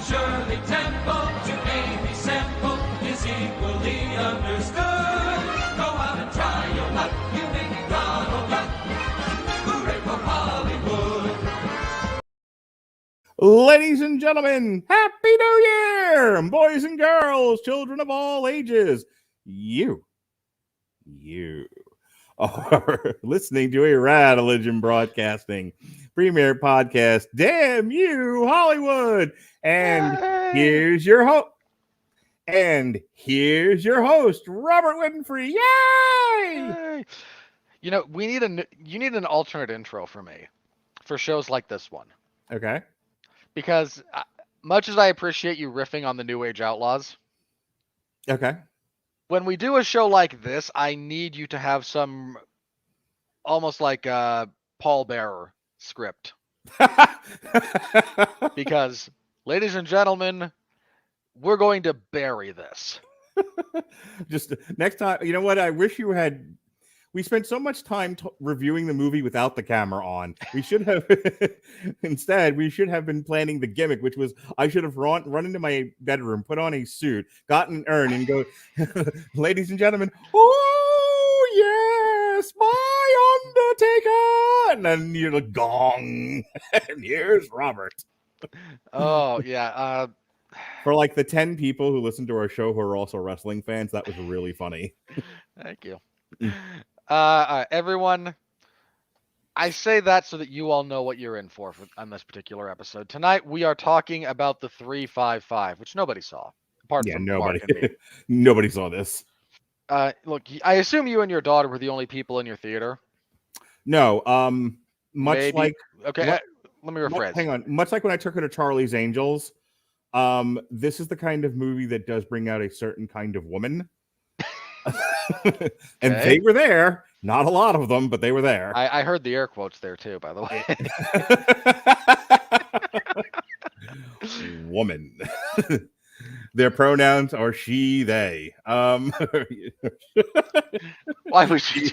Shirley Temple to Amy Semple is equally understood. Go out and try your luck, you may be Donald Duck. Hooray for Hollywood. Ladies and gentlemen, Happy New Year! Boys and girls, children of all ages, you are listening to a Radulich Broadcasting premiere podcast, Damn You Hollywood! And here's your host. Robert Winfree. Yay! You know, you need an alternate intro for me for shows like this one. Okay. Because much as I appreciate you riffing on the New Age Outlaws, okay, when we do a show like this, I need you to have some almost like a Paul Bearer script. Because, ladies and gentlemen, we're going to bury this. Just next time, you know what? I wish you had. We spent so much time reviewing the movie without the camera on. We should have instead. We should have been planning the gimmick, which was I should have run into my bedroom, put on a suit, gotten an urn, and go, ladies and gentlemen, oh yes, my Undertaker, and then you're the gong, and here's Robert. Oh yeah. For like the 10 people who listen to our show who are also wrestling fans, that was really funny. Thank you. Everyone, I say that so that you all know what you're in for on this particular episode. Tonight, we are talking about the 355, which nobody saw. Apart from nobody. Mark and me. Nobody saw this. Look, I assume you and your daughter were the only people in your theater. No, much Maybe. like... Okay, let me rephrase. Hang on. Much like when I took her to Charlie's Angels, this is the kind of movie that does bring out a certain kind of woman. And they were there. Not a lot of them, but they were there. I heard the air quotes there too, by the way. Woman. Their pronouns are she, they. Why would you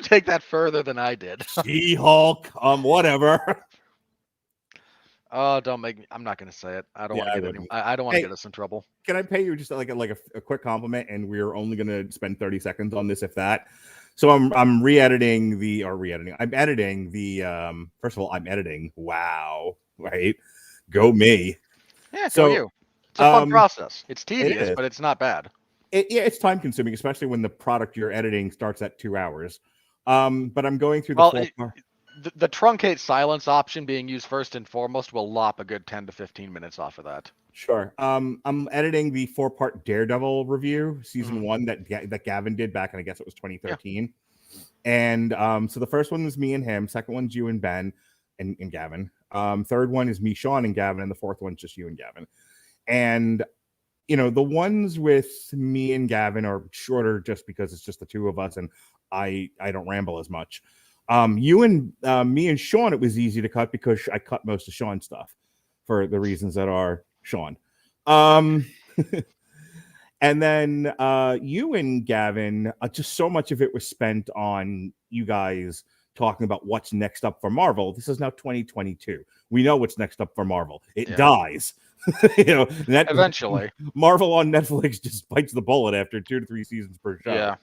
take that further than I did? She-Hulk, whatever. Oh, don't make me. I'm not going to say it. I don't want to get I don't want to get us in trouble. Can I pay you just like a quick compliment? And we're only going to spend 30 seconds on this, if that. So I'm I'm editing the. First of all, I'm editing. Wow, right? Go me. Yeah, so go you. It's a fun process. It's tedious, but it's not bad. It's time consuming, especially when the product you're editing starts at 2 hours. But I'm going through the. The truncate silence option being used first and foremost will lop a good 10 to 15 minutes off of that. Sure. I'm editing the 4-part Daredevil review, season 1 that Gavin did back in, I guess it was 2013. Yeah. And so the first one was me and him. Second one's you and Ben and Gavin. Third one is me, Sean, and Gavin. And the fourth one's just you and Gavin. And, you know, the ones with me and Gavin are shorter just because it's just the two of us and I don't ramble as much. You and me and Sean, it was easy to cut because I cut most of Sean's stuff for the reasons that are Sean. And then you and Gavin, just so much of it was spent on you guys talking about what's next up for Marvel. This is now 2022. We know what's next up for Marvel. It dies. You know, eventually. Marvel on Netflix just bites the bullet after 2 to 3 seasons per show. Yeah.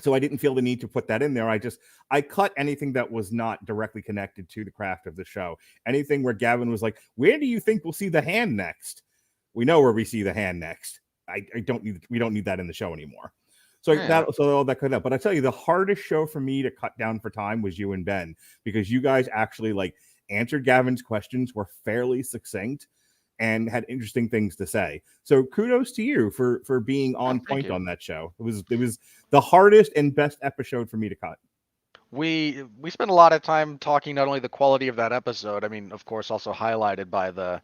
So I didn't feel the need to put that in there. I cut anything that was not directly connected to the craft of the show. Anything where Gavin was like, where do you think we'll see the hand next? We know where we see the hand next. We don't need that in the show anymore. So all that cut out. But I tell you, the hardest show for me to cut down for time was you and Ben, because you guys actually like answered Gavin's questions, were fairly succinct, and had interesting things to say. So kudos to you for being on point on that show. It was the hardest and best episode for me to cut. We spent a lot of time talking not only the quality of that episode, I mean, of course, also highlighted by the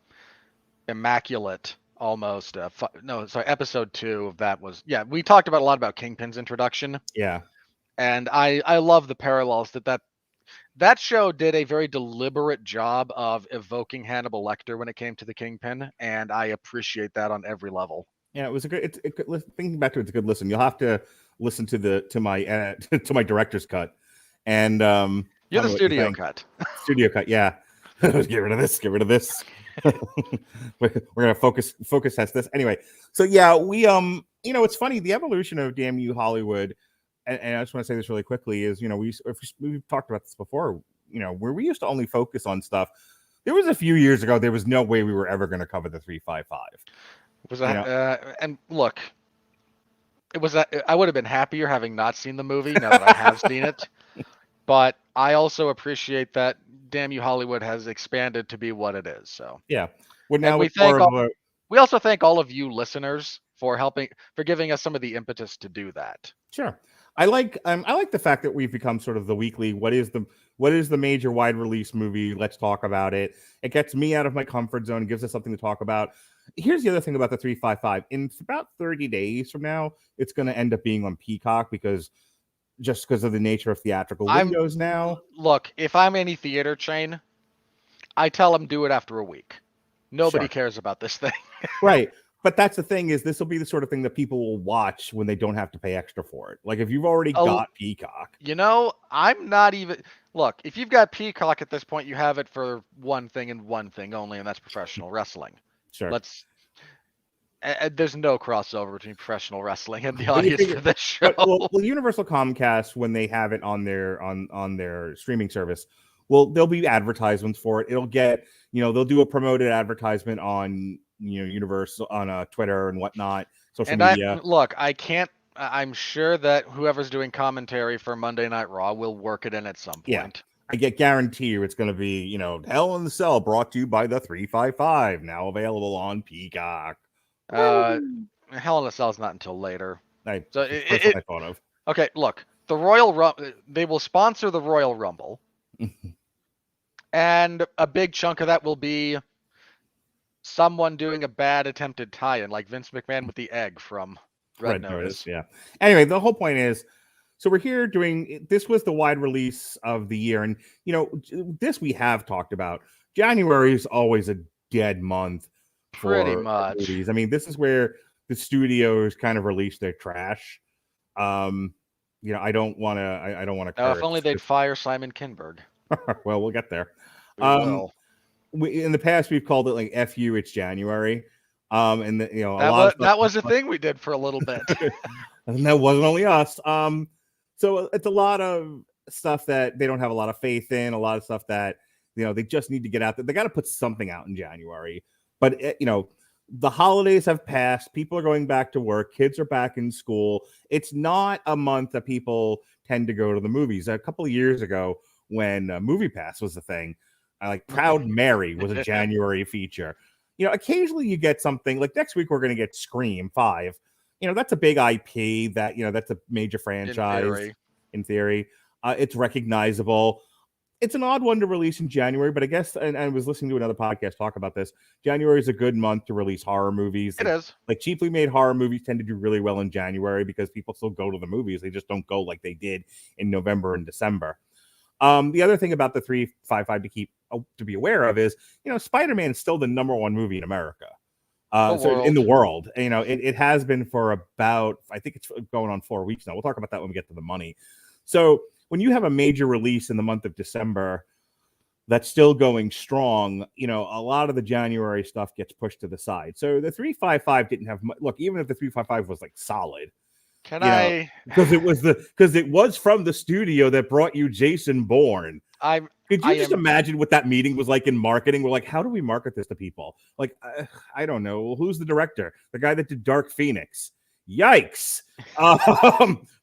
immaculate almost episode 2 of that was we talked about a lot about Kingpin's introduction. Yeah. And I love the parallels that show did a very deliberate job of evoking Hannibal Lecter when it came to the Kingpin, and I appreciate that on every level. Yeah, it was a good. Thinking back to it's a good listen. You'll have to listen to my director's cut, and you're the studio cut. Studio cut, yeah. Get rid of this. Get rid of this. We're gonna focus test this anyway. So yeah, we it's funny, the evolution of Damn You Hollywood, and I just want to say this really quickly is we've talked about this before. Where we used to only focus on stuff. There was a few years ago. There was no way we were ever going to cover the 355. Was that? And look, it was. I would have been happier having not seen the movie now that I have seen it. But I also appreciate that Damn You Hollywood has expanded to be what it is. So yeah, well, now we also thank all of you listeners for giving us some of the impetus to do that. Sure, I like the fact that we've become sort of the weekly. What is the major wide release movie? Let's talk about it. It gets me out of my comfort zone. Gives us something to talk about. Here's the other thing about the 355. In about 30 days from now, it's going to end up being on Peacock because of the nature of theatrical windows now. Look, if I'm any theater chain, I tell them do it after a week. Nobody cares about this thing. Right. But that's the thing is this will be the sort of thing that people will watch when they don't have to pay extra for it. Like if you've already got Peacock. I'm not even... Look, if you've got Peacock at this point, you have it for one thing and one thing only, and that's professional wrestling. Sure. There's no crossover between professional wrestling and the audience for this show. Well, Universal Comcast, when they have it on their streaming service, there'll be advertisements for it. It'll get, they'll do a promoted advertisement on, Universal on Twitter and whatnot, social media. I'm sure that whoever's doing commentary for Monday Night Raw will work it in at some point. Yeah. I guarantee you it's going to be, Hell in the Cell brought to you by the 355, now available on Peacock. Hell in a Cell is not until later. I thought of. Okay, look, they will sponsor the Royal Rumble, and a big chunk of that will be someone doing a bad attempted tie-in, like Vince McMahon with the egg from Red Notice. Yeah. Anyway, the whole point is, so we're here this was the wide release of the year, and this we have talked about. January is always a dead month. Pretty much. Movies. I mean, this is where the studios kind of release their trash. I don't want to. If only they'd fire Simon Kinberg. Well, we'll get there. In the past, we've called it like "F you," it's January. And that was a thing we did for a little bit. And that wasn't only us. So it's a lot of stuff that they don't have a lot of faith in. A lot of stuff that they just need to get out there. They got to put something out in January. But, the holidays have passed. People are going back to work. Kids are back in school. It's not a month that people tend to go to the movies. A couple of years ago, when Movie Pass was a thing, Proud Mary was a January feature. Occasionally you get something. Like next week, we're going to get Scream 5. That's a big IP that's a major franchise. In theory. It's recognizable. It's an odd one to release in January, but I guess, and I was listening to another podcast talk about this. January is a good month to release horror movies. It is. Like cheaply made horror movies tend to do really well in January because people still go to the movies. They just don't go like they did in November and December. The other thing about the 355 to be aware of is, Spider-Man is still the #1 movie in America. In the world, it has been for about, I think it's going on 4 weeks now. We'll talk about that when we get to the money. So when you have a major release in the month of December that's still going strong, a lot of the January stuff gets pushed to the side. So the 355 didn't have much. Look, even if the 355 was solid, because it was from the studio that brought you Jason Bourne. Could you just imagine what that meeting was like in marketing? We're like, how do we market this to people? I don't know. Well, who's the director? The guy that did Dark Phoenix. Yikes.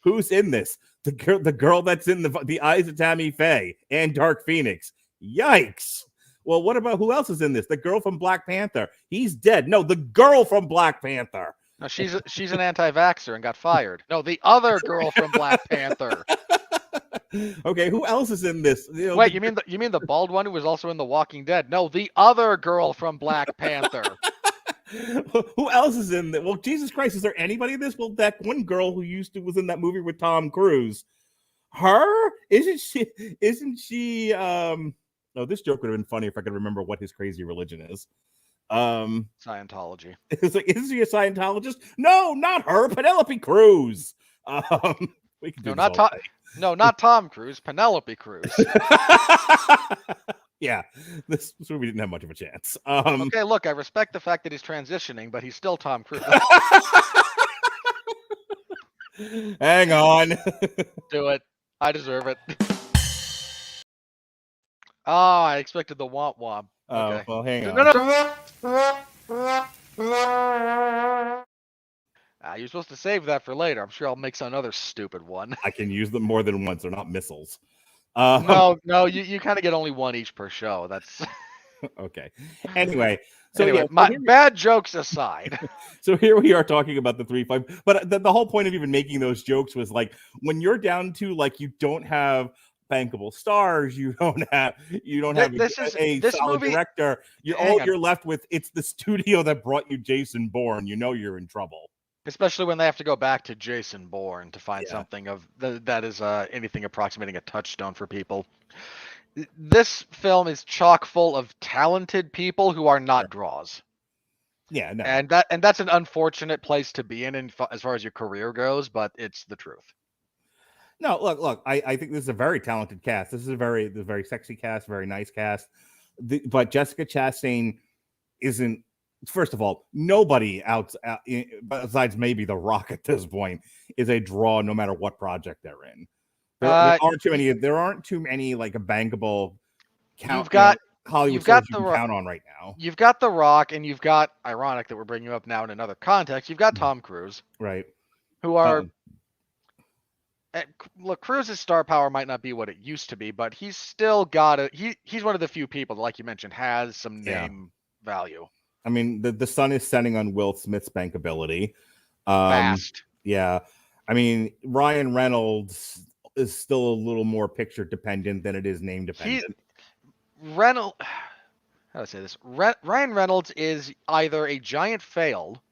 Who's in this? The girl that's in the Eyes of Tammy Faye and Dark Phoenix. Yikes. Well, what about who else is in this? The girl from Black Panther. He's dead. No, the girl from Black Panther. No, she's an anti-vaxxer and got fired. No, the other girl from Black Panther. Okay, who else is in this? Wait, you mean the bald one who was also in The Walking Dead? No, the other girl from Black Panther. Who else is in that? Well, Jesus Christ, is there anybody in this? Well, that one girl who was in that movie with Tom Cruise. Her? Isn't she no, this joke would have been funny if I could remember what his crazy religion is. Scientology. It's is he a Scientologist? No, not her. Penelope Cruz. We can do not Tom Cruise. Penelope Cruz. Yeah, this movie didn't have much of a chance. Okay, look, I respect the fact that he's transitioning, but he's still Tom Cruise. Hang on. Do it. I deserve it. Oh, I expected the womp womp. Okay. Well, hang on. No. You're supposed to save that for later. I'm sure I'll make another stupid one. I can use them more than once. They're not missiles. No, you kind of get only one each per show. That's okay. Anyway, so anyway, bad jokes aside. So here we are talking about the 3-5, but the whole point of even making those jokes was like when you're down to like you don't have bankable stars, you don't have a solid movie, director. You're left with it's the studio that brought you Jason Bourne. You know you're in trouble. Especially when they have to go back to Jason Bourne to find something of that is anything approximating a touchstone for people. This film is chock full of talented people who are not draws. Yeah, no. And that's an unfortunate place to be in as far as your career goes, but it's the truth. No, look. I think this is a very talented cast. This is a very sexy cast, very nice cast. But Jessica Chastain isn't. First of all, nobody besides maybe The Rock at this point is a draw, no matter what project they're in. There aren't too many like a bankable Hollywood stars you can count on right now. You've got The Rock, and you've got, ironic that we're bringing you up now in another context, you've got Tom Cruise, right? Who are look, Cruise's star power might not be what it used to be, but he's still got it. He's one of the few people, like you mentioned, has some name value. I mean, the sun is setting on Will Smith's bankability. Fast. Yeah. I mean, Ryan Reynolds is still a little more picture dependent than it is name dependent. How do I say this? Ryan Reynolds is either a giant fail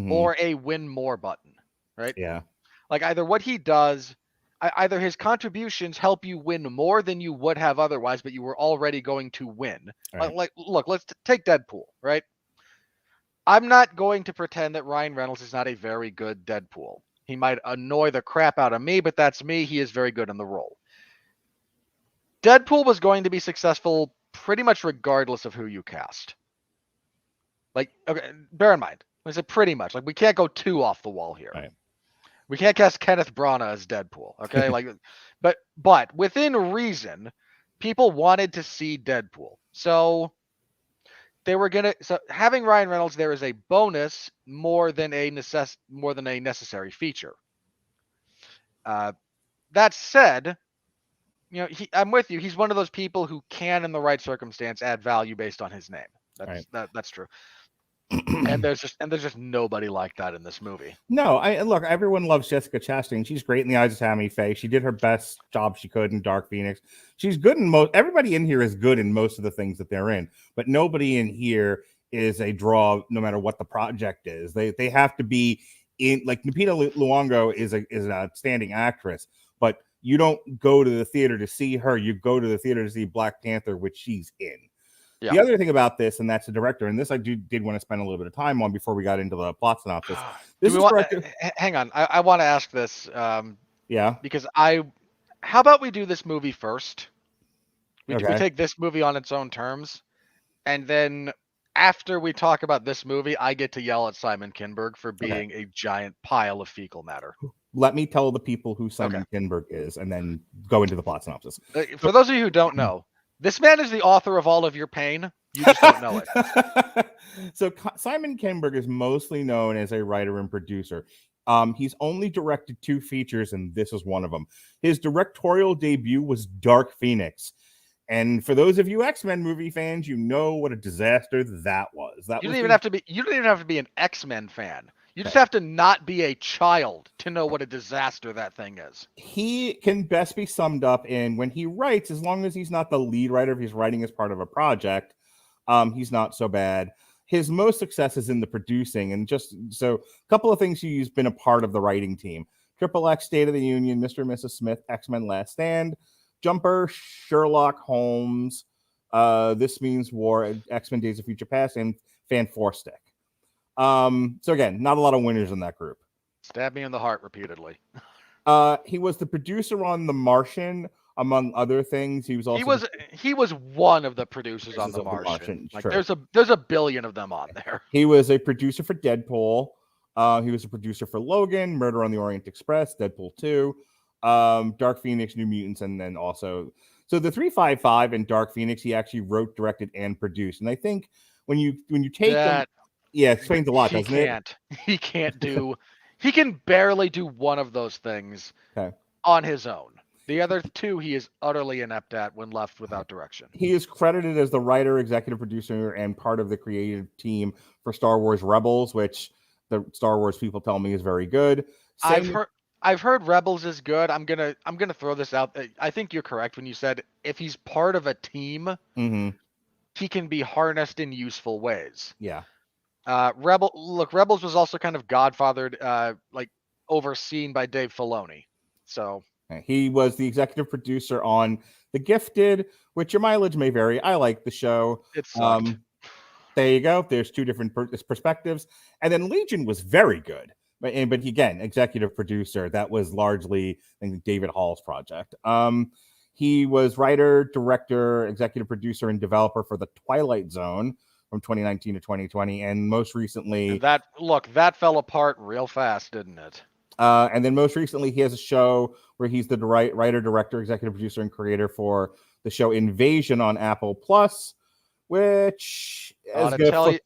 or a win more button, right? Yeah. Like either what he does, either his contributions help you win more than you would have otherwise, but you were already going to win. Right. Like, look, let's take Deadpool, right? I'm not going to pretend that Ryan Reynolds is not a very good Deadpool. He might annoy the crap out of me, but that's me. He is very good in the role. Deadpool was going to be successful pretty much regardless of who you cast. Like, okay, bear in mind, I said pretty much. Like, we can't go too off the wall here. Right. We can't cast Kenneth Branagh as Deadpool, okay? Like, but within reason, people wanted to see Deadpool, so they were gonna. So having Ryan Reynolds there is a bonus more than a necessary feature. That said, you know, I'm with you. He's one of those people who can, in the right circumstance, add value based on his name. That's true. and there's just nobody like that in this movie. No, look, everyone loves Jessica Chastain. She's great in The Eyes of Tammy Faye. She did her best job she could in Dark Phoenix. She's good in everybody in here is good in most of the things that they're in, but nobody in here is a draw no matter what the project is. They have to be in. Like Lupita Nyong'o is an outstanding actress, but you don't go to the theater to see her. You go to the theater to see Black Panther, which she's in. Yeah. The other thing about this, and that's the director, and this I did want to spend a little bit of time on before we got into the plot synopsis. Hang on, I want to ask this. Because how about we do this movie first? We take this movie on its own terms, and then after we talk about this movie, I get to yell at Simon Kinberg for being a giant pile of fecal matter. Let me tell the people who Simon Kinberg is, and then go into the plot synopsis. For those of you who don't know, this man is the author of all of your pain. You just don't know it. So Simon Kinberg is mostly known as a writer and producer. He's only directed 2 features, and this is one of them. His directorial debut was Dark Phoenix. And for those of you X-Men movie fans, you know what a disaster that was. You don't even have to be an X-Men fan. You just have to not be a child to know what a disaster that thing is. He can best be summed up in when he writes, as long as he's not the lead writer, if he's writing as part of a project, he's not so bad. His most success is in the producing, and just so a couple of things he's been a part of the writing team. Triple X, State of the Union, Mr. and Mrs. Smith, X-Men Last Stand, Jumper, Sherlock Holmes, This Means War, X-Men Days of Future Past, and Fan Four Stick. So again, not a lot of winners in that group. Stab me in the heart repeatedly. He was the producer on The Martian, among other things. He was also he was one of the producers on Producers The of The Martian. Martian, Like true. there's a billion of them on there. He was a producer for Deadpool. He was a producer for Logan, Murder on the Orient Express, Deadpool 2, Dark Phoenix, New Mutants, and then also so the 355 and Dark Phoenix he actually wrote, directed, and produced. And I think when you take That yeah, it explains a lot, he doesn't it? can't. He can't do. He can barely do one of those things Okay. on his own. The other two he is utterly inept at when left without direction. He is credited as the writer, executive producer, and part of the creative team for Star Wars Rebels, which the Star Wars people tell me is very good. I've heard Rebels is good. I'm gonna throw this out. I think you're correct when you said if he's part of a team, he can be harnessed in useful ways. Yeah. Rebels was also kind of godfathered, like overseen by Dave Filoni. So he was the executive producer on The Gifted, which your mileage may vary. I like the show. It sucked. There you go. There's two different perspectives. And then Legion was very good. But again, executive producer. That was largely, I think, David Hall's project. He was writer, director, executive producer, and developer for The Twilight Zone from 2019 to 2020. And most recently... That fell apart real fast, didn't it? And then most recently, he has a show where he's the writer, director, executive producer, and creator for the show Invasion on Apple Plus, which is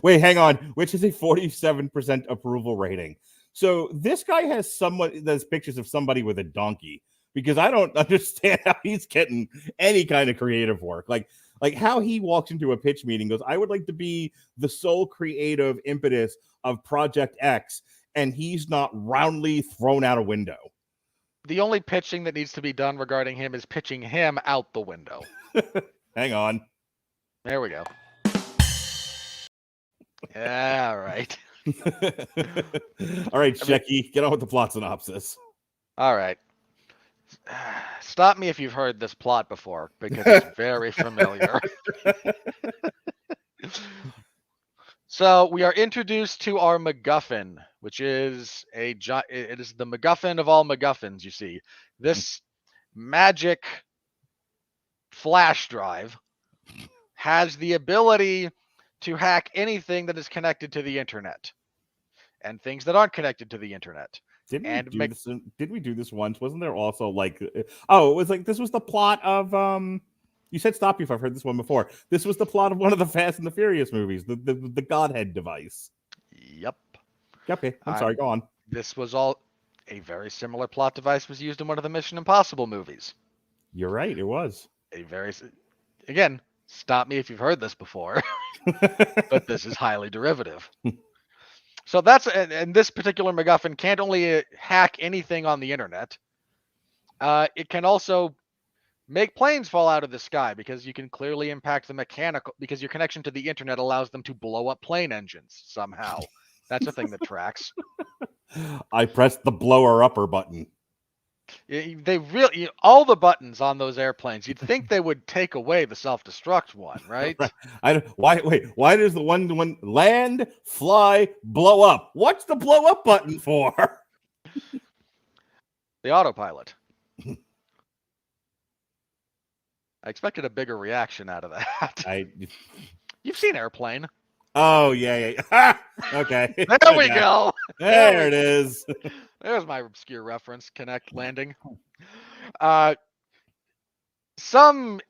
wait, hang on, which is a 47% approval rating. So this guy has there's pictures of somebody with a donkey, because I don't understand how he's getting any kind of creative work. Like how he walks into a pitch meeting, goes, I would like to be the sole creative impetus of Project X, and he's not roundly thrown out a window. The only pitching that needs to be done regarding him is pitching him out the window. Hang on. There we go. Yeah, all right. All right, Shecky, get on with the plot synopsis. All right. Stop me if you've heard this plot before, because it's very familiar. So we are introduced to our MacGuffin, which is it is the MacGuffin of all MacGuffins. You see, this magic flash drive has the ability to hack anything that is connected to the internet and things that aren't connected to the internet. Did we do this once? Wasn't there also like, it was like, this was the plot of, you said stop you if I've heard this one before. This was the plot of one of the Fast and the Furious movies, the Godhead device. Yep. Okay, I'm sorry, go on. This was all a very similar plot device was used in one of the Mission Impossible movies. You're right, it was. Again, stop me if you've heard this before, but this is highly derivative. So and this particular MacGuffin can't only hack anything on the internet, it can also make planes fall out of the sky, because you can clearly impact the mechanical, because your connection to the internet allows them to blow up plane engines somehow. That's a thing that tracks. I pressed the blower upper button. They really, all the buttons on those airplanes, you'd think they would take away the self-destruct one, right? Why does the one land, fly, blow up? What's the blow up button for? The autopilot. I expected a bigger reaction out of that. You've seen Airplane. Oh, yeah. Okay. There we go. There it is. There's my obscure reference. Connect landing. Some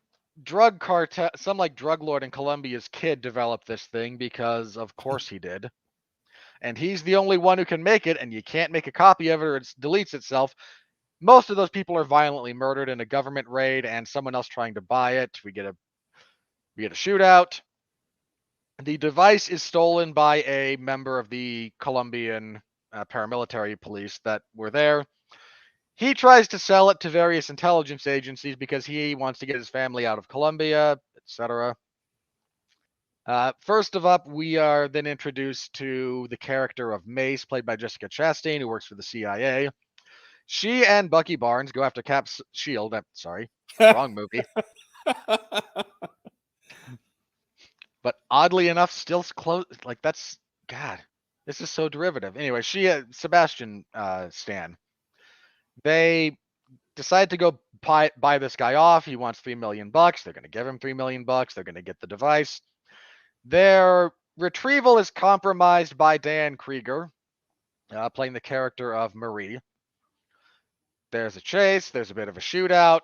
drug cartel, some like drug lord in Colombia's kid developed this thing, because of course he did. And he's the only one who can make it, and you can't make a copy of it or it deletes itself. Most of those people are violently murdered in a government raid, and someone else trying to buy it. We get a shootout. The device is stolen by a member of the Colombian paramilitary police that were there. He tries to sell it to various intelligence agencies because he wants to get his family out of Colombia, etc. First of up, we are then introduced to the character of Mace, played by Jessica Chastain, who works for the CIA. She and Bucky Barnes go after Cap's shield. Sorry, wrong movie. But oddly enough, still close. Like, that's, God, this is so derivative. Anyway, Sebastian Stan. They decide to go buy this guy off. He wants $3 million. They're going to give him $3 million. They're going to get the device. Their retrieval is compromised by Diane Kruger, playing the character of Marie. There's a chase. There's a bit of a shootout.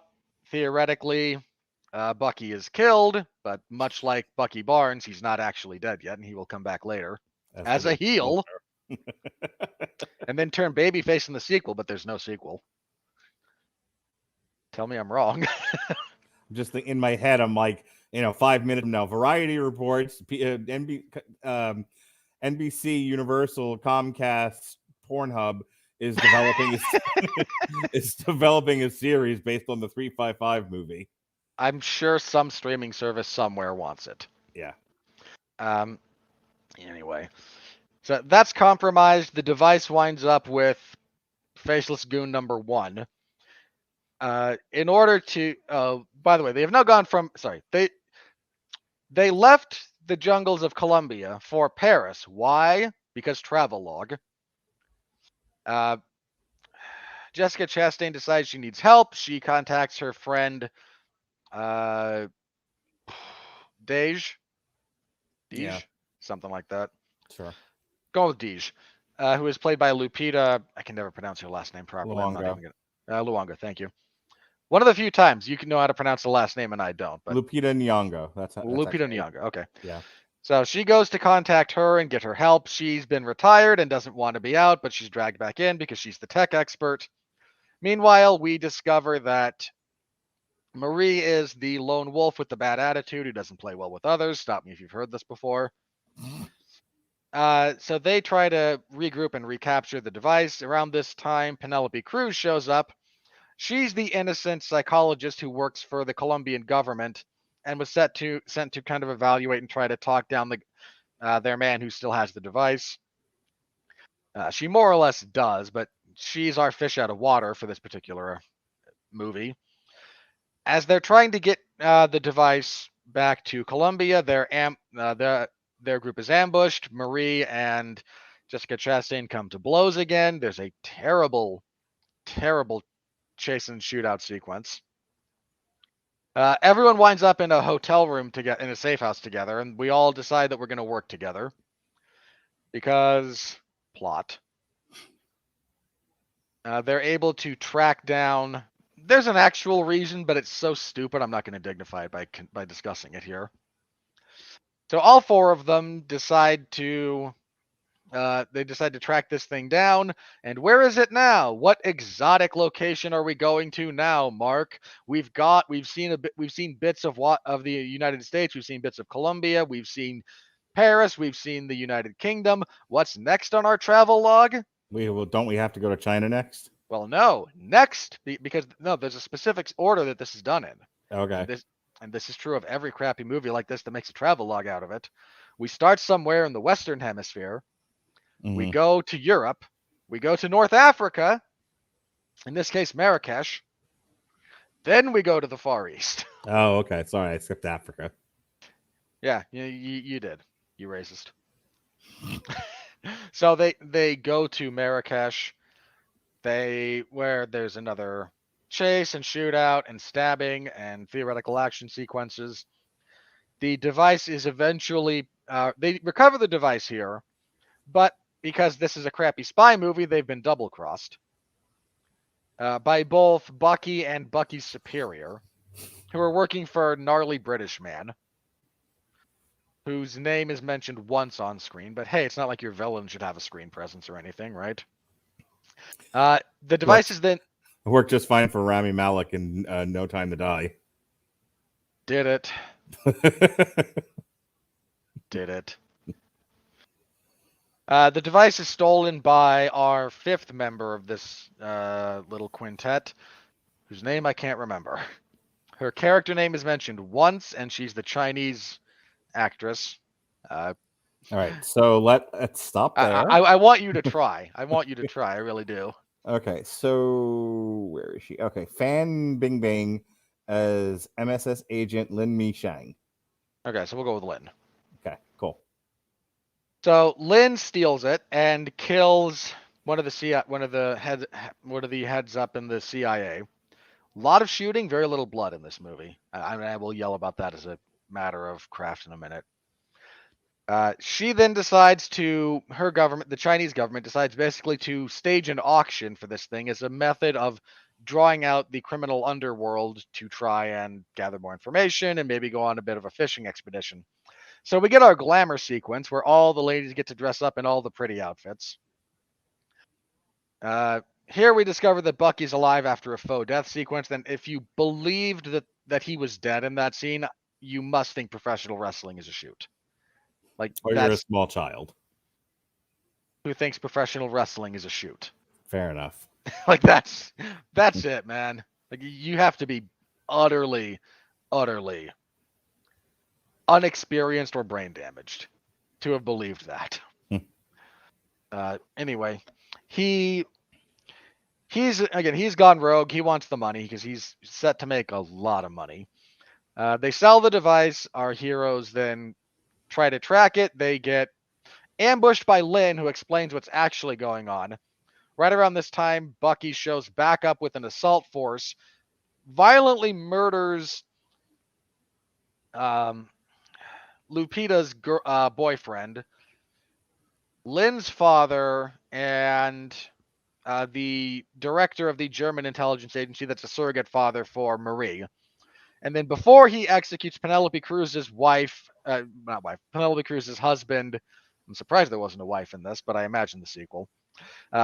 Theoretically, Bucky is killed, but much like Bucky Barnes, he's not actually dead yet, and he will come back later as a heel, and then turn babyface in the sequel, but there's no sequel. Tell me I'm wrong. Just in my head, I'm like, 5 minutes from now, Variety reports, NBC, Universal, Comcast, Pornhub is developing a series based on the 355 movie. I'm sure some streaming service somewhere wants it. Yeah. Anyway, so that's compromised. The device winds up with Faceless Goon number 1. In order to, by the way, they have now gone from, they left the jungles of Colombia for Paris. Why? Because travelogue. Jessica Chastain decides she needs help. She contacts her friend, Dej, Yeah. something like that. Sure. Go with Dej, who is played by Lupita. I can never pronounce her last name properly. Luongo, thank you. One of the few times you can know how to pronounce the last name and I don't. But Lupita Nyong'o. That's Lupita Nyong'o. Okay. Yeah. So she goes to contact her and get her help. She's been retired and doesn't want to be out, but she's dragged back in because she's the tech expert. Meanwhile, we discover that Marie is the lone wolf with the bad attitude who doesn't play well with others. Stop me if you've heard this before. So they try to regroup and recapture the device. Around this time, Penelope Cruz shows up. She's the innocent psychologist who works for the Colombian government and was sent to kind of evaluate and try to talk down their man who still has the device. She more or less does, but she's our fish out of water for this particular movie. As they're trying to get the device back to Colombia, their group is ambushed. Marie and Jessica Chastain come to blows again. There's a terrible, terrible chase and shootout sequence. Everyone winds up in a hotel room in a safe house together, and we all decide that we're going to work together because plot. They're able to track down. There's an actual reason, but it's so stupid. I'm not going to dignify it by discussing it here. So all four of them decide to track this thing down. And where is it now? What exotic location are we going to now, Mark? We've seen bits of the United States. We've seen bits of Colombia. We've seen Paris. We've seen the United Kingdom. What's next on our travel log? Don't we have to go to China next? Well, no. Next, because there's a specific order that this is done in. Okay. And this is true of every crappy movie like this that makes a travel log out of it. We start somewhere in the Western Hemisphere. Mm-hmm. We go to Europe. We go to North Africa. In this case, Marrakesh. Then we go to the Far East. Oh, okay. Sorry, I skipped Africa. Yeah, you did. You racist. So they go to Marrakesh. Where there's another chase and shootout and stabbing and theoretical action sequences. The device is eventually they recover the device here, but because this is a crappy spy movie, they've been double-crossed by both Bucky and Bucky's superior, who are working for a gnarly British man whose name is mentioned once on screen. But hey, it's not like your villain should have a screen presence or anything, right? The device is then... It worked just fine for Rami Malek in No Time to Die. Did it. Did it. The device is stolen by our fifth member of this little quintet, whose name I can't remember. Her character name is mentioned once, and she's the Chinese actress. All right, so let's stop there. I want you to try. I want you to try. I really do. Okay, so where is she? Okay, Fan Bingbing as MSS agent Lin Mi Shang. Okay, so we'll go with Lin. Okay, cool. So Lin steals it and kills one of the heads up in the CIA. A lot of shooting, very little blood in this movie. I will yell about that as a matter of craft in a minute. She then decides her government, the Chinese government, decides basically to stage an auction for this thing as a method of drawing out the criminal underworld to try and gather more information and maybe go on a bit of a fishing expedition. So we get our glamour sequence where all the ladies get to dress up in all the pretty outfits. Here we discover that Bucky's alive after a faux death sequence. Then if you believed that he was dead in that scene, you must think professional wrestling is a shoot. Like, or you're a small child who thinks professional wrestling is a shoot. Fair enough. Like, that's it, man. Like, you have to be utterly unexperienced or brain damaged to have believed that. Anyway, he's gone rogue. He wants the money because he's set to make a lot of money. They sell the device. Our heroes then try to track it. They get ambushed by Lynn, who explains what's actually going on. Right around this time, Bucky shows back up with an assault force, violently murders Lupita's boyfriend, Lynn's father, and the director of the German intelligence agency that's a surrogate father for Marie. And then before he executes Penelope Cruz's Penelope Cruz's husband, I'm surprised there wasn't a wife in this, but I imagine the sequel.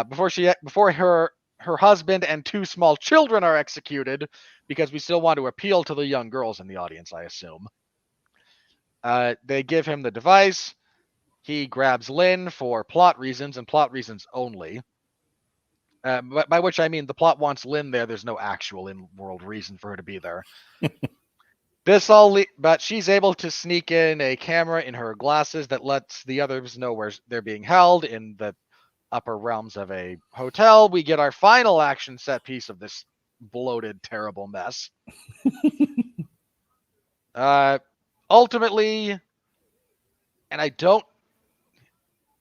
Before her husband and two small children are executed, because we still want to appeal to the young girls in the audience, I assume. They give him the device. He grabs Lynn for plot reasons and plot reasons only. By which I mean the plot wants Lynn there. There's no actual in-world reason for her to be there. But she's able to sneak in a camera in her glasses that lets the others know where they're being held in the upper realms of a hotel. We get our final action set piece of this bloated, terrible mess. Ultimately,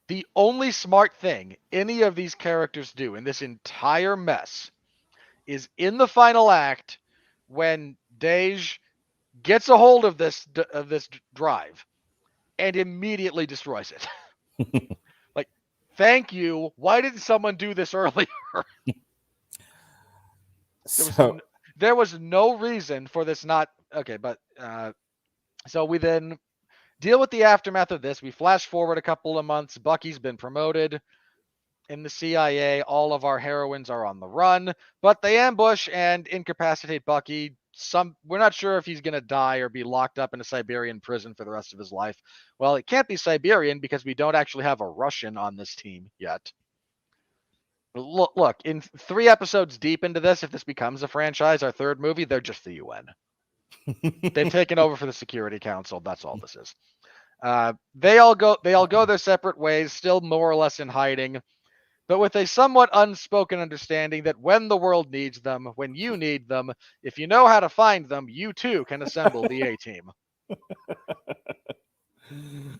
the only smart thing any of these characters do in this entire mess is in the final act when Dej gets a hold of this drive and immediately destroys it. Like, thank you. Why didn't someone do this earlier? There was no reason for this not... Okay, but... So we then deal with the aftermath of this. We flash forward a couple of months. Bucky's been promoted in the CIA. All of our heroines are on the run, but they ambush and incapacitate Bucky. We're not sure if he's going to die or be locked up in a Siberian prison for the rest of his life. Well, it can't be Siberian because we don't actually have a Russian on this team yet. Look, in 3 episodes deep into this, if this becomes a franchise, our third movie, they're just the UN. They've taken over for the Security Council. That's all this is. They all go their separate ways, still more or less in hiding, but with a somewhat unspoken understanding that when the world needs them, when you need them, if you know how to find them, you too can assemble the A-Team.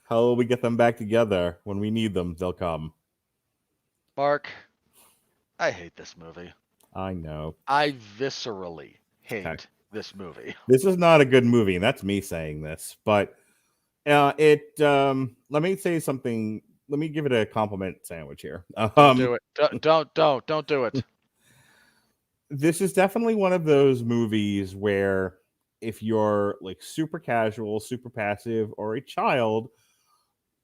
How will we get them back together? When we need them, they'll come. Mark, I hate this movie. I know. I viscerally hate this movie. This is not a good movie, and that's me saying this, but let me say something. Let me give it a compliment sandwich here. Don't do it. Don't do it. This is definitely one of those movies where if you're like super casual, super passive, or a child,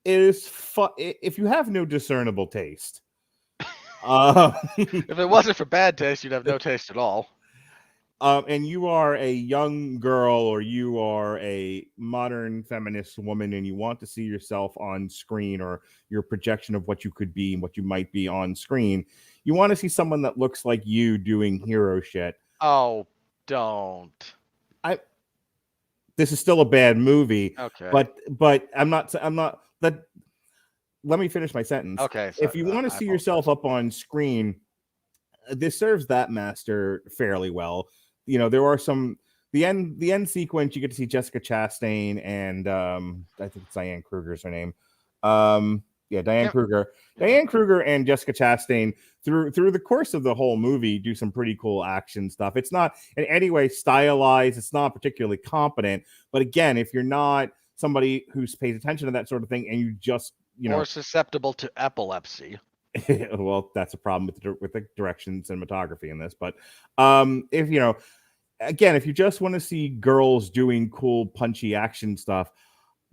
it is if you have no discernible taste. If it wasn't for bad taste, you'd have no taste at all. And you are a young girl or you are a modern feminist woman and you want to see yourself on screen or your projection of what you could be and what you might be on screen, you want to see someone that looks like you doing hero shit. Oh, don't. This is still a bad movie. Okay. But I'm not that. Let me finish my sentence. Okay. Sorry, if you want to see yourself up on screen, this serves that master fairly well. You know, there are the end sequence. You get to see Jessica Chastain and I think it's Diane Kruger is her name. Diane Kruger. Diane Kruger and Jessica Chastain through the course of the whole movie do some pretty cool action stuff. It's not in any way stylized. It's not particularly competent. But again, if you're not somebody who pays attention to that sort of thing, and you just or susceptible to epilepsy. Well, that's a problem with the direction cinematography in this. But if again, if you just want to see girls doing cool, punchy action stuff,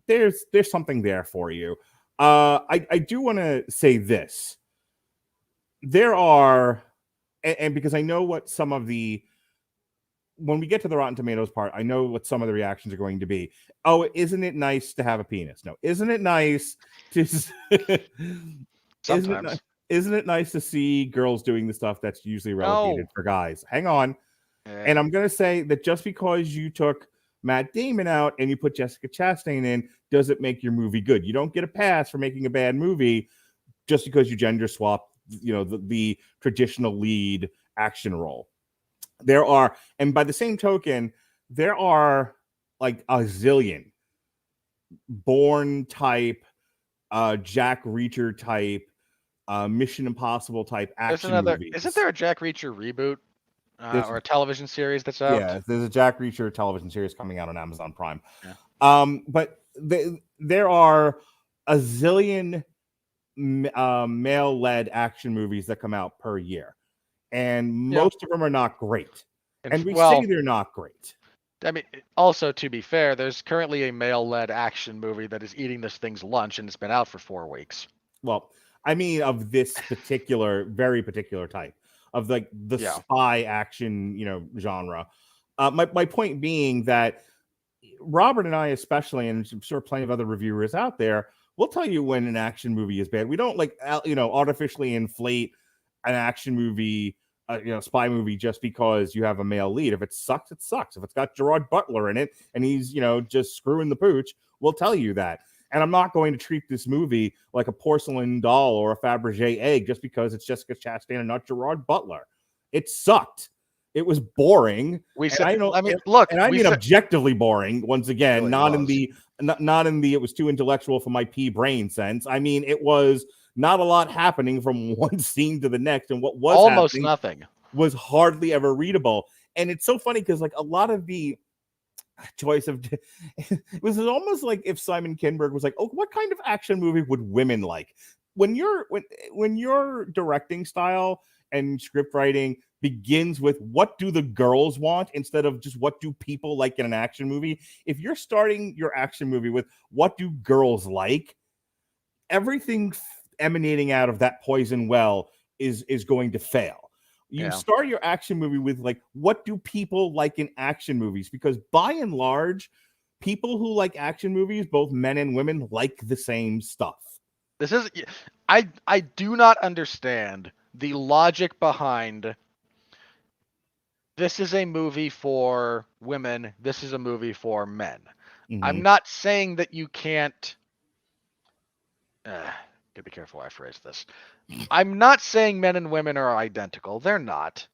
there's something there for you. I do want to say this. There are, and because I know what some of the, when we get to the Rotten Tomatoes part, I know what some of the reactions are going to be. Oh, isn't it nice to have a penis? No, isn't it nice to? Sometimes. Isn't it nice to see girls doing the stuff that's usually relegated for guys? Hang on. And I'm going to say that just because you took Matt Damon out and you put Jessica Chastain in, does it make your movie good? You don't get a pass for making a bad movie just because you gender swap, the traditional lead action role. There are, and by the same token, there are like a zillion Bourne type, Jack Reacher type, Mission Impossible type action movies. Isn't there a Jack Reacher reboot or a television series that's out? Yeah, there's a Jack Reacher television series coming out on Amazon Prime. Yeah. But there are a zillion male-led action movies that come out per year, and most of them are not great. And we say they're not great. I mean, also, to be fair, there's currently a male-led action movie that is eating this thing's lunch, and it's been out for 4 weeks. Well, I mean, of this particular, very particular type of like the spy action, genre. My point being that Robert and I, especially, and I'm sure plenty of other reviewers out there, will tell you when an action movie is bad. We don't artificially inflate an action movie, spy movie just because you have a male lead. If it sucks, it sucks. If it's got Gerard Butler in it and he's, just screwing the pooch, we'll tell you that. And I'm not going to treat this movie like a porcelain doll or a Fabergé egg just because it's Jessica Chastain and not Gerard Butler. It sucked. It was boring. Objectively boring. Once again, really not in the it was too intellectual for my pea brain sense. I mean, it was not a lot happening from one scene to the next, and what was almost nothing was hardly ever readable. And it's so funny because like a lot of the choice of it was almost like if Simon Kinberg was like, oh, what kind of action movie would women like? When your directing style and script writing begins with what do the girls want instead of just what do people like in an action movie, if you're starting your action movie with what do girls like, everything emanating out of that poison well is going to fail. You start your action movie with like, what do people like in action movies? Because by and large, people who like action movies, both men and women, like the same stuff. I do not understand the logic behind this is a movie for women, this is a movie for men. Mm-hmm. I'm not saying that you can't gotta be careful how I phrase this. I'm not saying men and women are identical. They're not.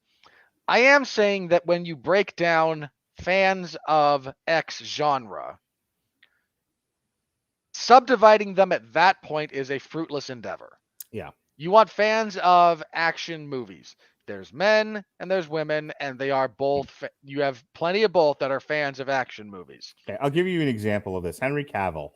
I am saying that when you break down fans of X genre, subdividing them at that point is a fruitless endeavor. Yeah. You want fans of action movies. There's men and there's women, and they are both. You have plenty of both that are fans of action movies. Okay, I'll give you an example of this. Henry Cavill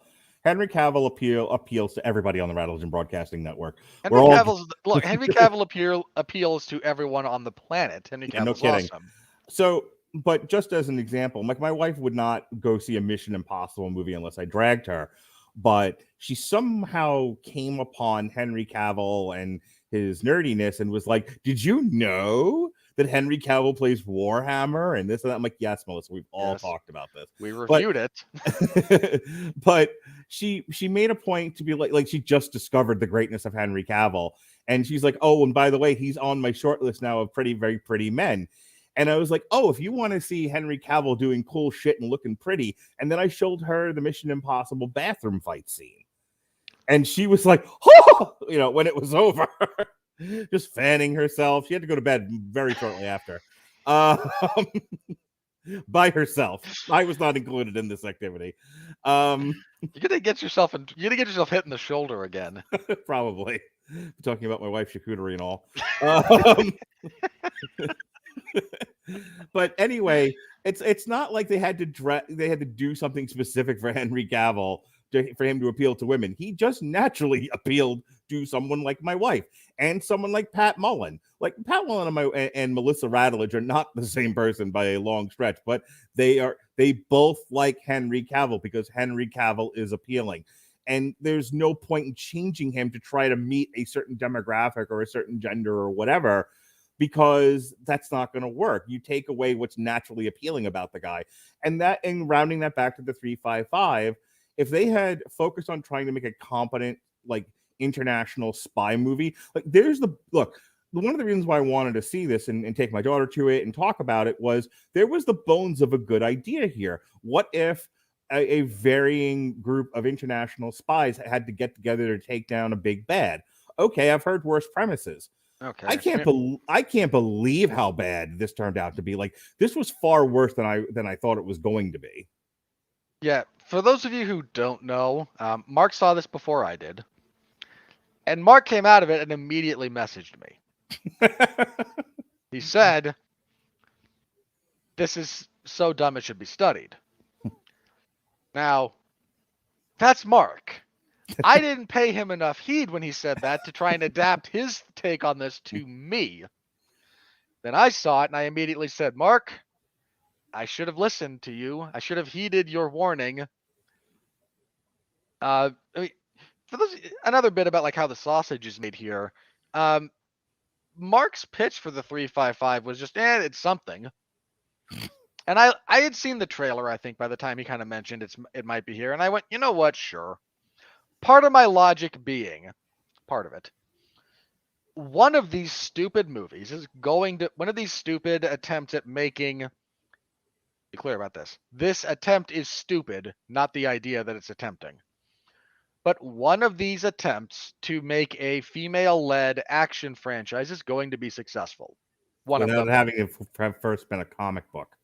appeals to everybody on the Rattleton Broadcasting Network. Henry Cavill appeals to everyone on the planet. Henry Cavill's awesome. So, but just as an example, like my wife would not go see a Mission Impossible movie unless I dragged her, but she somehow came upon Henry Cavill and his nerdiness and was like, did you know that Henry Cavill plays Warhammer and this and that? I'm like, yes, Melissa, we've all talked about this. We reviewed it. But she made a point to be like she just discovered the greatness of Henry Cavill. And she's like, oh, and by the way, he's on my short list now of pretty, very pretty men. And I was like, oh, if you want to see Henry Cavill doing cool shit and looking pretty. And then I showed her the Mission Impossible bathroom fight scene. And she was like, oh, when it was over, just fanning herself. She had to go to bed very shortly after. By herself. I was not included in this activity. You're gonna get yourself hit in the shoulder again. Probably. Talking about my wife's charcuterie and all. Um, but anyway, it's not like they had to do something specific for Henry Cavill for him to appeal to women. He just naturally appealed to someone like my wife and someone like Pat Mullen. Like Pat Mullen and Melissa Radulich are not the same person by a long stretch, but they both like Henry Cavill because Henry Cavill is appealing. And there's no point in changing him to try to meet a certain demographic or a certain gender or whatever, because that's not going to work. You take away what's naturally appealing about the guy. And rounding that back to the 355, if they had focused on trying to make a competent, like, international spy movie, like, one of the reasons why I wanted to see this and take my daughter to it and talk about it was there was the bones of a good idea here. What if a varying group of international spies had to get together to take down a big bad? Okay, I've heard worse premises. Okay. I can't believe how bad this turned out to be. Like, this was far worse than I thought it was going to be. Yeah, for those of you who don't know, Mark saw this before I did, and Mark came out of it and immediately messaged me. He said, "This is so dumb it should be studied." Now, that's Mark. I didn't pay him enough heed when he said that to try and adapt his take on this to me. Then I saw it and I immediately said, "Mark, I should have listened to you. I should have heeded your warning." I mean, another bit about like how the sausage is made here. Mark's pitch for the 355 was just, it's something. And I had seen the trailer, I think, by the time he kind of mentioned it might be here. And I went, you know what? Sure. Part of my logic being, one of these stupid movies is one of these stupid attempts at making, be clear about this. This attempt is stupid, not the idea that it's attempting. But one of these attempts to make a female-led action franchise is going to be successful. Without having it first been a comic book.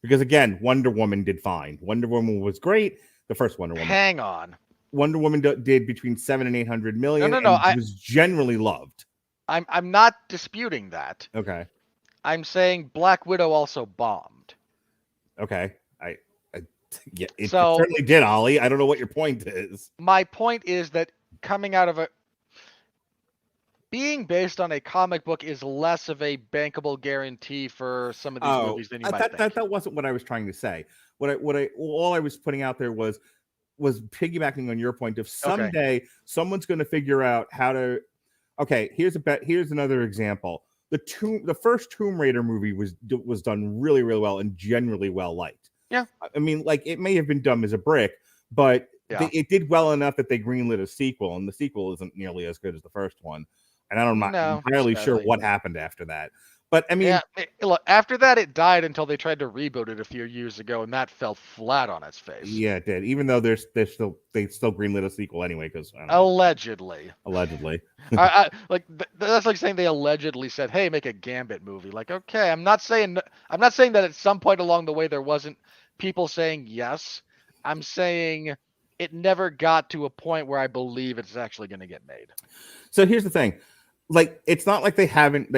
Because again, Wonder Woman did fine. Wonder Woman was great. The first Wonder Woman. Hang on. Wonder Woman did between 700 and 800 million. No. It was generally loved. I'm not disputing that. Okay. I'm saying Black Widow also bombed. Okay. It certainly did, Ollie. I don't know what your point is. My point is that coming out of being based on a comic book is less of a bankable guarantee for some of these movies than you might think. That wasn't what I was trying to say. All I was putting out there was piggybacking on your point of someday someone's going to figure out how to. Okay, here's another example. The first Tomb Raider movie was done really, really well and generally well liked. Yeah, I mean, like, it may have been dumb as a brick, but it did well enough that they greenlit a sequel, and the sequel isn't nearly as good as the first one. And I'm not entirely sure what happened after that. But I mean, look, after that, it died until they tried to reboot it a few years ago, and that fell flat on its face. Yeah, it did. Even though they still greenlit a sequel anyway, because allegedly. That's like saying they allegedly said, "Hey, make a Gambit movie." Like, okay, I'm not saying that at some point along the way there wasn't people saying yes. I'm saying it never got to a point where I believe it's actually going to get made. So here's the thing. Like, it's not like they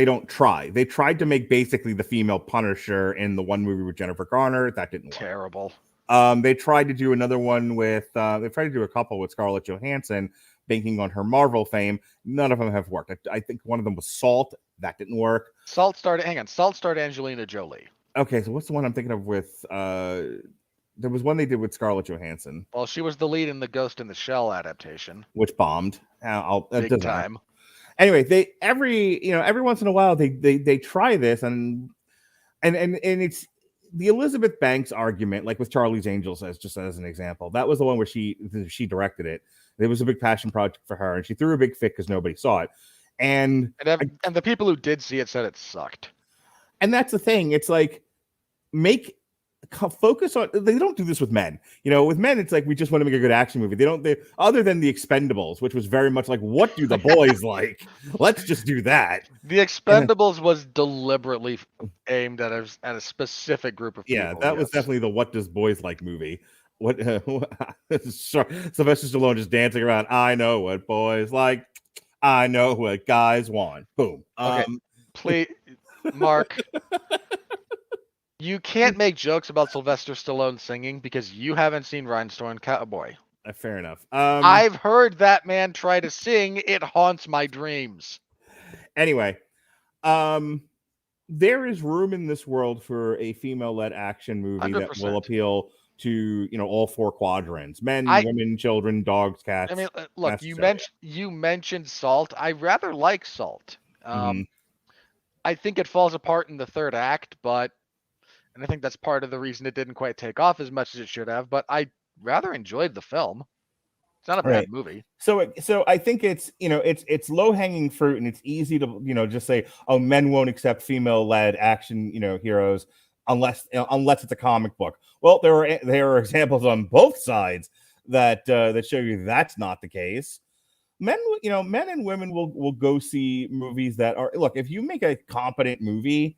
don't try. They tried to make basically the female Punisher in the one movie with Jennifer Garner. That didn't work. Terrible. They tried to do another one with, they tried to do a couple with Scarlett Johansson, banking on her Marvel fame. None of them have worked. I think one of them was Salt. That didn't work. Salt starred Angelina Jolie. Okay, so what's the one I'm thinking of with, there was one they did with Scarlett Johansson. Well, she was the lead in the Ghost in the Shell adaptation. Which bombed. Big time. Anyway, every once in a while they try this and it's the Elizabeth Banks argument, like with Charlie's Angels, just as an example. That was the one where she directed it. It was a big passion project for her, and she threw a big fit because nobody saw it. And the people who did see it said it sucked. And that's the thing. It's like, focus on. They don't do this with men. With men, it's like we just want to make a good action movie. They other than The Expendables, which was very much like, what do the boys like? Let's just do that. The Expendables was deliberately aimed at a specific group of people. Yeah, that was definitely the what does boys like movie. what Sylvester Stallone just dancing around. I know what boys like. I know what guys want. Boom. Okay, please, Mark. You can't make jokes about Sylvester Stallone singing because you haven't seen Rhinestone Cowboy. Fair enough. I've heard that man try to sing. It haunts my dreams. Anyway, there is room in this world for a female-led action movie 100%. that will appeal to all four quadrants: men, women, children, dogs, cats. I mean, look, you mentioned Salt. I rather like Salt. I think it falls apart in the third act, and I think that's part of the reason it didn't quite take off as much as it should have. But I rather enjoyed the film. It's not a bad movie. So I think it's it's low hanging fruit, and it's easy to just say, oh, men won't accept female led action heroes unless it's a comic book. Well, there are examples on both sides that show you that's not the case. Men and women will go see movies that are, look, if you make a competent movie,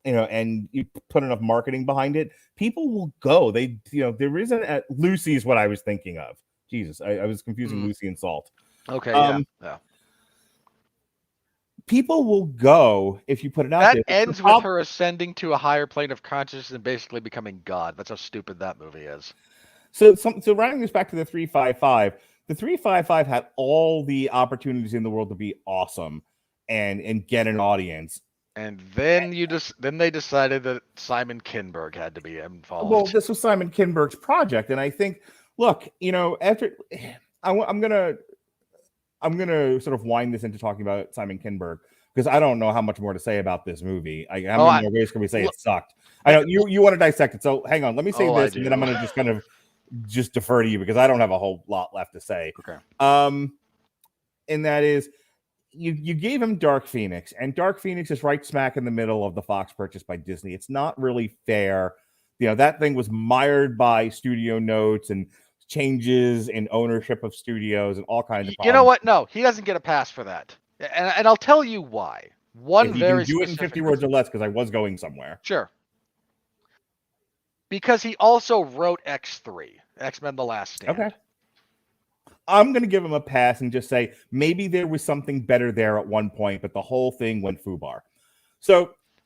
and you put enough marketing behind it, people will go. There isn't Lucy is what I was thinking of. Jesus, I was confusing Lucy and Salt. Okay, yeah. People will go if you put it out there. That ends with her ascending to a higher plane of consciousness and basically becoming God. That's how stupid that movie is. So running this back to the 355, the 355 had all the opportunities in the world to be awesome and get an audience. And then they decided that Simon Kinberg had to be involved. Well, this was Simon Kinberg's project, and I think, look, after I'm gonna sort of wind this into talking about Simon Kinberg because I don't know how much more to say about this movie. How many more ways can we say it sucked? I know you want to dissect it, so hang on. Let me say this, and then I'm gonna just kind of just defer to you because I don't have a whole lot left to say. Okay. And that is, you gave him Dark Phoenix, and Dark Phoenix is right smack in the middle of the Fox purchase by Disney. It's not really fair. That thing was mired by studio notes and changes in ownership of studios and all kinds of problems. You know what? No, he doesn't get a pass for that. And I'll tell you why. If you can do it in 50 words or less, because I was going somewhere. Sure. Because he also wrote X3, X-Men The Last Stand. Okay. I'm going to give him a pass and just say maybe there was something better there at one point, but the whole thing went foobar.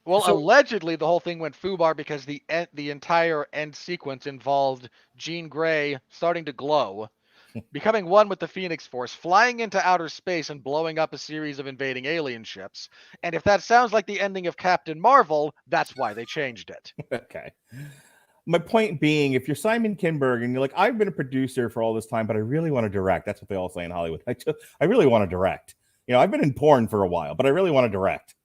Allegedly, the whole thing went foobar because the entire end sequence involved Jean Grey starting to glow, becoming one with the Phoenix Force, flying into outer space and blowing up a series of invading alien ships. And if that sounds like the ending of Captain Marvel, that's why they changed it. Okay. My point being, if you're Simon Kinberg and you're like, I've been a producer for all this time, but I really want to direct. That's what they all say in Hollywood. I really want to direct. I've been in porn for a while, but I really want to direct.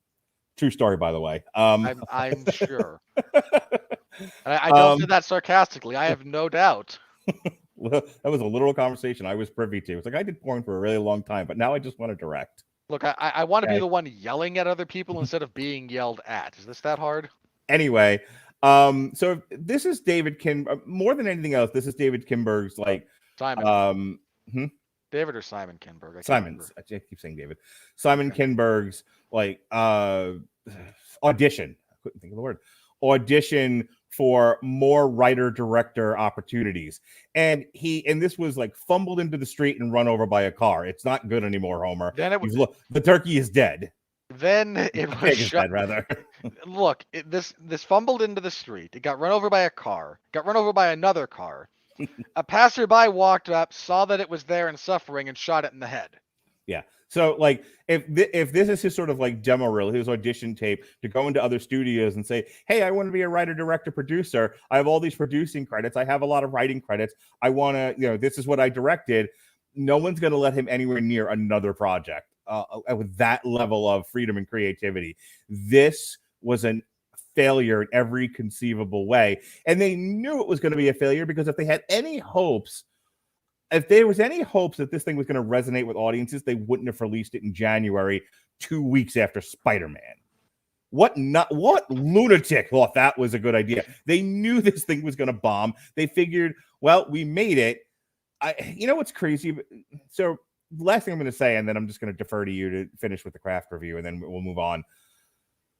True story, by the way. I'm sure. I don't say that sarcastically. I have no doubt. That was a literal conversation I was privy to. It's like I did porn for a really long time, but now I just want to direct. Look, I want to be the one yelling at other people instead of being yelled at. Is this that hard? Anyway, so this is David more than anything else, this is David Kinberg's Simon. David or Simon Kinberg? I keep saying David. Simon Kinberg's audition. I couldn't think of the word. Audition for more writer-director opportunities. And this was fumbled into the street and run over by a car. It's not good anymore, Homer. Then it was, the turkey is dead. Then it was dead, rather. Look, this fumbled into the street. It got run over by a car. Got run over by another car. A passerby walked up, saw that it was there and suffering, and shot it in the head. Yeah. So, if this is his sort of demo reel, his audition tape to go into other studios and say, hey, I want to be a writer, director, producer. I have all these producing credits. I have a lot of writing credits. I want to, this is what I directed. No one's going to let him anywhere near another project with that level of freedom and creativity. This was a failure in every conceivable way. And they knew it was going to be a failure because if there was any hopes that this thing was going to resonate with audiences, they wouldn't have released it in January, 2 weeks after Spider-Man. What lunatic thought that was a good idea? They knew this thing was going to bomb. They figured, well, we made it. What's crazy? So the last thing I'm going to say, and then I'm just going to defer to you to finish with the craft review, and then we'll move on.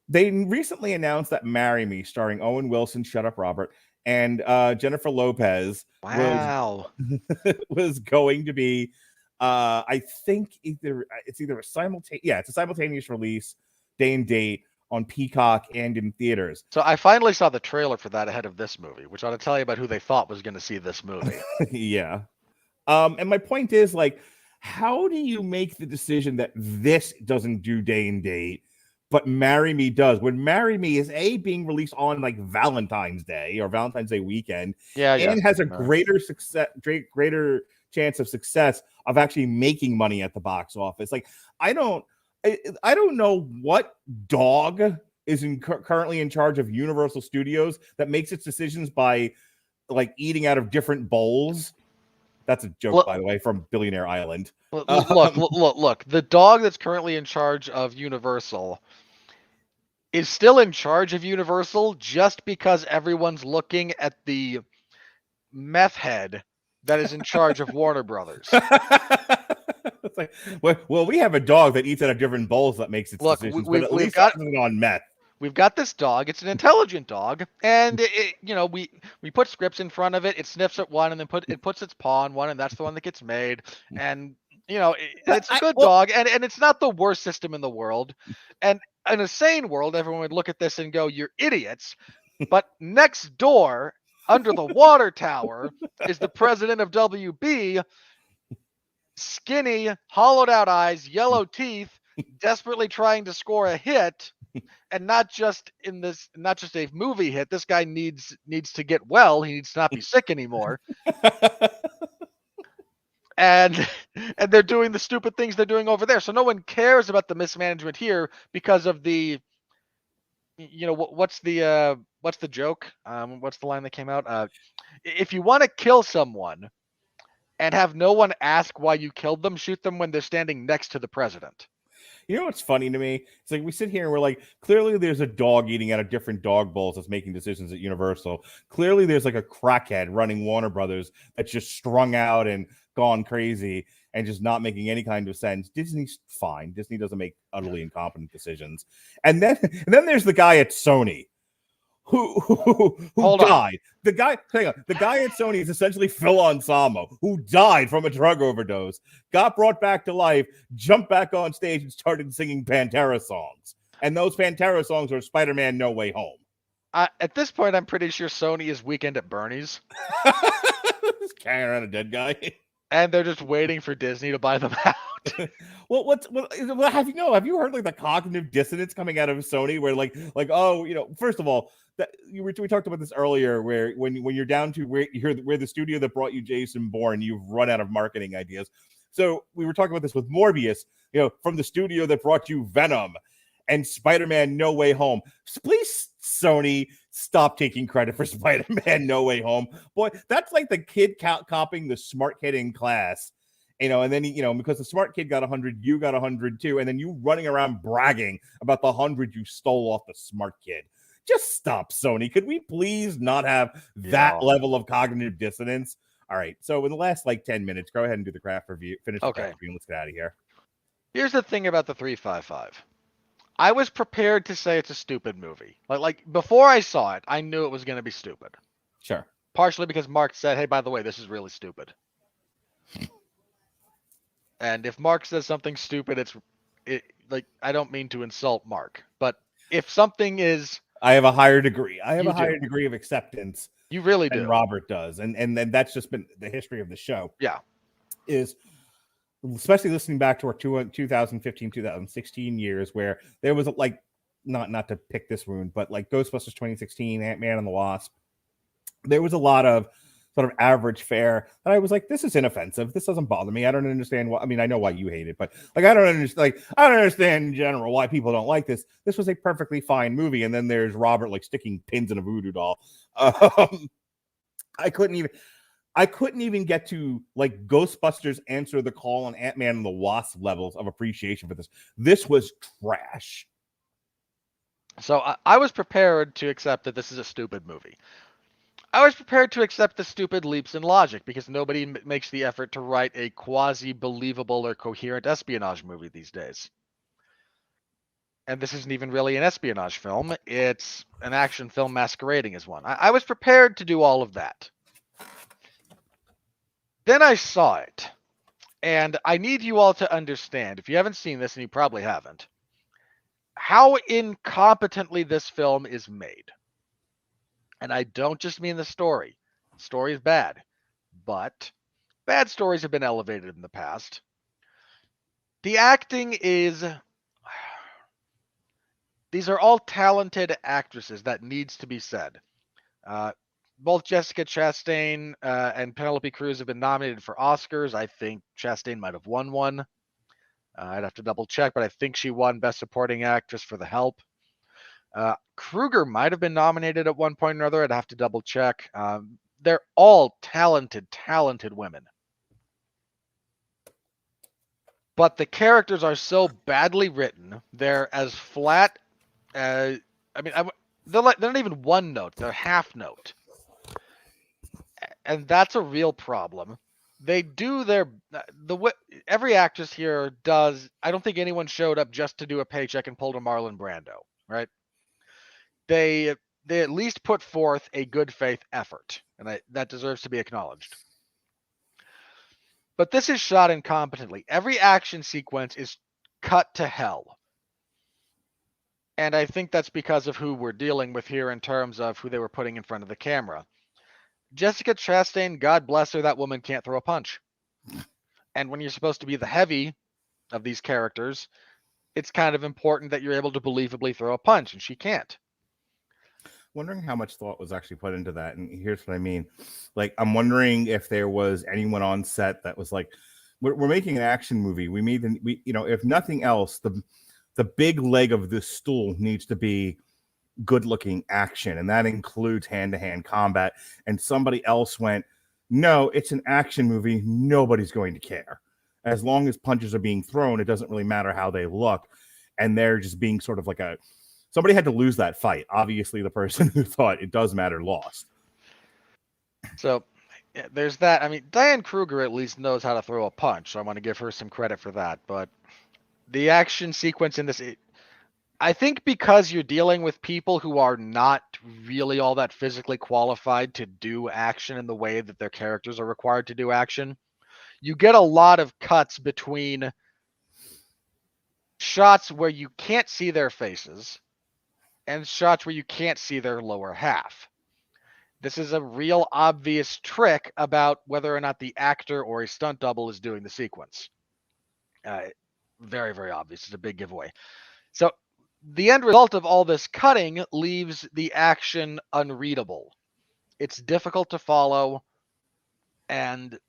They recently announced that Marry Me, starring Owen Wilson, Shut Up Robert, and Jennifer Lopez Wow. was going to be, I think it's a simultaneous release, day and date on Peacock and in theaters. So I finally saw the trailer for that ahead of this movie, which ought to tell you about who they thought was going to see this movie. Yeah. And my point is, like, how do you make the decision that this doesn't do day and date, but Marry Me does? When Marry Me is being released on like Valentine's Day or Valentine's Day weekend, and has a greater chance of success of actually making money at the box office. Like, I don't know what dog is currently in charge of Universal Studios that makes its decisions by like eating out of different bowls. That's a joke, by the way, from Billionaire Island. Look. The dog that's currently in charge of Universal is still in charge of Universal just because everyone's looking at the meth head that is in charge of Warner Brothers. It's like, well, we have a dog that eats out of different bowls that makes its decisions, but at least it's on meth. We've got this dog. It's an intelligent dog, and we put scripts in front of it. It sniffs at one, and then it puts its paw on one, and that's the one that gets made. And it's a good dog, and it's not the worst system in the world. And in a sane world, everyone would look at this and go, "You're idiots." But next door, under the water tower, is the president of WB. Skinny, hollowed out eyes, yellow teeth, desperately trying to score a hit. And not just a movie hit. This guy needs to get well. He needs to not be sick anymore. and they're doing the stupid things they're doing over there. So no one cares about the mismanagement here because of the, what's the joke? What's the line that came out? If you want to kill someone and have no one ask why you killed them, shoot them when they're standing next to the president. You know what's funny to me? It's like we sit here and we're like, clearly there's a dog eating out of different dog bowls that's making decisions at Universal. Clearly there's like a crackhead running Warner Brothers that's just strung out and gone crazy and just not making any kind of sense. Disney's fine. Disney doesn't make utterly incompetent decisions. And then there's the guy at Sony who died. The guy at Sony is essentially Phil Anselmo, who died from a drug overdose, got brought back to life, jumped back on stage and started singing Pantera songs. And those Pantera songs are Spider-Man No Way Home. At this point, I'm pretty sure Sony is Weekend at Bernie's. Just carrying around a dead guy. And they're just waiting for Disney to buy them out. Well, have you heard like the cognitive dissonance coming out of Sony, where like first of all, we talked about this earlier, where when you're down to where the studio that brought you Jason Bourne, you've run out of marketing ideas. So we were talking about this with Morbius, from the studio that brought you Venom and Spider-Man No Way Home. Please, Sony, stop taking credit for Spider-Man No Way Home. Boy, that's like the kid copying the smart kid in class. And then, because the smart kid got 100, you got 100 too. And then you running around bragging about the 100 you stole off the smart kid. Just stop, Sony. Could we please not have that level of cognitive dissonance? All right. So in the last 10 minutes, go ahead and do the craft review. Finish the craft review and let's get out of here. Here's the thing about the 355. I was prepared to say it's a stupid movie. Like before I saw it, I knew it was going to be stupid. Sure. Partially because Mark said, "Hey, by the way, this is really stupid." And if Mark says something stupid, I don't mean to insult Mark, but if something is, I have a higher degree. I have a higher degree of acceptance. You really do. And Robert does. And then that's just been the history of the show. Yeah. Is especially listening back to our 2015, 2016 years where there was not to pick this wound, but like Ghostbusters 2016, Ant-Man and the Wasp, there was a lot of sort of average fare that I was like, this is inoffensive. This doesn't bother me. I don't understand why. I mean, I know why you hate it, but I don't understand in general why people don't like this. This was a perfectly fine movie. And then there's Robert sticking pins in a voodoo doll. I couldn't even get to Ghostbusters Answer the Call on Ant-Man and the Wasp levels of appreciation for this. This was trash. So I was prepared to accept that this is a stupid movie. I was prepared to accept the stupid leaps in logic because nobody makes the effort to write a quasi-believable or coherent espionage movie these days. and this isn't even really an espionage film, it's an action film masquerading as one. I was prepared to do all of that. Then I saw it, and I need you all to understand, if you haven't seen this, and you probably haven't, how incompetently this film is made. And I don't just mean the story. The story is bad, but bad stories have been elevated in the past. The acting is... These are all talented actresses, that needs to be said. Both Jessica Chastain and Penelope Cruz have been nominated for Oscars. I think Chastain might have won one. I'd have to double check, but I think she won Best Supporting Actress for The Help. Kruger might have been nominated at one point or another. I'd have to double check. They're all talented women. But the characters are so badly written. They're as flat as... they're not even one note. They're half note. And that's a real problem. They do every actress here does... I don't think anyone showed up just to do a paycheck and pulled a Marlon Brando, right? They at least put forth a good faith effort, and that deserves to be acknowledged. But this is shot incompetently. Every action sequence is cut to hell. And I think that's because of who we're dealing with here in terms of who they were putting in front of the camera. Jessica Chastain, God bless her, that woman can't throw a punch. And when you're supposed to be the heavy of these characters, it's kind of important that you're able to believably throw a punch, and she can't. Wondering how much thought was actually put into that. And here's what I mean. Like, I'm wondering if there was anyone on set that was like, we're making an action movie. If nothing else, the big leg of this stool needs to be good looking action. And that includes hand-to-hand combat. And somebody else went, no, it's an action movie. Nobody's going to care. As long as punches are being thrown, it doesn't really matter how they look. And they're just being sort of like somebody had to lose that fight. Obviously, the person who thought it does matter lost. So there's that. I mean, Diane Kruger at least knows how to throw a punch, so I want to give her some credit for that. But the action sequence in this, I think because you're dealing with people who are not really all that physically qualified to do action in the way that their characters are required to do action, you get a lot of cuts between shots where you can't see their faces and shots where you can't see their lower half. This is a real obvious trick about whether or not the actor or a stunt double is doing the sequence. Very, very obvious. It's a big giveaway. So the end result of all this cutting leaves the action unreadable. It's difficult to follow, and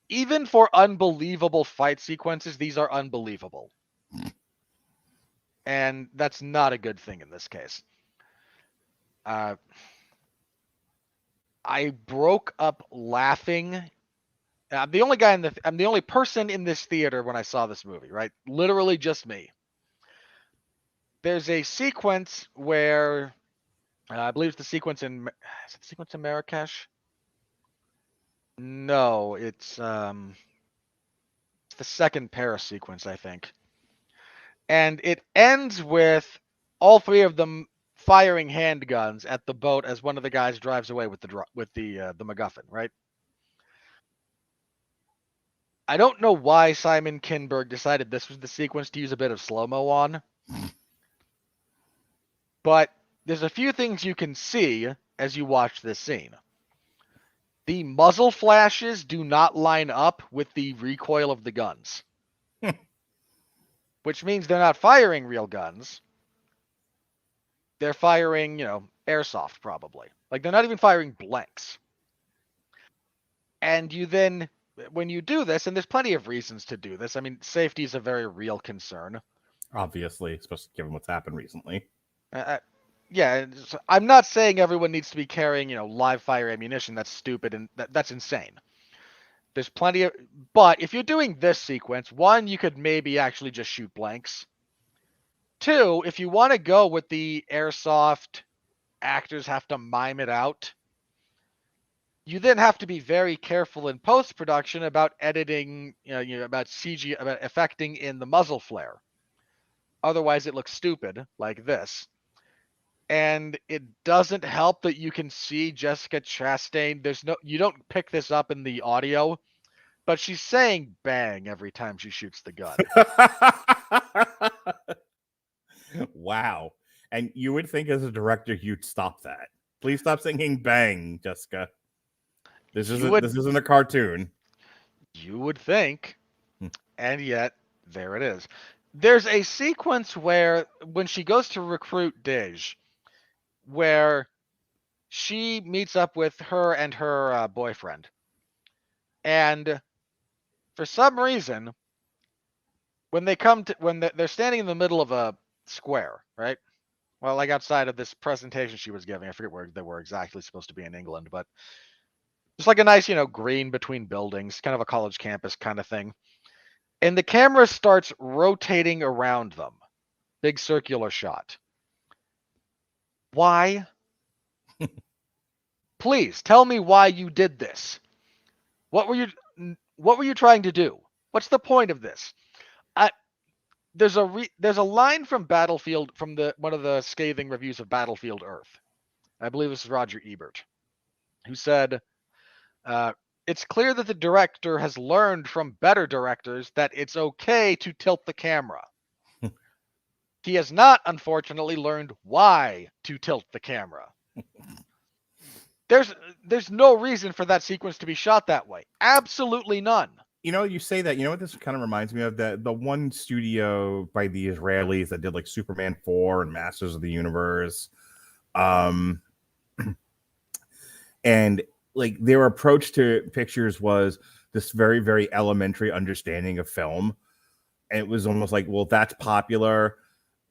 even for unbelievable fight sequences, these are unbelievable. And that's not a good thing in this case. I broke up laughing. I'm the only person in this theater when I saw this movie, right? Literally just me. There's a sequence where I believe it's the sequence in Marrakesh. No, it's the second Paris sequence, I think. And it ends with all three of them firing handguns at the boat as one of the guys drives away with the MacGuffin, right? I don't know why Simon Kinberg decided this was the sequence to use a bit of slow-mo on. But there's a few things you can see as you watch this scene. The muzzle flashes do not line up with the recoil of the guns. Which means they're not firing real guns. They're firing, airsoft probably. Like, they're not even firing blanks. And you then, when you do this, and there's plenty of reasons to do this. I mean, safety is a very real concern. Obviously, especially given what's happened recently. Yeah, I'm not saying everyone needs to be carrying, live fire ammunition. That's stupid and that's insane. There's plenty of, but if you're doing this sequence, one, you could maybe actually just shoot blanks. Two, if you want to go with the airsoft, actors have to mime it out. You then have to be very careful in post-production about editing, about CG, about affecting in the muzzle flare. Otherwise, it looks stupid like this. And it doesn't help that you can see Jessica Chastain. You don't pick this up in the audio, but she's saying bang every time she shoots the gun. Wow. And you would think as a director you'd stop that. Please stop singing bang, Jessica. This isn't a cartoon. You would think, and yet there it is. There's a sequence where when she goes to recruit Dej, where she meets up with her and her boyfriend. And for some reason, when they're standing in the middle of a square, right? Well, like outside of this presentation she was giving, I forget where they were exactly supposed to be in England, but it's like a nice, green between buildings, kind of a college campus kind of thing. And the camera starts rotating around them. Big circular shot. Why? Please tell me why you did this. What were you trying to do? What's the point of this? There's a line from Battlefield, from one of the scathing reviews of Battlefield Earth. I believe this is Roger Ebert, who said, it's clear that the director has learned from better directors that it's okay to tilt the camera. He has not, unfortunately, learned why to tilt the camera. There's no reason for that sequence to be shot that way. Absolutely none. You say that. You know what this kind of reminds me of? The one studio by the Israelis that did like Superman 4 and Masters of the Universe. And like their approach to pictures was this very, very elementary understanding of film. And it was almost like, well, that's popular.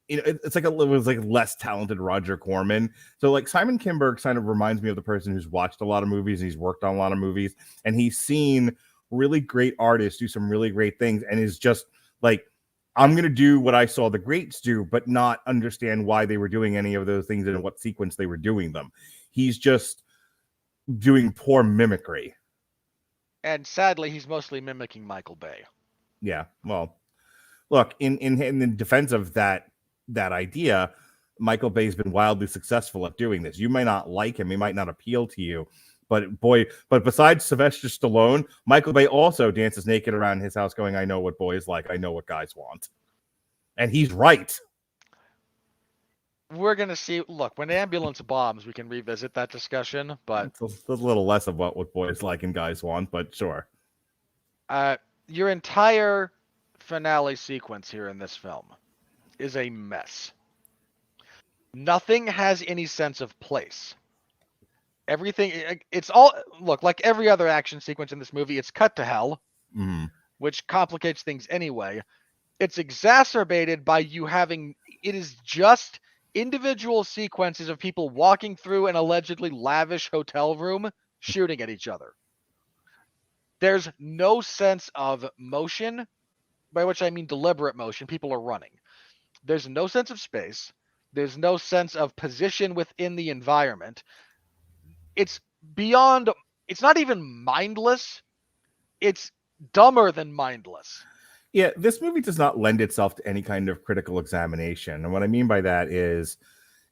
It's like it was like less talented Roger Corman. So like Simon Kinberg kind of reminds me of the person who's watched a lot of movies and he's worked on a lot of movies and he's seen really great artists do some really great things and is just like, I'm going to do what I saw the greats do, but not understand why they were doing any of those things and in what sequence they were doing them. He's just doing poor mimicry. And sadly, he's mostly mimicking Michael Bay. Yeah. Well, look, in the defense of that idea, Michael Bay's been wildly successful at doing this. You may not like him. He might not appeal to you. But besides Sylvester Stallone, Michael Bay also dances naked around his house going, I know what boys like. I know what guys want. And he's right. We're going to see. Look, when Ambulance bombs, we can revisit that discussion. But it's a little less of what boys like and guys want, but sure. Your entire finale sequence here in this film is a mess. Nothing has any sense of place. Everything, it's all, look, like every other action sequence in this movie, it's cut to hell, which complicates things anyway. It's exacerbated by it is just individual sequences of people walking through an allegedly lavish hotel room, shooting at each other. There's no sense of motion, by which I mean deliberate motion. People are running. There's no sense of space. There's no sense of position within the environment. It's not even mindless. It's dumber than mindless. Yeah, this movie does not lend itself to any kind of critical examination. And what I mean by that is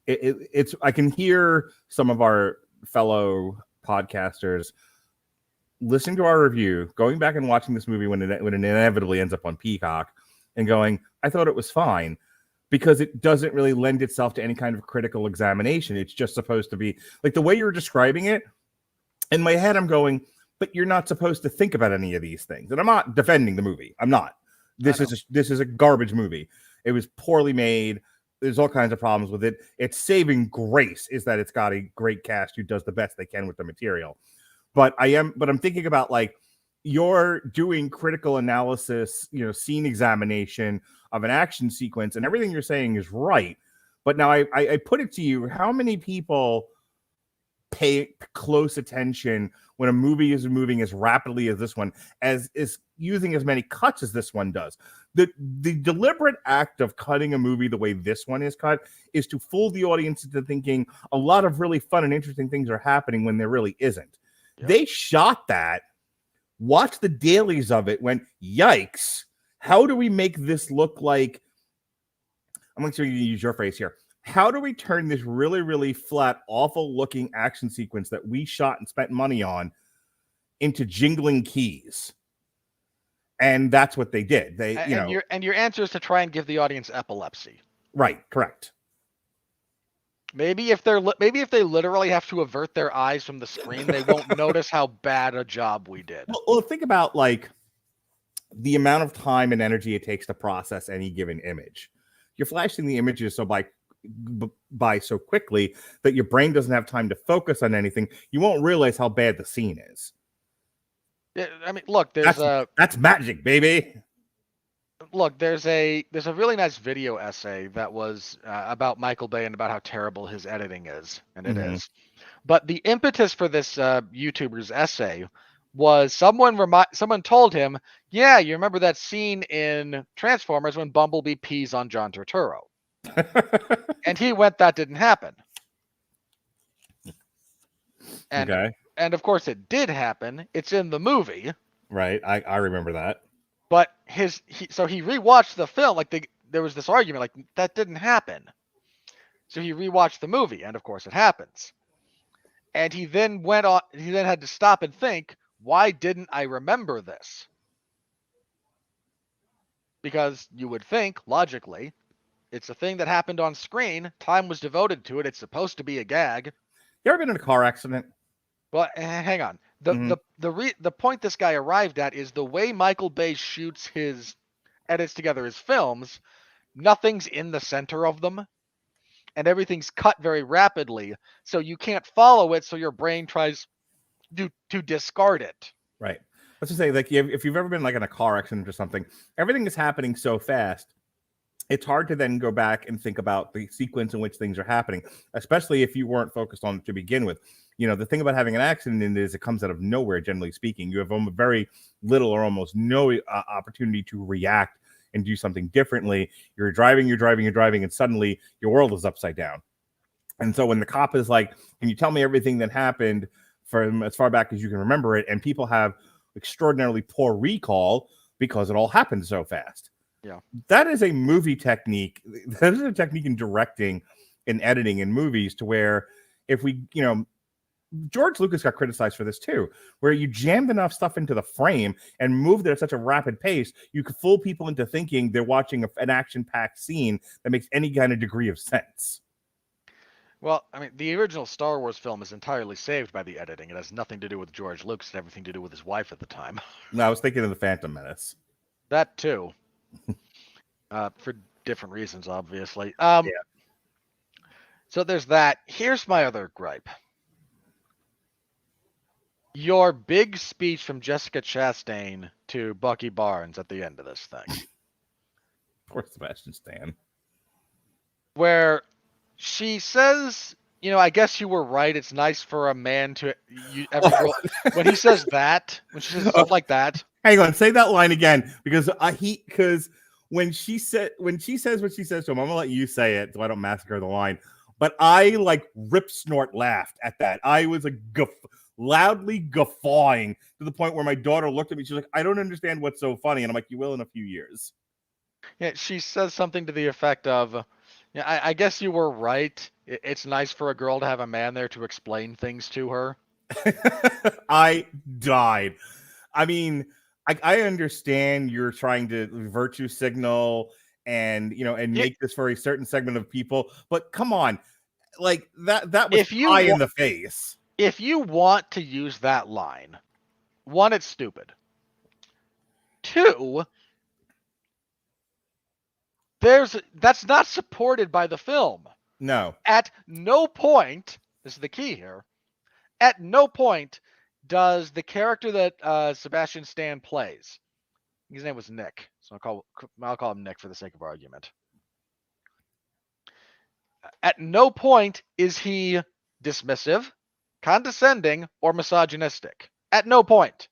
it's I can hear some of our fellow podcasters listening to our review, going back and watching this movie when it inevitably ends up on Peacock and going, I thought it was fine. Because it doesn't really lend itself to any kind of critical examination. It's just supposed to be like the way you're describing it. In my head, I'm going, but you're not supposed to think about any of these things. And I'm not defending the movie. I'm not. This is a garbage movie. It was poorly made. There's all kinds of problems with it. Its saving grace is that it's got a great cast who does the best they can with the material. But I'm thinking about like you're doing critical analysis, scene examination of an action sequence, and everything you're saying is right. But now I put it to you, how many people pay close attention when a movie is moving as rapidly as this one, as is using as many cuts as this one does? The deliberate act of cutting a movie the way this one is cut is to fool the audience into thinking a lot of really fun and interesting things are happening when there really isn't. Yep. They shot that, watched the dailies of it, went, yikes. How do we make this look like I'm going to use your phrase here. How do we turn this really, really flat, awful looking action sequence that we shot and spent money on into jingling keys? And that's what they did. Your answer is to try and give the audience epilepsy. Right, correct. Maybe if they literally have to avert their eyes from the screen, they won't notice how bad a job we did. Well, think about like the amount of time and energy it takes to process any given image. You're flashing the images by so quickly that your brain doesn't have time to focus on anything. You won't realize how bad the scene is. I mean, look, that's magic, baby. Look, there's a really nice video essay that was about Michael Bay and about how terrible his editing is, and it is. But the impetus for this YouTuber's essay was someone told him, "Yeah, you remember that scene in Transformers when Bumblebee pees on John Turturro?" And he went, "That didn't happen." And of course, it did happen. It's in the movie. Right, I remember that. But so he rewatched the film, like there was this argument, like that didn't happen. So he rewatched the movie, and of course it happens. And he then had to stop and think, why didn't I remember this? Because you would think, logically, it's a thing that happened on screen, time was devoted to it, it's supposed to be a gag. You ever been in a car accident? Well, hang on. The point this guy arrived at is the way Michael Bay shoots edits together his films, nothing's in the center of them, and everything's cut very rapidly, so you can't follow it, so your brain tries to discard it. Right. Let's just say, like, if you've ever been like in a car accident or something, everything is happening so fast, it's hard to then go back and think about the sequence in which things are happening, especially if you weren't focused on it to begin with. You know, the thing about having an accident is it comes out of nowhere, generally speaking. You have very little or almost no opportunity to react and do something differently. You're driving, and suddenly your world is upside down. And so when the cop is like, can you tell me everything that happened from as far back as you can remember it? And people have extraordinarily poor recall because it all happened so fast. Yeah. That is a movie technique. That is a technique in directing and editing in movies, to where if we, George Lucas got criticized for this too, where you jammed enough stuff into the frame and moved it at such a rapid pace, you could fool people into thinking they're watching an action-packed scene that makes any kind of degree of sense. Well, I mean, the original Star Wars film is entirely saved by the editing. It has nothing to do with George Lucas and everything to do with his wife at the time. No, I was thinking of The Phantom Menace. That too. For different reasons, obviously. Yeah. So there's that. Here's my other gripe. Your big speech from Jessica Chastain to Bucky Barnes at the end of this thing. Poor Sebastian Stan. Where she says, I guess you were right. It's nice for a man to... when he says that, when she says stuff like that... Hang on, say that line again, because when she says what she says to him, I'm gonna let you say it so I don't massacre the line. But I rip snort laughed at that. I was loudly guffawing to the point where my daughter looked at me. She's like, I don't understand what's so funny. And I'm like, you will in a few years. Yeah, she says something to the effect of, I guess you were right. It's nice for a girl to have a man there to explain things to her. I died. I mean, I understand you're trying to virtue signal and make this for a certain segment of people, but come on, that was high in the face. If you want to use that line, one, it's stupid. Two, that's not supported by the film. No. At no point, this is the key here, at no point does the character that Sebastian Stan plays, his name was Nick, so I'll call him Nick for the sake of argument. At no point is he dismissive, condescending, or misogynistic. At no point.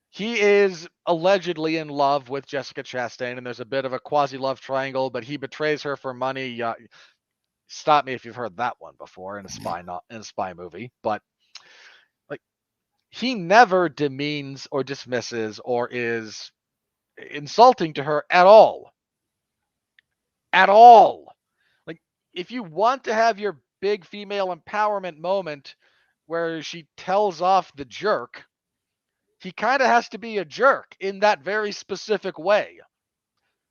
He is allegedly in love with Jessica Chastain, and there's a bit of a quasi-love triangle, but he betrays her for money. Stop me if you've heard that one before in a spy movie, but he never demeans or dismisses or is insulting to her at all. at all. Like, if you want to have your big female empowerment moment where she tells off the jerk, he kind of has to be a jerk in that very specific way.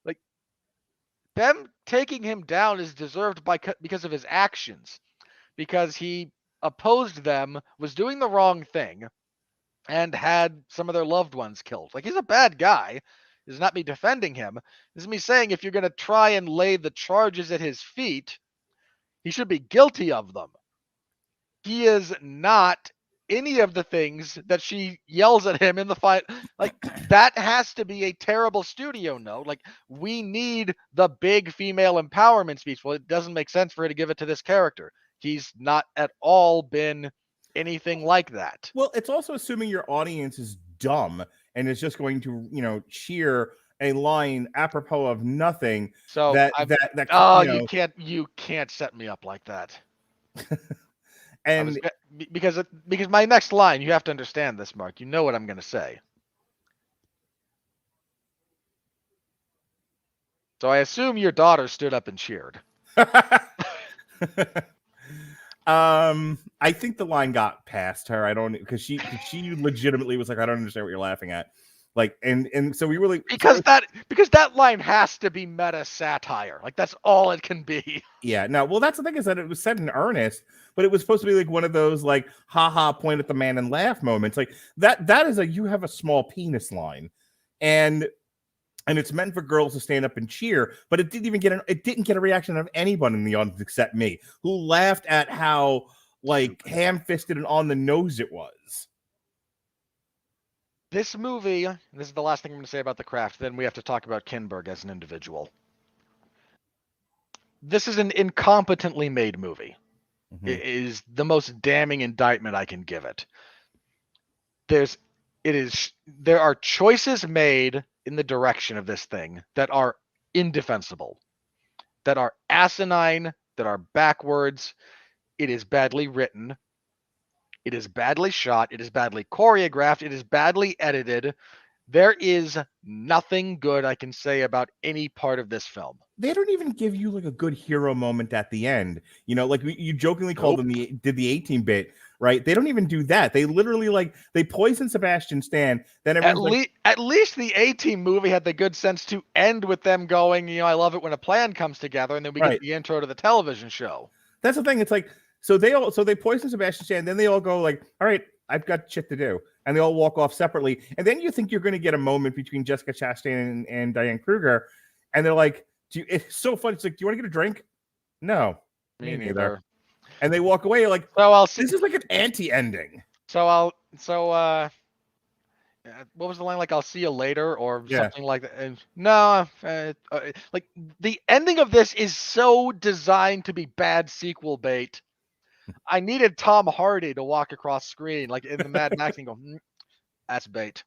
Like, them taking him down is deserved because of his actions, because he opposed them, was doing the wrong thing, and had some of their loved ones killed. Like, he's a bad guy. This is not me defending him. This is me saying if you're going to try and lay the charges at his feet, he should be guilty of them. He is not any of the things that she yells at him in the fight. Like, that has to be a terrible studio note. Like, we need the big female empowerment speech. Well, it doesn't make sense for her to give it to this character. He's not at all been anything like that. Well, it's also assuming your audience is dumb and is just going to, cheer a line apropos of nothing. So you can't set me up like that. And because my next line, you have to understand this, Mark. You know what I'm going to say. So I assume your daughter stood up and cheered. I think the line got past her. I don't, because she legitimately was like, I don't understand what you're laughing at. Like, and so we really, because that line has to be meta satire. Like, that's all it can be. Yeah. No, well, that's the thing, is that it was said in earnest, but it was supposed to be like one of those like haha point at the man and laugh moments. Like that is you have a small penis line, and it's meant for girls to stand up and cheer, but it didn't get a reaction of anyone in the audience except me, who laughed at how like ham-fisted and on the nose it was. This movie, this is the last thing I'm going to say about The Craft, then we have to talk about Kinberg as an individual. This is an incompetently made movie. Mm-hmm. It is the most damning indictment I can give it. There are choices made in the direction of this thing that are indefensible, that are asinine, that are backwards. It is badly written. It is badly shot. It is badly choreographed. It is badly edited. There is nothing good I can say about any part of this film. They don't even give you like a good hero moment at the end. Like you jokingly called them did the 18-bit, right? They don't even do that. They literally they poison Sebastian Stan. Then at least the A-Team movie had the good sense to end with them going, I love it when a plan comes together, and then we get the intro to the television show. That's the thing. It's like, so they poison Sebastian Stan, then they all go like, all right, I've got shit to do. And they all walk off separately. And then you think you're going to get a moment between Jessica Chastain and Diane Kruger. And they're like, it's so funny. It's like, do you want to get a drink? No. Me neither. And they walk away like, this is like an anti-ending. What was the line? Like, I'll see you later, or something like that. And like the ending of this is so designed to be bad sequel bait. I needed Tom Hardy to walk across screen like in the Mad Max and go, that's bait.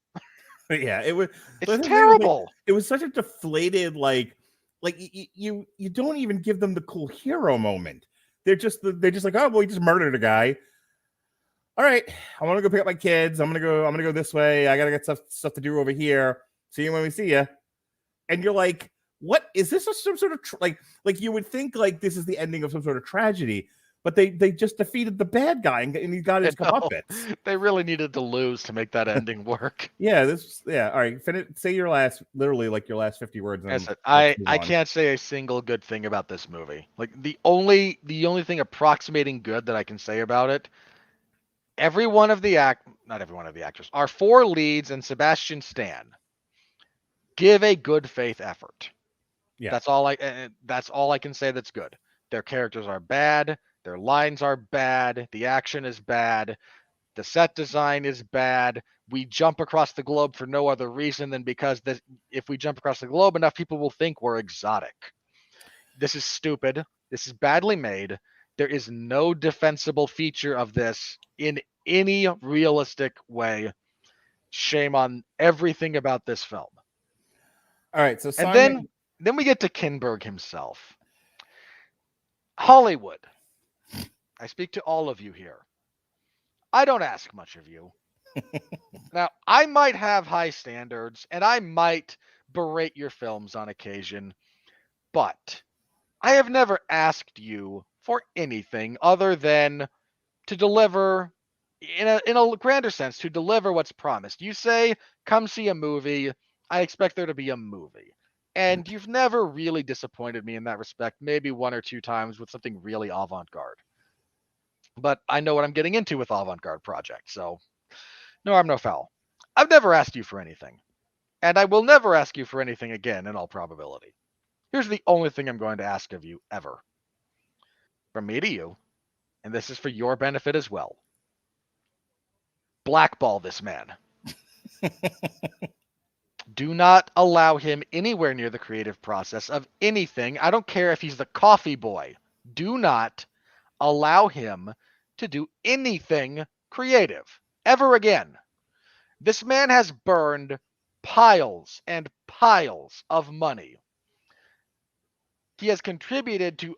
Yeah, it was. It's terrible. It was such a deflated you don't even give them the cool hero moment. They're just like, oh well, he just murdered a guy. All right, I want to go pick up my kids. I'm gonna go this way. I gotta get stuff to do over here. See you when we see you. And you're like, what is this? Some sort of like you would think like this is the ending of some sort of tragedy. But they just defeated the bad guy and he got his comeuppance. They really needed to lose to make that ending work. Yeah. All right. Say your last 50 words. I can't say a single good thing about this movie. Like the only thing approximating good that I can say about it, not every one of the actors, our four leads and Sebastian Stan give a good faith effort. Yeah. That's all I can say that's good. Their characters are bad. Their lines are bad. The action is bad. The set design is bad. We jump across the globe for no other reason than because if we jump across the globe, enough people will think we're exotic. This is stupid. This is badly made. There is no defensible feature of this in any realistic way. Shame on everything about this film. All right. So Simon... And then we get to Kinberg himself. Hollywood. I speak to all of you here. I don't ask much of you. Now, I might have high standards, and I might berate your films on occasion, but I have never asked you for anything other than to deliver, in a grander sense, to deliver what's promised. You say, come see a movie. I expect there to be a movie. And you've never really disappointed me in that respect, maybe one or two times with something really avant-garde. But I know what I'm getting into with avant-garde projects, so no harm, no foul. I've never asked you for anything, and I will never ask you for anything again in all probability. Here's the only thing I'm going to ask of you ever. From me to you, and this is for your benefit as well. Blackball this man. Do not allow him anywhere near the creative process of anything. I don't care if he's the coffee boy. Do not allow him to do anything creative ever again. This man has burned piles and piles of money. He has contributed to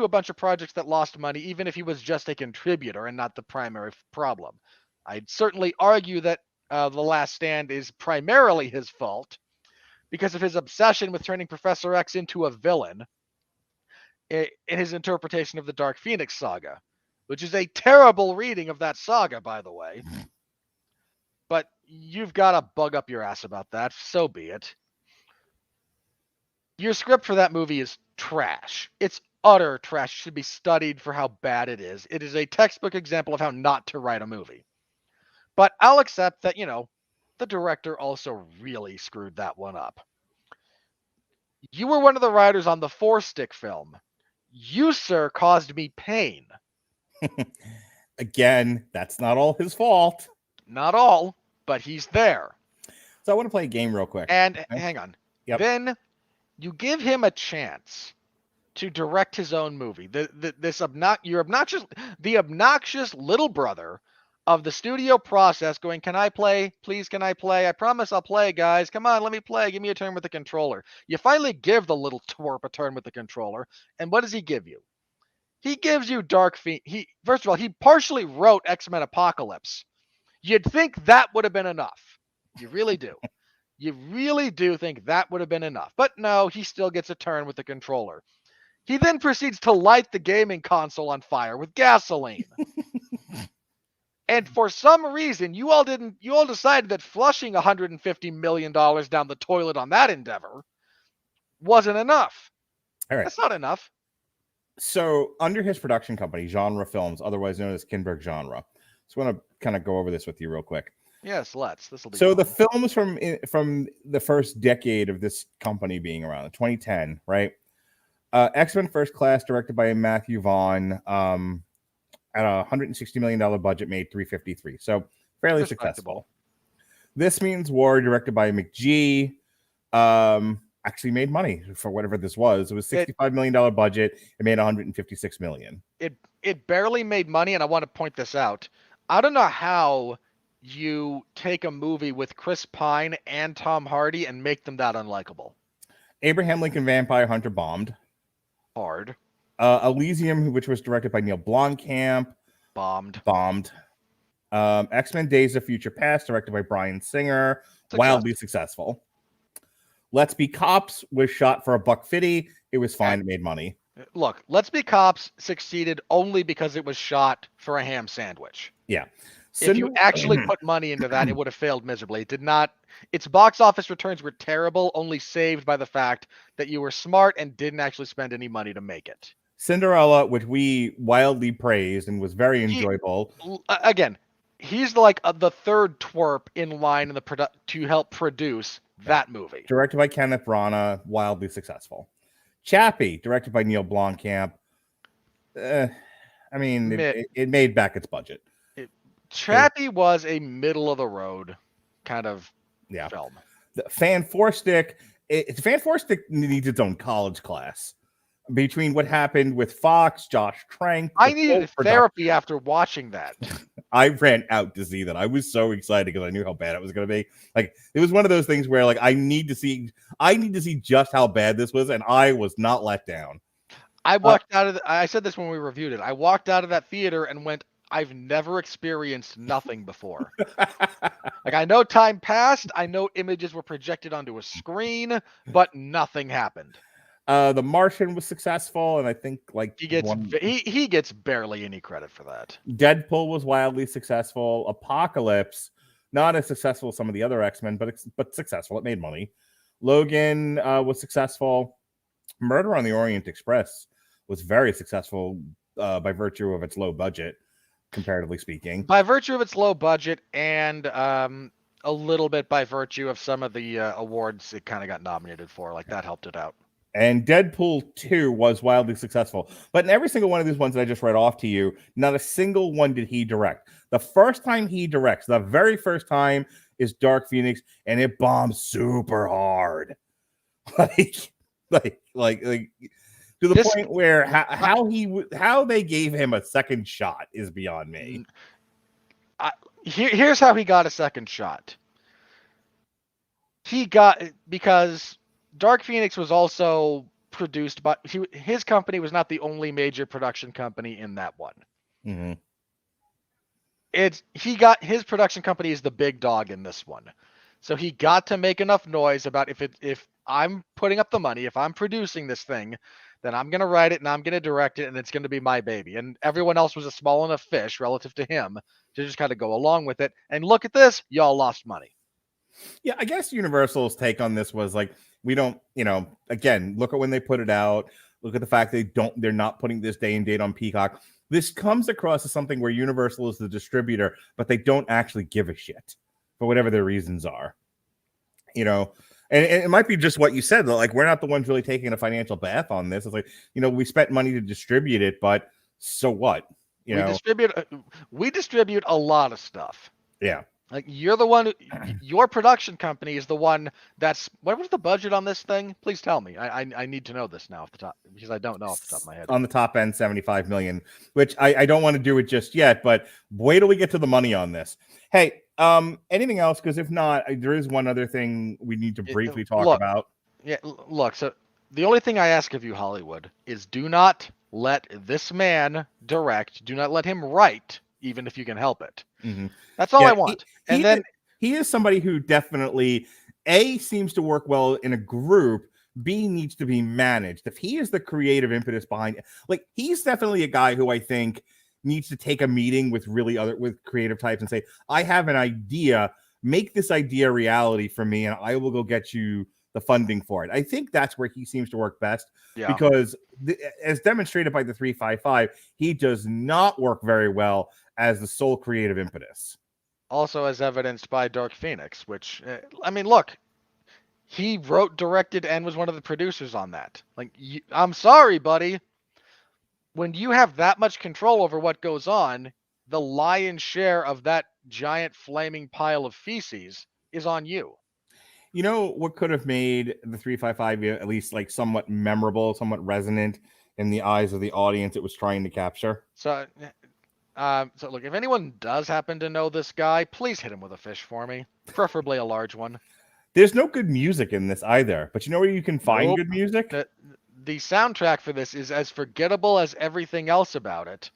a bunch of projects that lost money, even if he was just a contributor and not the primary problem. I'd certainly argue that The Last Stand is primarily his fault because of his obsession with turning Professor X into a villain in his interpretation of the Dark Phoenix saga, which is a terrible reading of that saga, by the way. But you've got to bug up your ass about that. So be it. Your script for that movie is trash. It's utter trash. It should be studied for how bad it is. It is a textbook example of how not to write a movie. But I'll accept that, the director also really screwed that one up. You were one of the writers on the Four-Stick film. You, sir, caused me pain. Again, that's not all his fault. Not all, but he's there. So I want to play a game real quick. And hang on. Yep. Then you give him a chance to direct his own movie. The obnoxious little brother of the studio process going, can I play? Please, can I play? I promise I'll play, guys. Come on, let me play. Give me a turn with the controller. You finally give the little twerp a turn with the controller. And what does he give you? He gives you Dark Phoenix. First of all, he partially wrote X-Men Apocalypse. You'd think that would have been enough. You really do. You really do think that would have been enough. But no, he still gets a turn with the controller. He then proceeds to light the gaming console on fire with gasoline. And for some reason, you all decided that flushing $150 million down the toilet on that endeavor wasn't enough. All right. That's not enough. So under his production company, Genre Films, otherwise known as Kinberg Genre. So I want to kind of go over this with you real quick. Yes, let's. This will be so fun. The films from the first decade of this company being around, 2010, right? X-Men First Class, directed by Matthew Vaughn, at a $160 million budget, made $353. So fairly successful. This Means War, directed by McG, actually made money for whatever this was. It was $65 million budget. It made $156 million. It barely made money, and I want to point this out. I don't know how you take a movie with Chris Pine and Tom Hardy and make them that unlikable. Abraham Lincoln Vampire Hunter bombed. Hard. Elysium, which was directed by Neil Blomkamp, bombed. X-Men Days of Future Past, directed by Bryan Singer, wildly successful. Let's Be Cops was shot for $150. It was fine. It made money. Look, Let's Be Cops succeeded only because it was shot for a ham sandwich. Yeah. If you actually put money into that, it would have failed miserably. It did not. Its box office returns were terrible, only saved by the fact that you were smart and didn't actually spend any money to make it. Cinderella, which we wildly praised and was very enjoyable. Again, he's like the third twerp in line to help produce that movie. Directed by Kenneth Branagh, wildly successful. Chappie, directed by Neil Blomkamp. It made back its budget. Chappie was a middle of the road kind of film. The Fan Four Stick needs its own college class. Between what happened with Fox, Josh Trank, I needed therapy after watching that. I ran out to see that. I was so excited because I knew how bad it was going to be. Like, it was one of those things where, like, I need to see just how bad this was, and I was not let down. I walked out of I said this when we reviewed it. I walked out of that theater and went, I've never experienced nothing before. Like, I know time passed. I know images were projected onto a screen, but nothing happened. The Martian was successful, and I think like he gets barely any credit for that. Deadpool was wildly successful. Apocalypse, not as successful as some of the other X-Men, but successful. It made money. Logan was successful. Murder on the Orient Express was very successful by virtue of its low budget, comparatively speaking. By virtue of its low budget and a little bit by virtue of some of the awards it kind of got nominated for. Like, that helped it out. And Deadpool 2 was wildly successful. But in every single one of these ones that I just read off to you, not a single one did he direct. The first time he directs, the very first time, is Dark Phoenix, and it bombs super hard. Like to the point where how they gave him a second shot is beyond me. Here's how he got a second shot. Because Dark Phoenix was also produced by his company was not the only major production company in that one. Mm-hmm. His production company is the big dog in this one, so he got to make enough noise about if I'm putting up the money, if I'm producing this thing, then I'm gonna write it and I'm gonna direct it and it's gonna be my baby. And everyone else was a small enough fish relative to him to just kind of go along with it. And look at this, y'all lost money. Yeah, I guess Universal's take on this was like, we don't, again, look at when they put it out. Look at the fact they're not putting this day and date on Peacock. This comes across as something where Universal is the distributor, but they don't actually give a shit for whatever their reasons are. And it might be just what you said, though. Like, we're not the ones really taking a financial bath on this. It's like, we spent money to distribute it, but so what? We distribute a lot of stuff. Yeah. Like, you're the one, your production company is the one what was the budget on this thing? Please tell me. I need to know this now off the top, because I don't know off the top of my head. On the top end, $75 million, which I don't want to do it just yet, but wait till we get to the money on this. Hey, anything else? Because if not, there is one other thing we need to briefly talk about. Yeah, look, so the only thing I ask of you, Hollywood, is do not let this man direct, do not let him write, even if you can help it. Mm-hmm. That's all I want. He is somebody who definitely, A, seems to work well in a group, B, needs to be managed. If he is the creative impetus behind it, like, he's definitely a guy who I think needs to take a meeting with with creative types and say, I have an idea, make this idea reality for me, and I will go get you the funding for it. I think that's where he seems to work best, because as demonstrated by the 355, he does not work very well as the sole creative impetus. Also, as evidenced by Dark Phoenix, which, look, he wrote, directed, and was one of the producers on that. Like, I'm sorry, buddy. When you have that much control over what goes on, the lion's share of that giant flaming pile of feces is on you. You know what could have made the 355 at least like somewhat memorable, somewhat resonant in the eyes of the audience it was trying to capture? So look, if anyone does happen to know this guy, please hit him with a fish for me, preferably a large one. There's no good music in this either, but you know where you can find good music? The soundtrack for this is as forgettable as everything else about it.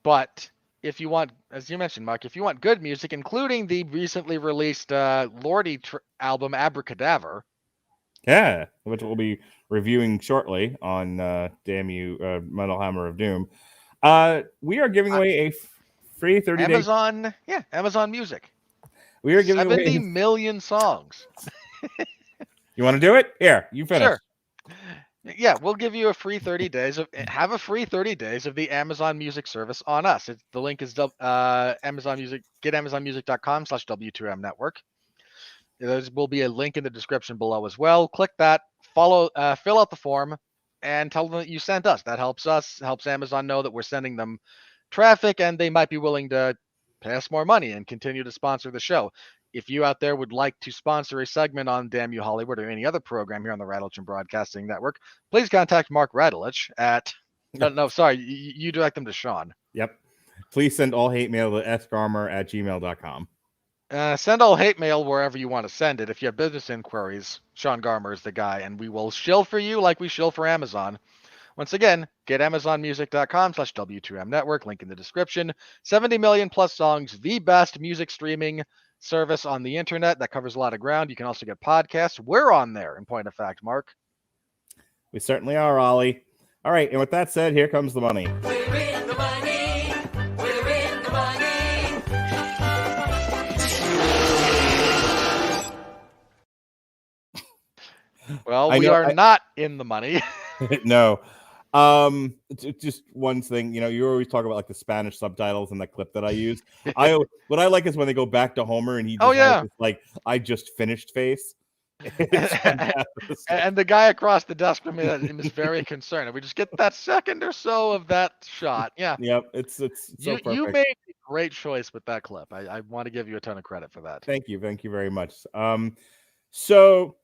But if you want, as you mentioned, Mark, if you want good music, including the recently released Lordi album Abracadaver. Yeah, which we'll be reviewing shortly on Damn You, Metal Hammer of Doom. We are giving away a free 30-day... Amazon Music. We are giving 70 million songs. You want to do it? Here, you finish. Sure. Yeah, we'll give you a free 30 days of the Amazon Music service on us. The link is Amazon Music. GetAmazonMusic.com/W2M Network. There will be a link in the description below as well. Click that. Follow. Fill out the form, and tell them that you sent us. That helps us. Helps Amazon know that we're sending them traffic, and they might be willing to pay us more money and continue to sponsor the show. If you out there would like to sponsor a segment on Damn You Hollywood or any other program here on the Radulich and Broadcasting Network, please contact Mark Radulich at... you direct them to Sean. Yep. Please send all hate mail to sgarmer@gmail.com. Send all hate mail wherever you want to send it. If you have business inquiries, Sean Garmer is the guy, and we will shill for you like we shill for Amazon. Once again, GetAmazonMusic.com/W2M Network, link in the description. 70 million plus songs, the best music streaming service on the internet that covers a lot of ground. You can also get podcasts. We're on there, in point of fact, Mark. We certainly are, Ollie. All right, and with that said, here comes the money. We're in the money. We're in the money. Well, I we know- are not in the money. No. Just one thing, you always talk about like the Spanish subtitles in that clip that I use. What I like is when they go back to Homer and he just Oh, has yeah. this, like, I just finished face. It's fantastic. And the guy across the desk from me is very concerned. If we just get that second or so of that shot, yeah. Yep, it's so You perfect. made a great choice with that clip. I want to give you a ton of credit for that. Thank you very much. So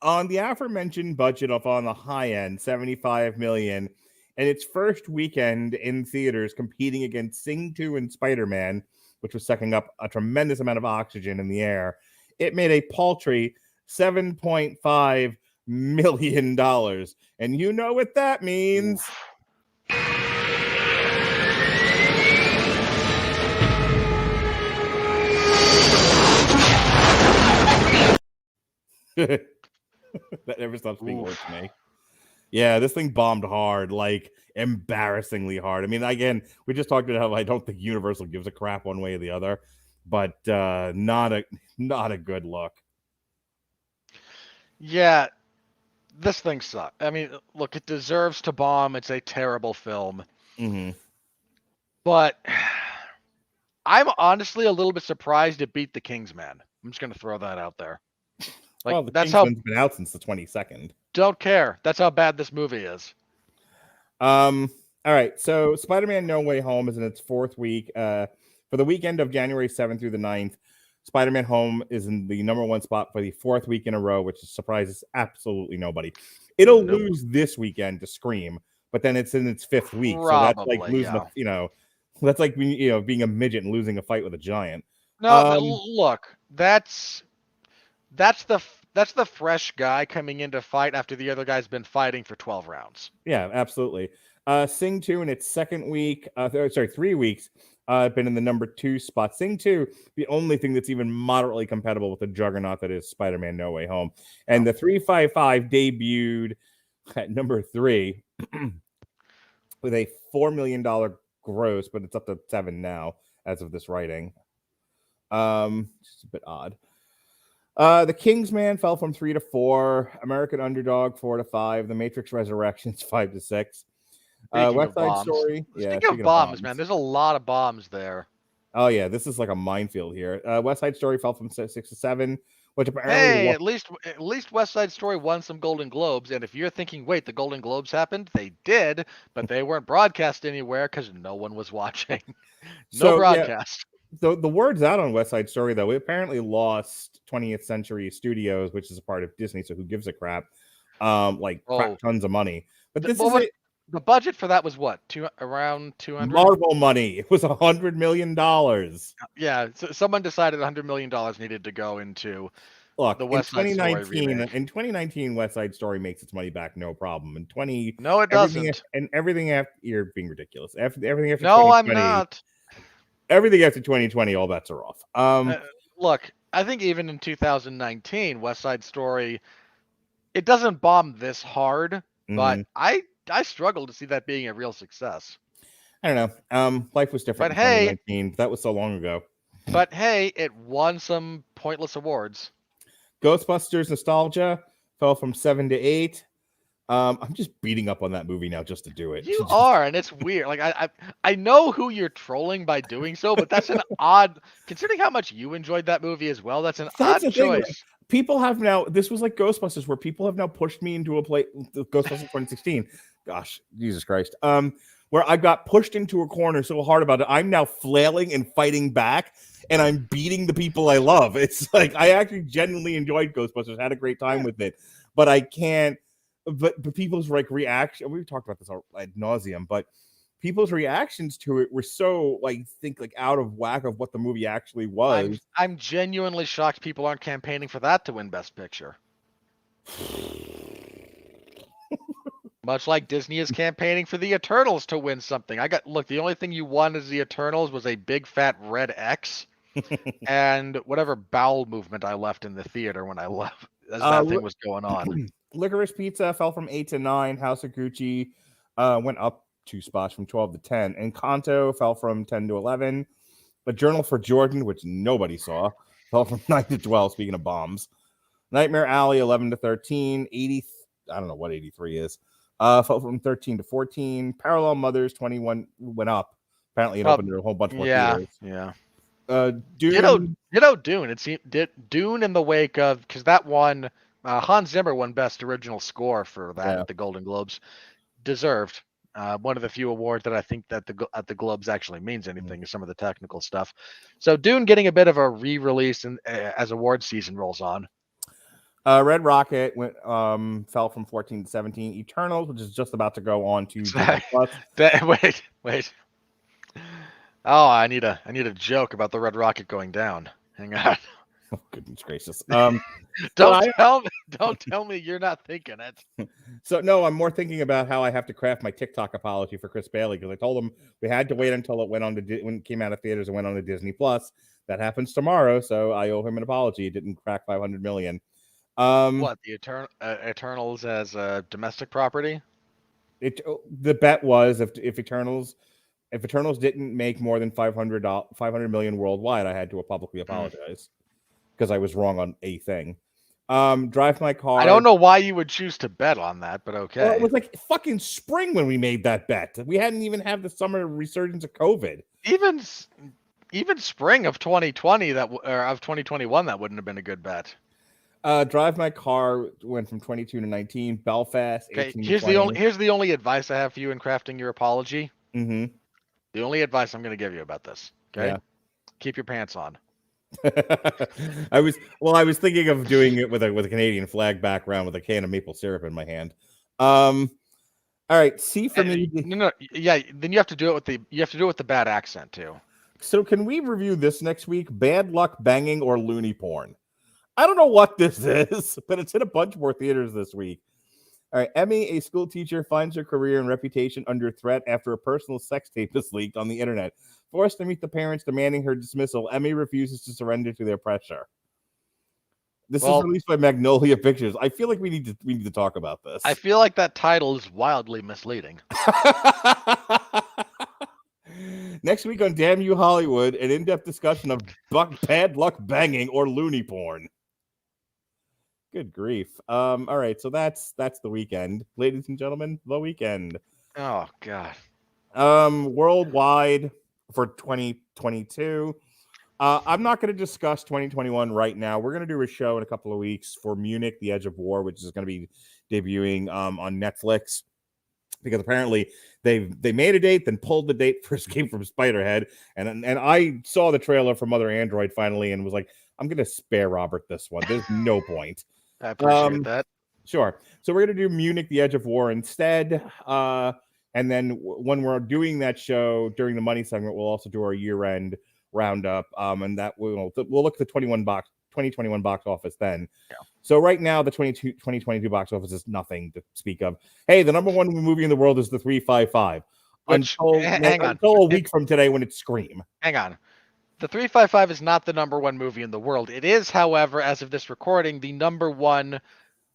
on the aforementioned budget of on the high end, 75 million, and its first weekend in theaters competing against Sing 2 and Spider-Man, which was sucking up a tremendous amount of oxygen in the air, it made a paltry $7.5 million. And you know what that means. That never stops being worse to me. Yeah, this thing bombed hard, like embarrassingly hard. I mean, again, we just talked about how I don't think Universal gives a crap one way or the other, but not a good look. Yeah, this thing sucks. I mean, look, it deserves to bomb. It's a terrible film. Mm-hmm. But I'm honestly a little bit surprised it beat The Kingsman. I'm just going to throw that out there. Like, Well, the that's how. Kingsman's been out since the 22nd. Don't care. That's how bad this movie is. All right. So Spider-Man No Way Home is in its fourth week. For the weekend of January 7th through the 9th, Spider-Man Home is in the number one spot for the fourth week in a row, which surprises absolutely nobody. It'll lose this weekend to Scream, but then it's in its fifth week. So that's like losing, that's like being a midget and losing a fight with a giant. No, look, that's the fresh guy coming in to fight after the other guy's been fighting for 12 rounds. Yeah, absolutely. Sing 2 in its second week, 3 weeks, been in the number 2 spot. Sing 2, the only thing that's even moderately compatible with the juggernaut that is Spider-Man No Way Home. And the 355 debuted at number 3 with a $4 million gross, but it's up to 7 now as of this writing. Just a bit odd. The Kingsman fell from 3 to 4. American Underdog 4 to 5. The Matrix Resurrections 5 to 6. West Side Story. Speaking of bombs, man, there's a lot of bombs there. Oh yeah, this is like a minefield here. West Side Story fell from 6 to 7, which apparently at least West Side Story won some Golden Globes. And if you're thinking, wait, the Golden Globes happened, they did, but they weren't broadcast anywhere because no one was watching. No broadcast. The word's out on West Side Story, though. We apparently lost 20th Century Studios, which is a part of Disney, so who gives a crap? Crap tons of money. But the budget for that was what? Around 200? Marvel money. It was $100 million. Yeah, so someone decided $100 million needed to go into the West Side Story remake. In 2019, West Side Story makes its money back, no problem. No, it doesn't. Everything after, you're being ridiculous. Everything after no, I'm not. Everything after 2020, all bets are off. Look, I think even in 2019, West Side Story, it doesn't bomb this hard, but I struggle to see that being a real success. I don't know. Life was different in 2019. That was so long ago. But hey, it won some pointless awards. Ghostbusters Nostalgia fell from 7 to 8. I'm just beating up on that movie now just to do it. You are, and it's weird. Like I know who you're trolling by doing so, but that's an odd, considering how much you enjoyed that movie as well. That's an odd choice. People have now. This was like Ghostbusters, where people have now pushed me into a play. Ghostbusters 2016. Gosh, Jesus Christ. Where I got pushed into a corner so hard about it, I'm now flailing and fighting back, and I'm beating the people I love. It's like I actually genuinely enjoyed Ghostbusters, had a great time with it, but I can't. But people's reaction, we've talked about this ad nauseum, but people's reactions to it were so out of whack of what the movie actually was. I'm genuinely shocked people aren't campaigning for that to win Best Picture. Much like Disney is campaigning for the Eternals to win something. The only thing you won as the Eternals was a big fat red X and whatever bowel movement I left in the theater when I left as that thing was going on. Licorice Pizza fell from 8 to 9. House of Gucci went up 2 spots from 12 to 10. Encanto fell from 10 to 11. A Journal for Jordan, which nobody saw, fell from 9 to 12, speaking of bombs. Nightmare Alley, 11 to 13. 80, I don't know what 83 is. Fell from 13 to 14. Parallel Mothers, 21 went up. Apparently it opened to a whole bunch more theaters. Yeah. Dune. Dune. It seemed Dune in the wake of, because that won, Hans Zimmer won Best Original Score for that at the Golden Globes. Deserved. One of the few awards that I think that at the Globes actually means anything is some of the technical stuff. So Dune getting a bit of a re-release as award season rolls on. Red Rocket went fell from 14 to 17. Eternals, which is just about to go on to Disney Plus. Wait. Oh, I need a joke about the Red Rocket going down. Hang on. Oh, goodness gracious. Don't tell me you're not thinking it. So no, I'm more thinking about how I have to craft my TikTok apology for Chris Bailey, because I told him we had to wait until it went on to when it came out of theaters and went on to Disney Plus. That happens tomorrow, so I owe him an apology. It didn't crack 500 million. What, the Eternals as a domestic property? The bet was if Eternals didn't make more than 500 million worldwide, I had to publicly apologize because I was wrong on a thing. Drive My Car. I don't know why you would choose to bet on that, but okay. Well, it was like fucking spring when we made that bet. We hadn't even had the summer resurgence of COVID. Even spring of 2020 of 2021, that wouldn't have been a good bet. Drive My Car went from 22 to 19. Belfast. Okay, 18 here's the only advice I have for you in crafting your apology. Mm-hmm. The only advice I'm going to give you about this. Okay, keep your pants on. I was thinking of doing it with a Canadian flag background with a can of maple syrup in my hand. All right, C for me. No, yeah. Then you have to do it with the bad accent too. So can we review this next week? Bad Luck Banging or Looney Porn? I don't know what this is, but it's in a bunch more theaters this week. All right, Emmy, a school teacher, finds her career and reputation under threat after a personal sex tape is leaked on the internet. Forced to meet the parents demanding her dismissal, Emmy refuses to surrender to their pressure. This is released by Magnolia Pictures. I feel like we need to talk about this. I feel like that title is wildly misleading. Next week on Damn You Hollywood, an in-depth discussion of Bad Luck Banging or Looney Porn. Good grief. All right, so that's the weekend. Ladies and gentlemen, the weekend. Oh, God. Worldwide for 2022. I'm not going to discuss 2021 right now. We're going to do a show in a couple of weeks for Munich, The Edge of War, which is going to be debuting on Netflix. Because apparently they made a date, then pulled the date for Escape from Spiderhead. And I saw the trailer for Mother Android finally and was like, I'm going to spare Robert this one. There's no point. I appreciate that. Sure. So we're going to do Munich, The Edge of War instead. And then when we're doing that show during the money segment, we'll also do our year-end roundup. And that we'll look at the 2021 box office then. Yeah. So right now, the 2022 box office is nothing to speak of. Hey, the number one movie in the world is The 355. Until a week from today when it's Scream. Hang on. The 355 is not the number one movie in the world. It is, however, as of this recording, the number one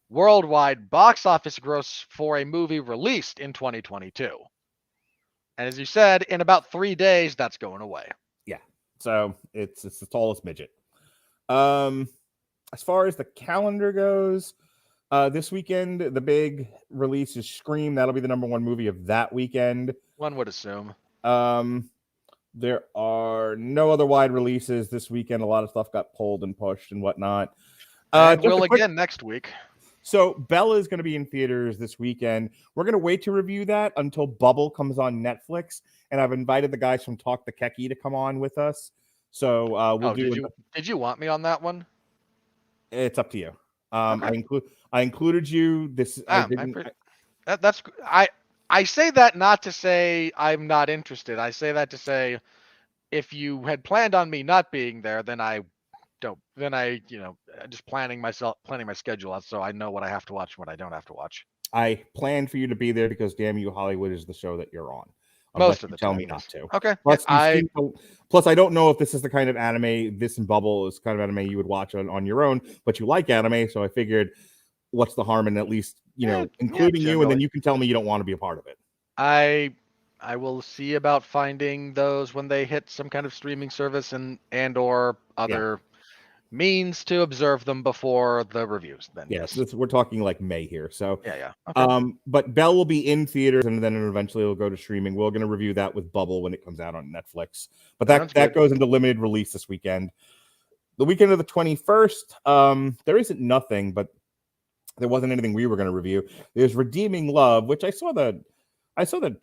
worldwide box office gross for a movie released in 2022. And as you said, in about 3 days, that's going away. Yeah. So it's the tallest midget. As far as the calendar goes, this weekend, the big release is Scream. That'll be the number one movie of that weekend. One would assume. There are no other wide releases this weekend. A lot of stuff got pulled and pushed and whatnot. Again next week. So Bella is going to be in theaters this weekend. We're going to wait to review that until Bubble comes on Netflix. And I've invited the guys from Talk the Keki to come on with us. So Did you want me on that one? It's up to you. Okay. I included you. I say that not to say I'm not interested. I say that to say if you had planned on me not being there, then I just planning my schedule out so I know what I have to watch and what I don't have to watch. I planned for you to be there because Damn You Hollywood is the show that you're on. Most of the time. Tell me is. not to. Okay. Plus, I don't know if this is the kind of anime, this and Bubble is kind of anime you would watch on your own, but you like anime, so I figured what's the harm in at least, including you, and then you can tell me you don't want to be a part of it. I will see about finding those when they hit some kind of streaming service and or other means to observe them before the reviews. Then yes, we're talking like May here. So yeah. Okay. But Belle will be in theaters and then eventually it'll go to streaming. We're going to review that with Bubble when it comes out on Netflix. But that goes into limited release this weekend. The weekend of the 21st, there isn't nothing, but there wasn't anything we were going to review. There's Redeeming Love, which I saw the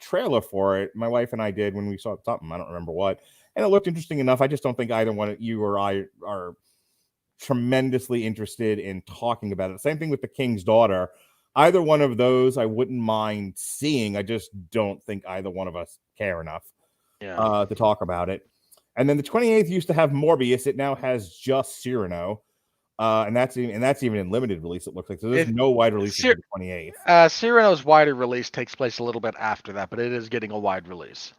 trailer for it. My wife and I did when we saw something. I don't remember what. And it looked interesting enough. I just don't think either one of you or I are tremendously interested in talking about it. Same thing with The King's Daughter. Either one of those I wouldn't mind seeing. I just don't think either one of us care enough to talk about it. And then the 28th used to have Morbius. It now has just Cyrano. And that's even in limited release, it looks like. So there's no wide release for the 28th. Cyrano's wider release takes place a little bit after that, but it is getting a wide release.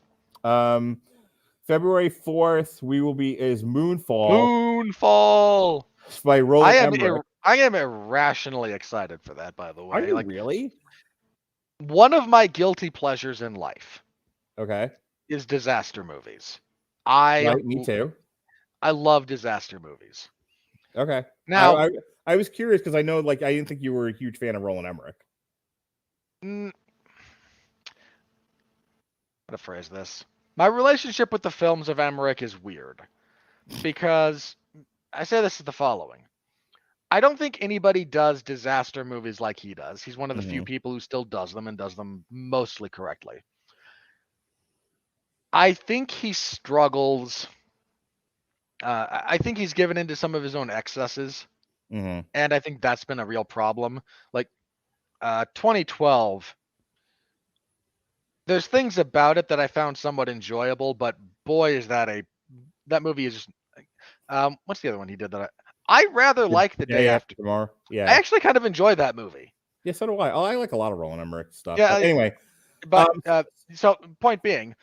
February 4th, is Moonfall. Moonfall by Roland Emmerich. I am irrationally excited for that, by the way. Are you really? One of my guilty pleasures in life is disaster movies. Me too. I love disaster movies. Okay. Now, I was curious because I know, I didn't think you were a huge fan of Roland Emmerich. How to phrase this? My relationship with the films of Emmerich is weird because I say this is the following. I don't think anybody does disaster movies like he does. He's one of the few people who still does them and does them mostly correctly. I think he struggles. I think he's given into some of his own excesses. And I think that's been a real problem. 2012, there's things about it that I found somewhat enjoyable, but boy, is that movie is just, what's the other one he did that I rather like The Day After Tomorrow. Yeah. I actually kind of enjoy that movie. Yeah, so do I. Oh, I like a lot of Roland Emmerich stuff. Yeah. But anyway. So point being,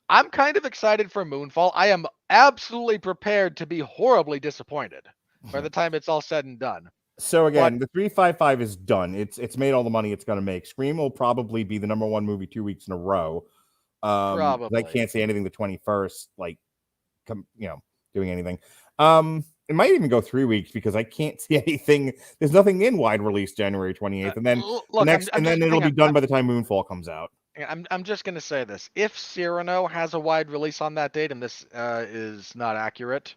I'm kind of excited for Moonfall. I am absolutely prepared to be horribly disappointed by the time it's all said and done. So again, the 355 is done. It's made all the money it's going to make. Scream will probably be the #1 movie 2 weeks in a row. Probably. I can't say anything the 21st, doing anything. It might even go 3 weeks because I can't see anything. There's nothing in wide release January 28th, and then it'll be done by the time Moonfall comes out. I'm just going to say this. If Cyrano has a wide release on that date, and this is not accurate,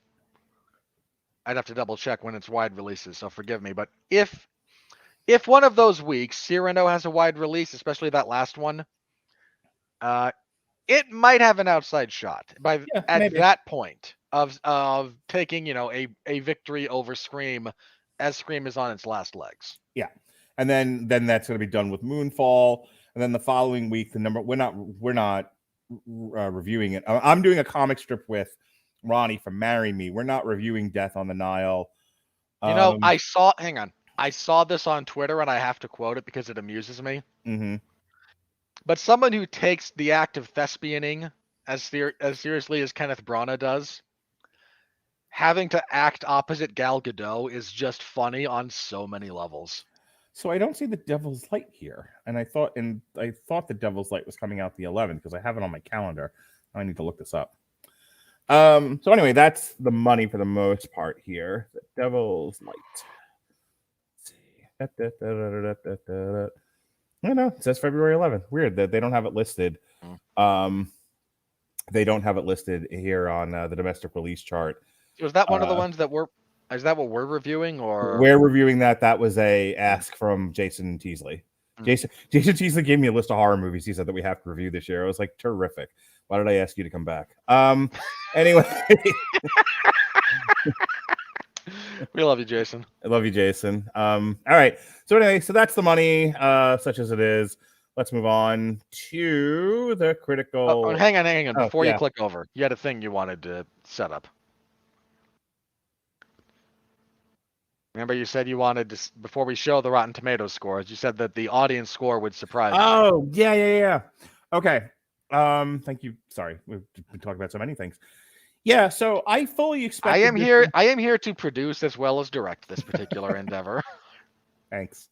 I'd have to double check when it's wide releases, so forgive me. But if one of those weeks Cyrano has a wide release, especially that last one, it might have an outside shot at that point of taking a victory over Scream as Scream is on its last legs. Yeah, and then that's going to be done with Moonfall. And then the following week, we're not reviewing it. I'm doing a comic strip with Ronnie from Marry Me. We're not reviewing Death on the Nile. I saw this on Twitter, and I have to quote it because it amuses me. But someone who takes the act of thespianing as seriously as Kenneth Branagh does, having to act opposite Gal Gadot is just funny on so many levels. So I don't see the Devil's Light here, and I thought the Devil's Light was coming out the 11th because I have it on my calendar. I need to look this up. So anyway, that's the money for the most part here. The Devil's Light. Let's see. I know it says February 11th. Weird that they don't have it listed. They don't have it listed here on the domestic release chart. Was that one of the ones that we're? Is that what we're reviewing, or we're reviewing that? That was a ask from Jason Teasley. Jason Teasley gave me a list of horror movies he said that we have to review this year. I was like, terrific. Why did I ask you to come back? Anyway. We love you, Jason. I love you, Jason. All right. So anyway, so that's the money, such as it is. Let's move on to the critical. Hang on. Before you click over, you had a thing you wanted to set up. Remember, you said you wanted to, before we show the Rotten Tomatoes scores, you said that the audience score would surprise you. Oh, yeah. Okay. Thank you. Sorry, we've been talking about so many things. Yeah, so I fully expect. I am here to produce as well as direct this particular endeavor. Thanks.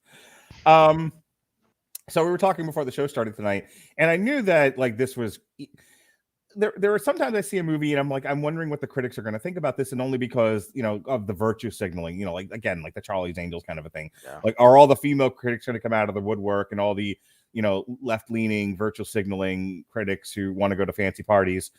So we were talking before the show started tonight, and I knew that like this was there are sometimes I see a movie and I'm like, I'm wondering what the critics are going to think about this, and only because, you know, of the virtue signaling, you know, like again, like the Charlie's Angels kind of a thing. Yeah. Like, are all the female critics going to come out of the woodwork, and all the, you know, left-leaning virtual signaling critics who want to go to fancy parties,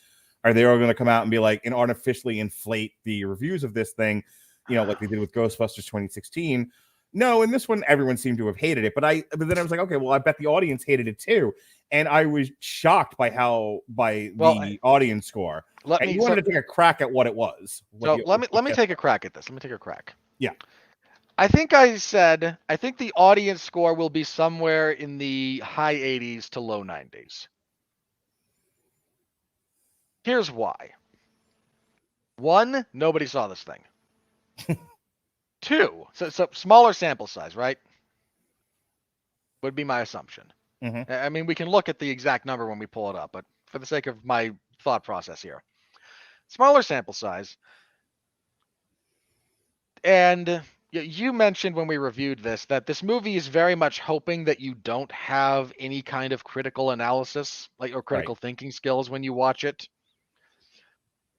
are they all going to come out and be like, and artificially inflate the reviews of this thing, you know, like they did with Ghostbusters 2016? No, in this one, everyone seemed to have hated it. But then I was like, okay, well, I bet the audience hated it too. And I was shocked by the audience score. You wanted to take a crack at what it was. So let me take a crack at this. Let me take a crack. Yeah. I think the audience score will be somewhere in the high 80s to low 90s. Here's why. 1, nobody saw this thing. 2, so smaller sample size, right? Would be my assumption. Mm-hmm. I mean, we can look at the exact number when we pull it up, but for the sake of my thought process here, smaller sample size. And you mentioned when we reviewed this that this movie is very much hoping that you don't have any kind of critical analysis, or critical thinking skills when you watch it.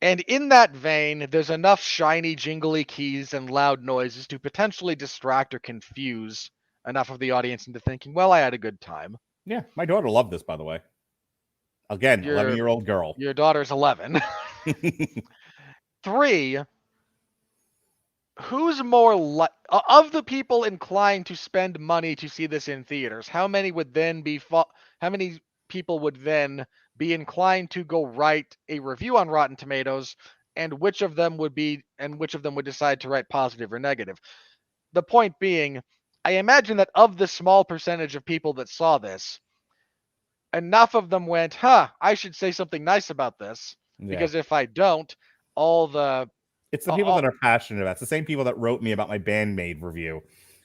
And in that vein, there's enough shiny, jingly keys and loud noises to potentially distract or confuse enough of the audience into thinking, well, I had a good time. Yeah, my daughter loved this, by the way. Again, 11-year-old girl. Your daughter's 11. 3, who's more of the people inclined to spend money to see this in theaters? How many people would then be inclined to go write a review on Rotten Tomatoes, and which of them would decide to write positive or negative? The point being, I imagine that of the small percentage of people that saw this, enough of them went, I should say something nice about this, because if I don't, it's the people that are passionate about it. It's the same people that wrote me about my Bandmade review.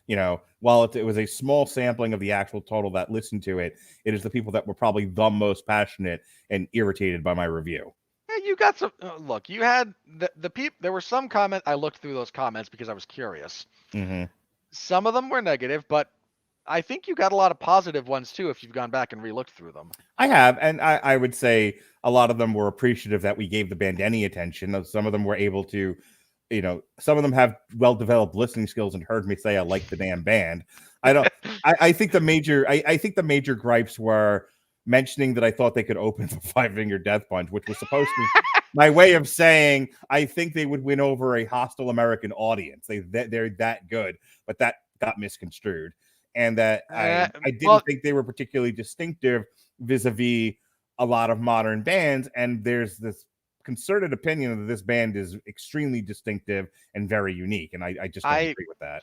You know, while it was a small sampling of the actual total that listened to it, it is the people that were probably the most passionate and irritated by my review. Yeah, you got some. Look, you had the people. There were some comments. I looked through those comments because I was curious. Mm-hmm. Some of them were negative, but I think you got a lot of positive ones too if you've gone back and re-looked through them. I have, and I would say a lot of them were appreciative that we gave the band any attention. Some of them were able to, you know, some of them have well-developed listening skills and heard me say I like the damn band. I think the major gripes were mentioning that I thought they could open the 5-Finger Death Punch, which was supposed to my way of saying I think they would win over a hostile American audience. They're that good, but that got misconstrued. And that I didn't think they were particularly distinctive vis-a-vis a lot of modern bands. And there's this concerted opinion that this band is extremely distinctive and very unique. And I just don't agree with that.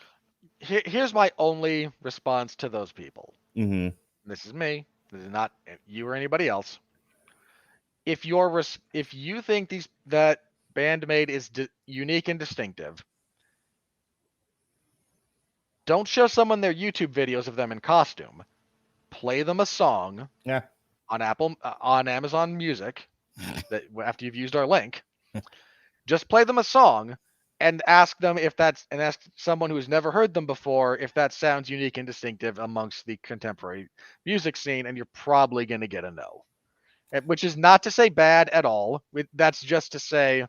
Here's my only response to those people. Mm-hmm. This is me. This is not you or anybody else. If you think that Bandmade is unique and distinctive, don't show someone their YouTube videos of them in costume. Play them a song on Amazon Music that after you've used our link. Just play them a song and ask someone who's never heard them before if that sounds unique and distinctive amongst the contemporary music scene, and you're probably going to get a no. Which is not to say bad at all. That's just to say,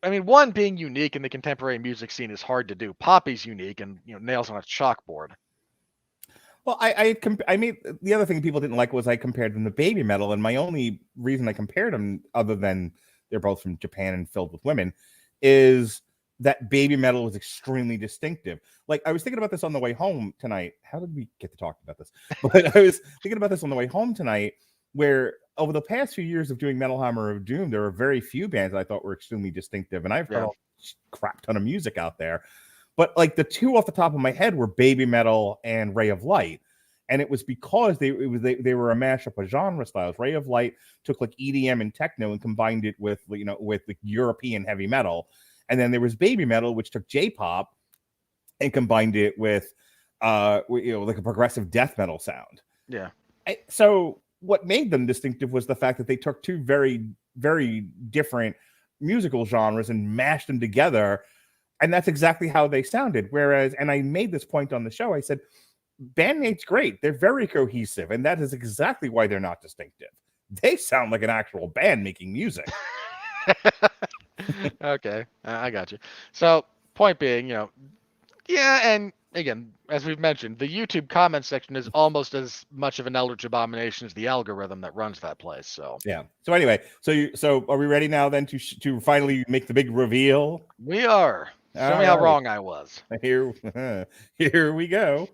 I mean, one, being unique in the contemporary music scene is hard to do. Poppy's unique and, nails on a chalkboard. Well, I mean, the other thing people didn't like was I compared them to Baby Metal, and my only reason I compared them, other than they're both from Japan and filled with women, is that Baby Metal was extremely distinctive. Like, I was thinking about this on the way home tonight. How did we get to talk about this? But I was thinking about this on the way home tonight, where over the past few years of doing Metal Hammer of Doom, there were very few bands I thought were extremely distinctive, and I've heard a crap ton of music out there. But like the two off the top of my head were Baby Metal and Ray of Light, and it was because they were a mashup of genre styles. Ray of Light took like EDM and techno and combined it with the European heavy metal, and then there was Baby Metal, which took J-pop and combined it with like a progressive death metal sound. Yeah. So what made them distinctive was the fact that they took two very, very different musical genres and mashed them together And that's exactly how they sounded. Whereas, and I made this point on the show, I said, Bandmate's great. They're very cohesive. And that is exactly why they're not distinctive. They sound like an actual band making music. Okay, I got you. So, point being, yeah, and again, as we've mentioned, the YouTube comment section is almost as much of an eldritch abomination as the algorithm that runs that place. So yeah. So anyway, so are we ready now then to finally make the big reveal? we are. Show me how wrong I was. Here we go.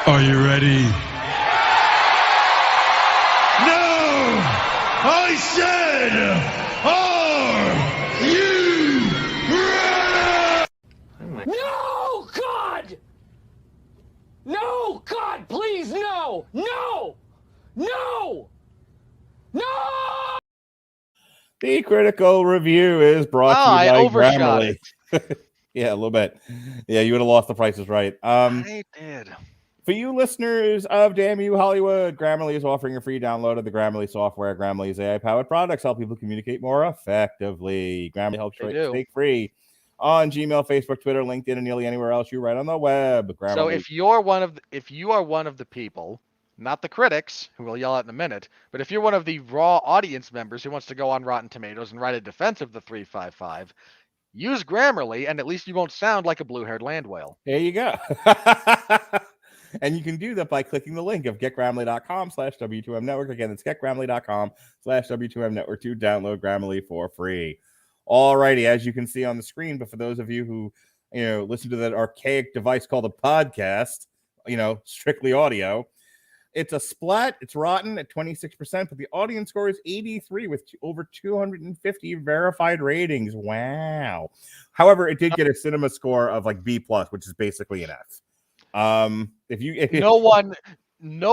Are you ready? No! I said, are you ready? No, God! No, God, please, no! No! No! No! The critical review is brought to you by overshot Grammarly. Yeah, a little bit. Yeah, you would have lost the prices right. I did. For you listeners of Damn You Hollywood, Grammarly is offering a free download of the Grammarly software. Grammarly's AI-powered products help people communicate more effectively. Grammarly helps you write mistake-free on Gmail, Facebook, Twitter, LinkedIn, and nearly anywhere else you write on the web. Grammarly. So if you are one of the people, not the critics who will yell at in a minute, but if you're one of the raw audience members who wants to go on Rotten Tomatoes and write a defense of the 355, use Grammarly, and at least you won't sound like a blue-haired land whale. There you go. And you can do that by clicking the link of getgrammarly.com/W2M Network. Again, it's getgrammarly.com/W2M Network to download Grammarly for free. Alrighty, as you can see on the screen, but for those of you who listen to that archaic device called a podcast, strictly audio, it's a splat. It's rotten at 26%, but the audience score is 83 with over 250 verified ratings. Wow. However, it did get a cinema score of like B+, which is basically an F. No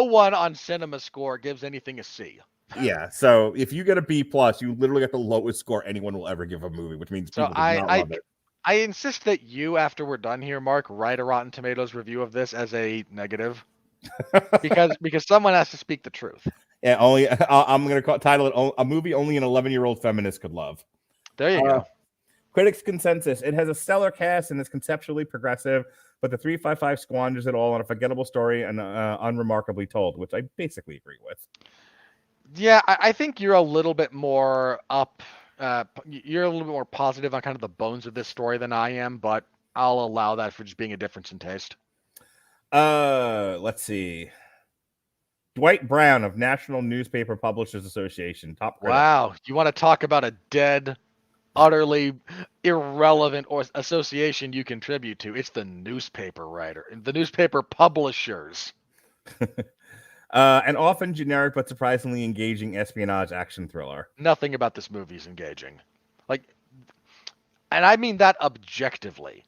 one on Cinema Score gives anything a C. Yeah, so if you get a B+, you literally get the lowest score anyone will ever give a movie, which means people do not love it. I insist that you, after we're done here, Mark, write a Rotten Tomatoes review of this as a negative, because someone has to speak the truth. Yeah, I'm going to title it a movie only an 11-year-old feminist could love. There you go. Critics' consensus: it has a stellar cast and is conceptually progressive, but the 355 squanders it all on a forgettable story and unremarkably told, which I basically agree with. Yeah, I think you're a little bit more you're a little bit more positive on kind of the bones of this story than I am, but I'll allow that for just being a difference in taste. Let's see. Dwight Brown of National Newspaper Publishers Association, top critic. Wow, you want to talk about a dead, utterly irrelevant association you contribute to? It's the newspaper writer, the newspaper publishers. An often generic but surprisingly engaging espionage action thriller. Nothing about this movie is engaging. And I mean that objectively.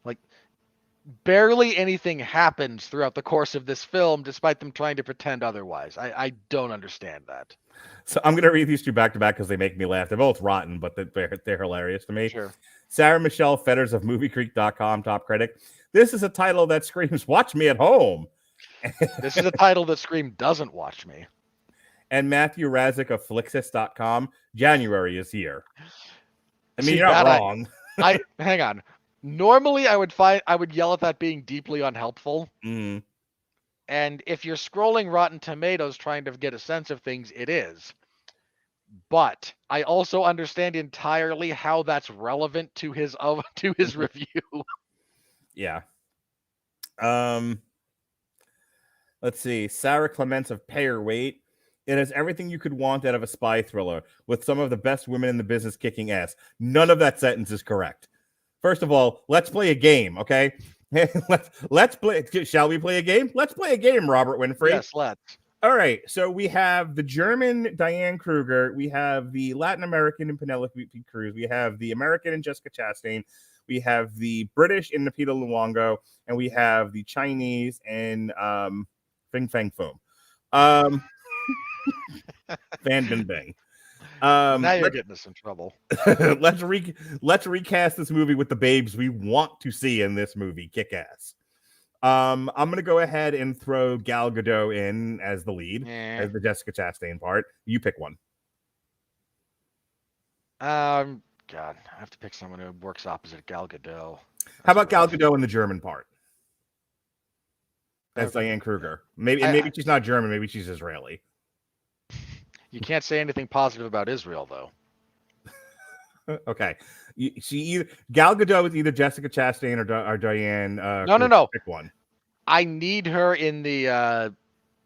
Barely anything happens throughout the course of this film, despite them trying to pretend otherwise. I don't understand that. So I'm going to read these two back to back because they make me laugh. They're both rotten, but they're hilarious to me. Sure. Sarah Michelle Fetters of MovieCreek.com, top critic. This is a title that screams, "Watch me at home." This is a title that screams, "Doesn't watch me." And Matthew Razik of Flixus.com, January is here. I mean, See, you're not wrong. Hang on. Normally, I would yell at that being deeply unhelpful. Mm-hmm. And if you're scrolling Rotten Tomatoes trying to get a sense of things, it is. But I also understand entirely how that's relevant to his review. Yeah. Let's see. Sarah Clements of Pairweight. It has everything you could want out of a spy thriller, with some of the best women in the business kicking ass. None of that sentence is correct. First of all, let's play a game, okay? let's play. Shall we play a game? Let's play a game, Robert Winfree. Yes, let's. All right. So we have the German Diane Kruger. We have the Latin American in Penelope Cruz. We have the American in Jessica Chastain. We have the British in Lupita Nyong'o, and we have the Chinese in Fing Fang Foom. Fan Bin Bing. Now you're getting us in trouble. Let's recast this movie with the babes we want to see in this movie. Kick ass. I'm gonna go ahead and throw Gal Gadot in as the lead, as the Jessica Chastain part. You pick one. God, I have to pick someone who works opposite Gal Gadot. How about Gal Gadot in the German part? That's Okay. Diane Kruger. Maybe she's not German. Maybe she's Israeli. You can't say anything positive about Israel, though. Okay. Gal Gadot is either Jessica Chastain or Diane. No. Pick one. I need her in the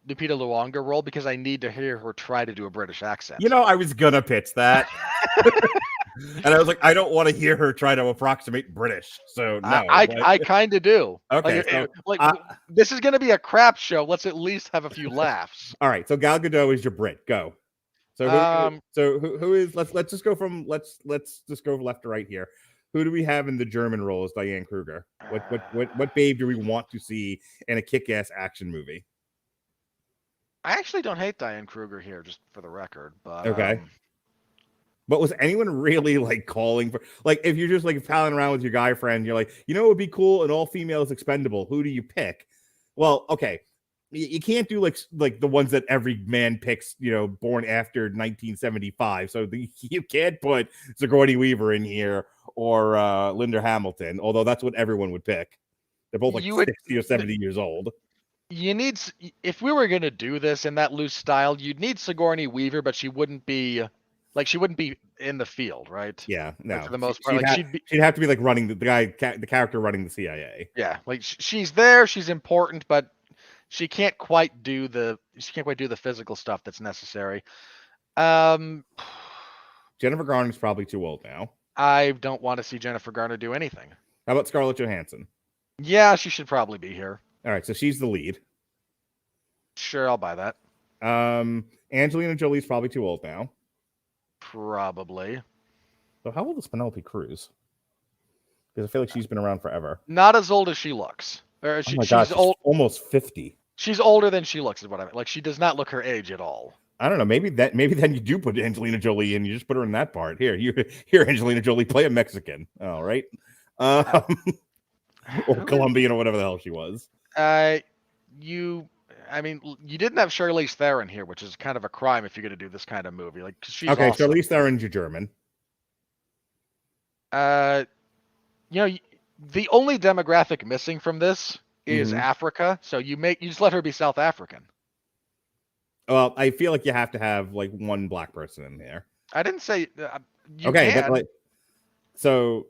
Lupita Nyong'o role because I need to hear her try to do a British accent. You know, I was gonna pitch that. And I was like, I don't want to hear her try to approximate British. So no. I kind of do. Okay. This is going to be a crap show. Let's at least have a few laughs. All right. So Gal Gadot is your Brit. Go. So who is? Let's just go from let's just go left to right here. Who do we have in the German role as Diane Kruger? What babe do we want to see in a kick-ass action movie? I actually don't hate Diane Kruger here, just for the record. But okay. But was anyone really like calling for, like, if you're just like palling around with your guy friend, you're like, you know, it would be cool, an all females expendable. Who do you pick? Well, okay, you can't do like the ones that every man picks, you know, born after 1975. So you can't put Sigourney Weaver in here or Linda Hamilton, although that's what everyone would pick. They're both like 60 or 70 years old. You need, if we were gonna do this in that loose style, you'd need Sigourney Weaver, but she wouldn't be. Like, she wouldn't be in the field, right? Yeah, no. Like, for the most part, she'd have to be like running the character running the CIA. Yeah, like she's there, she's important, but she can't quite do the physical stuff that's necessary. Jennifer Garner's probably too old now. I don't want to see Jennifer Garner do anything. How about Scarlett Johansson? Yeah, she should probably be here. All right, so she's the lead. Sure, I'll buy that. Angelina Jolie's probably too old now. Probably. So how old is Penelope Cruz? Because I feel like she's been around forever. Not as old as she looks. She's old, almost 50. She's older than she looks, is what I mean. Like, she does not look her age at all. I don't know. Maybe then you do put Angelina Jolie in. You just put her in that part. Here, Angelina Jolie, play a Mexican. All right. Or Colombian or whatever the hell she was. I mean, you didn't have Charlize Theron here, which is kind of a crime if you're going to do this kind of movie. Like, she's okay. Awesome. Charlize Theron's your German. You know, the only demographic missing from this is Africa, so you just let her be South African. Well, I feel like you have to have like one black person in there. I didn't say. Okay, but like, so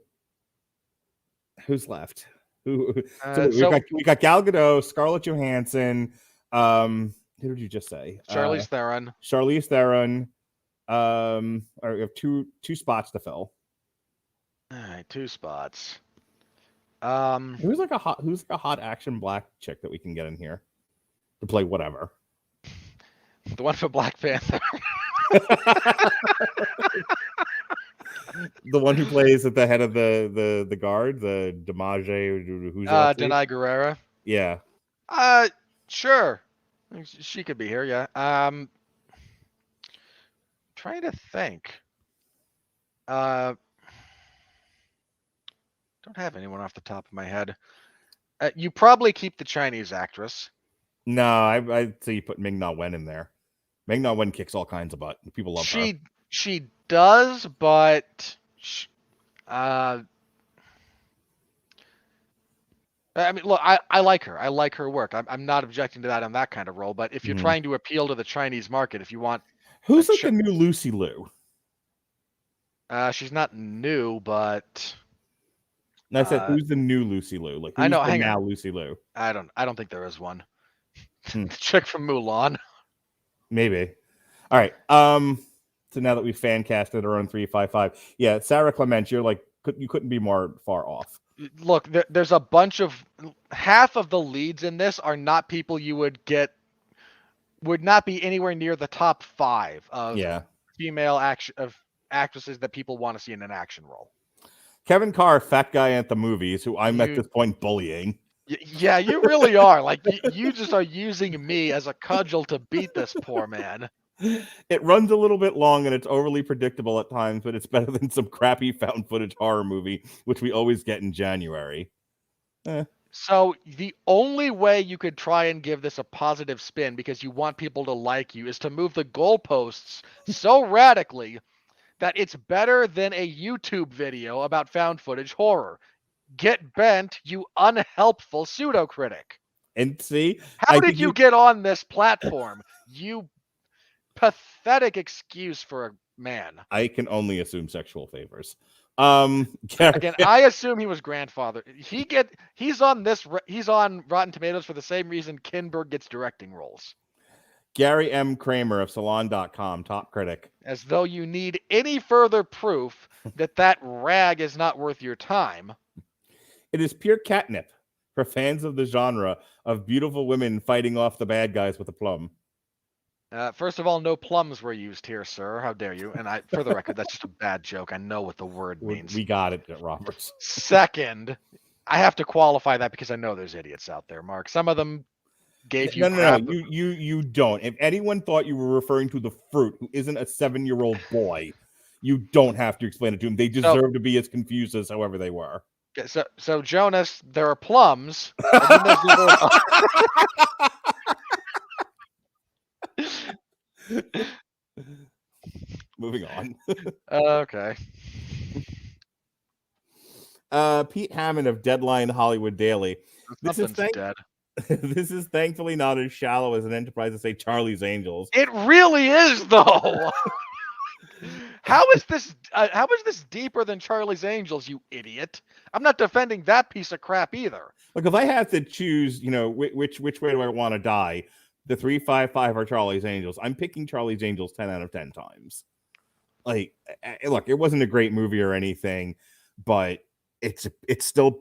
who's left? We got Gal Gadot, Scarlett Johansson. Who did you just say? Charlize Theron. Charlize Theron. We have two spots to fill. All right, 2 spots. Who's like a hot action black chick that we can get in here to play whatever? The one for Black Panther. The one who plays at the head of the guard, the Damage, who's Denai Guerrera. Yeah. Sure. She could be here, yeah. Trying to think. Don't have anyone off the top of my head. You probably keep the Chinese actress. No, I'd say you put Ming-Na Wen in there. Ming-Na Wen kicks all kinds of butt. People love her. She does, but I mean, look, I like her. I like her work. I'm not objecting to that on that kind of role. But if you're trying to appeal to the Chinese market, if you want, who's like the new Lucy Liu? She's not new, but I said who's the new Lucy Liu? Like, who's I know. The now Lucy Liu? I don't think there is one. The chick from Mulan. Maybe. All right. So now that we've fan casted our own 355, yeah, Sarah Clement, you're like, you couldn't be more far off. Look, there's a bunch of half of the leads in this are not people you would not be anywhere near the top 5 of female actresses that people want to see in an action role. Kevin Carr, fat guy at the movies, who I'm at this point bullying. Yeah, you really are. Like, you just are using me as a cudgel to beat this poor man. It runs a little bit long and it's overly predictable at times, but it's better than some crappy found footage horror movie, which we always get in January. So the only way you could try and give this a positive spin, because you want people to like you, is to move the goalposts so radically that it's better than a YouTube video about found footage horror. Get bent, you unhelpful pseudo-critic. And see, How did you get on this platform? You pathetic excuse for a man. I can only assume sexual favors. Again, I assume he was grandfather. He's on Rotten Tomatoes for the same reason Kinberg gets directing roles. Gary M. Kramer of Salon.com, top critic. As though you need any further proof that rag is not worth your time. It is pure catnip for fans of the genre of beautiful women fighting off the bad guys with a plum. First of all, no plums were used here, sir. How dare you? And for the record, that's just a bad joke. I know what the word means. We got it, Roberts. Second, I have to qualify that because I know there's idiots out there, Mark. Some of them gave you No. You don't. If anyone thought you were referring to the fruit who isn't a 7-year-old boy, you don't have to explain it to them. They deserve to be as confused as however they were. So Jonas, there are plums. And then there's Moving on. Okay. Pete Hammond of Deadline Hollywood Daily. This is thankfully not as shallow as an enterprise to say Charlie's Angels. It really is, though. How is this deeper than Charlie's Angels, you idiot? I'm not defending that piece of crap either. Look, if I have to choose, which way do I want to die? The 355 or Charlie's Angels. I'm picking Charlie's Angels 10 out of 10 times. Like, look, it wasn't a great movie or anything, but it's still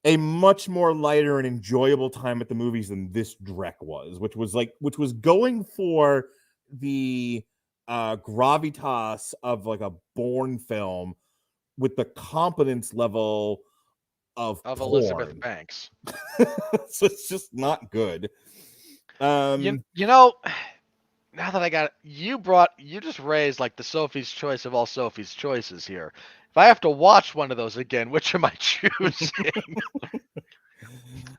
a much more lighter and enjoyable time at the movies than this Drek was, which was going for the gravitas of like a Bourne film with the competence level of Elizabeth Banks. So it's just not good. You know, now that I got it, you just raised like the Sophie's Choice of all Sophie's choices here. If I have to watch one of those again, which am I choosing?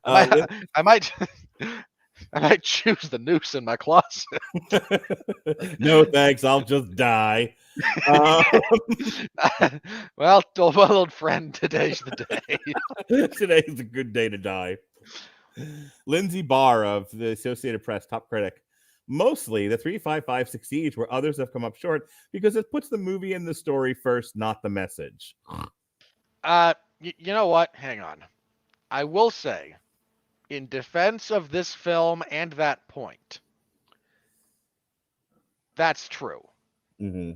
I might choose the noose in my closet. No thanks, I'll just die. Well, old friend, today's the day. Today's a good day to die. Lindsay Barr of the Associated Press, top critic. Mostly, the 355 succeeds where others have come up short because it puts the movie and the story first, not the message. You know what? Hang on. I will say, in defense of this film and that point, that's true. Mm-hmm.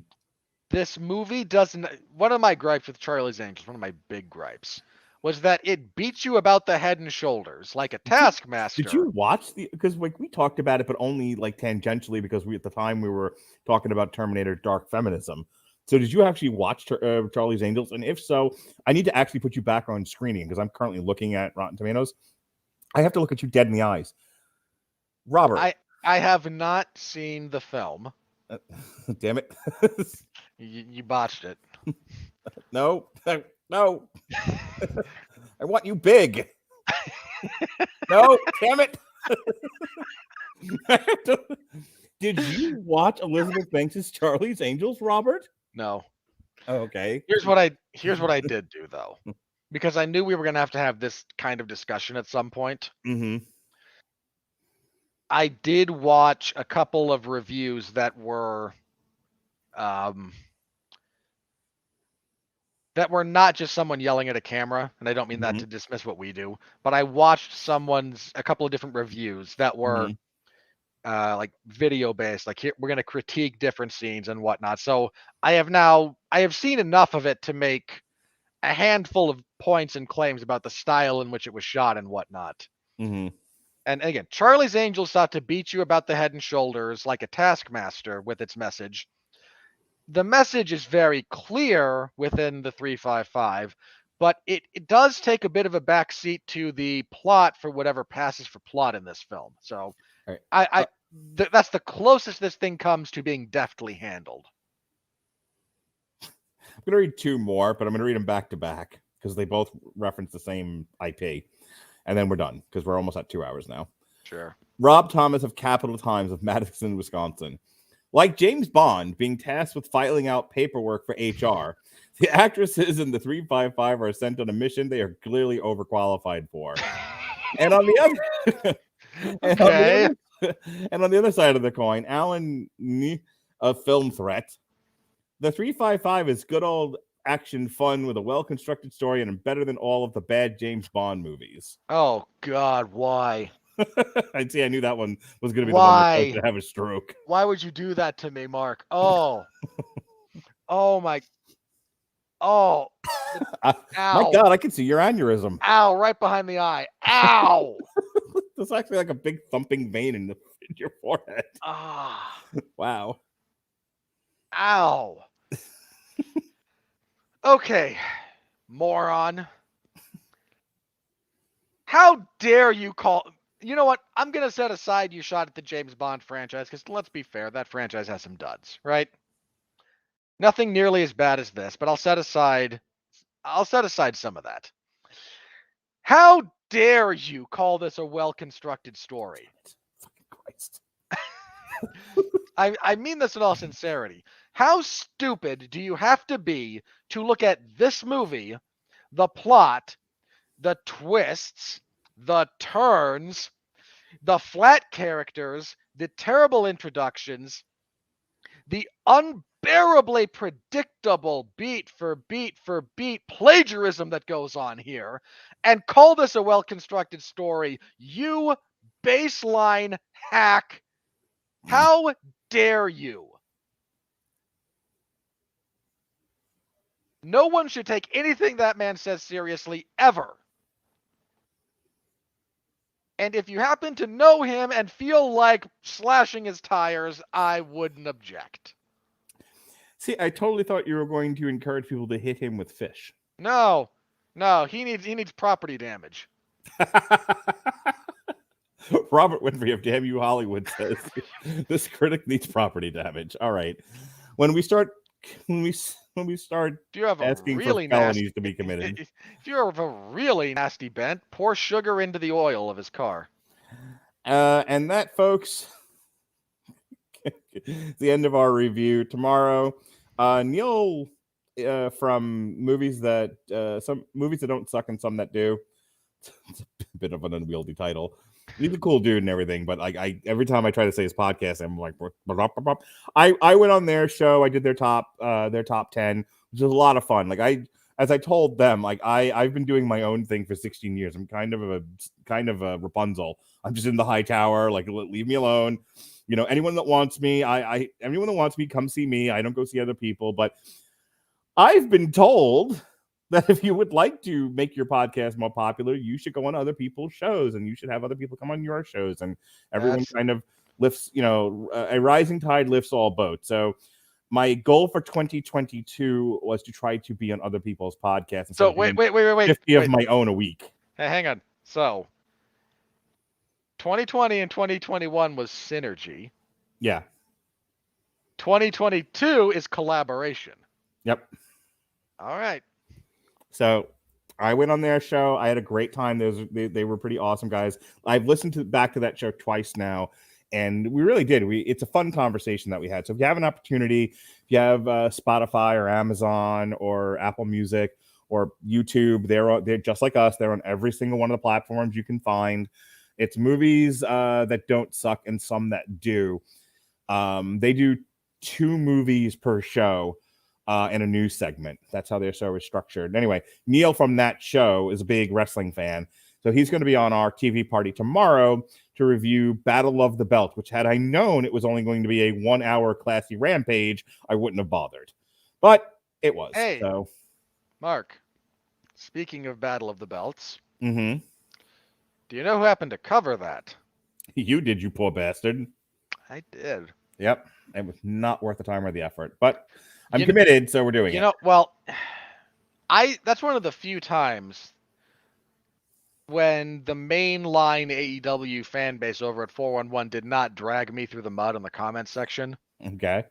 This movie doesn't. One of my gripes with Charlie's Angels, one of my big gripes, was that it beats you about the head and shoulders like a taskmaster. Did you watch because like we talked about it, but only like tangentially because at the time we were talking about Terminator Dark Feminism. So did you actually watch Charlie's Angels? And if so, I need to actually put you back on screening because I'm currently looking at Rotten Tomatoes. I have to look at you dead in the eyes. Robert. I have not seen the film. Damn it. You botched it. No. I want you big. No, damn it. Did you watch Elizabeth Banks' Charlie's Angels, Robert? No. Oh, okay. Here's what I did do though, because I knew we were going to have this kind of discussion at some point. Mm-hmm. I did watch a couple of reviews that were not just someone yelling at a camera, and I don't mean that to dismiss what we do, but I watched a couple of different reviews that were like video based, like here we're going to critique different scenes and whatnot. So I have seen enough of it to make a handful of points and claims about the style in which it was shot and whatnot. Mm-hmm. And again, Charlie's Angels sought to beat you about the head and shoulders like a taskmaster with its message. The message is very clear within the 355, but it does take a bit of a backseat to the plot for whatever passes for plot in this film. So right. That's the closest this thing comes to being deftly handled. I'm going to read two more, but I'm going to read them back to back because they both reference the same IP. And then we're done because we're almost at 2 hours now. Sure. Rob Thomas of Capital Times of Madison, Wisconsin. Like James Bond being tasked with filing out paperwork for HR, the actresses in the 355 are sent on a mission they are clearly overqualified for. And on the other, and on the other side of the coin, Alan of Film Threat, the 355 is good old action fun with a well-constructed story and better than all of the bad James Bond movies. Oh God, why? I knew that one was going to be Why? the one to have a stroke. Why would you do that to me, Mark? Oh, oh my, oh, My ow, God, I can see your aneurysm. ow, right behind the eye, ow. There's actually like a big thumping vein in your forehead. Ah, Wow. ow. Okay, moron. How dare you call... You know what? I'm going to set aside you shot at the James Bond franchise, because let's be fair, that franchise has some duds, right? Nothing nearly as bad as this, but I'll set aside some of that. How dare you call this a well-constructed story? Fucking Christ. I mean this in all sincerity. How stupid do you have to be to look at this movie, the plot, the twists, the turns, the flat characters, the terrible introductions, the unbearably predictable beat for beat for beat plagiarism that goes on here, and call this a well-constructed story? You baseline hack. How dare you? No one should take anything that man says seriously, ever. And if you happen to know him and feel like slashing his tires, I wouldn't object. See, I totally thought you were going to encourage people to hit him with fish. No, he needs property damage. Robert Winfree of Damn You Hollywood says this critic needs property damage. All right, when we start If you have asking a really for felonies nasty, to be committed, if you have a really nasty bent, pour sugar into the oil of his car. and that, folks, is the end of our review. Tomorrow, Neil from movies that some movies that don't suck and some that do. It's a bit of an unwieldy title. He's a cool dude and everything, but like I every time I try to say his podcast, I'm like, I went on their show, I did their top 10, which was a lot of fun. Like as I told them, like I've been doing my own thing for 16 years. I'm kind of a Rapunzel. I'm just in the high tower, like leave me alone. You know, anyone that wants me, anyone that wants me, come see me. I don't go see other people, but I've been told that if you would like to make your podcast more popular, you should go on other people's shows and you should have other people come on your shows, and everyone kind of lifts, you know, a rising tide lifts all boats. So my goal for 2022 was to try to be on other people's podcasts. So wait. 50 of my own a week. Hey, hang on. So 2020 and 2021 was synergy. Yeah. 2022 is collaboration. Yep. All right. So I went on their show. I had a great time. They were pretty awesome guys. I've listened back to that show twice now, and we really did. It's a fun conversation that we had. So if you have an opportunity, if you have Spotify or Amazon or Apple Music or YouTube, they're just like us. They're on every single one of the platforms you can find. It's movies that don't suck and some that do. They do 2 movies per show. In a news segment. That's how their show is structured. Anyway, Neil from that show is a big wrestling fan. So he's going to be on our TV party tomorrow to review Battle of the Belt, which had I known it was only going to be a 1-hour classy rampage, I wouldn't have bothered. But it was. Hey, so. Mark, speaking of Battle of the Belts, Mm-hmm. do you know who happened to cover that? You did, you poor bastard. I did. Yep. It was not worth the time or the effort. But I'm committed, so we're doing it. You know, well, that's one of the few times when the mainline AEW fan base over at 411 did not drag me through the mud in the comments section. Okay.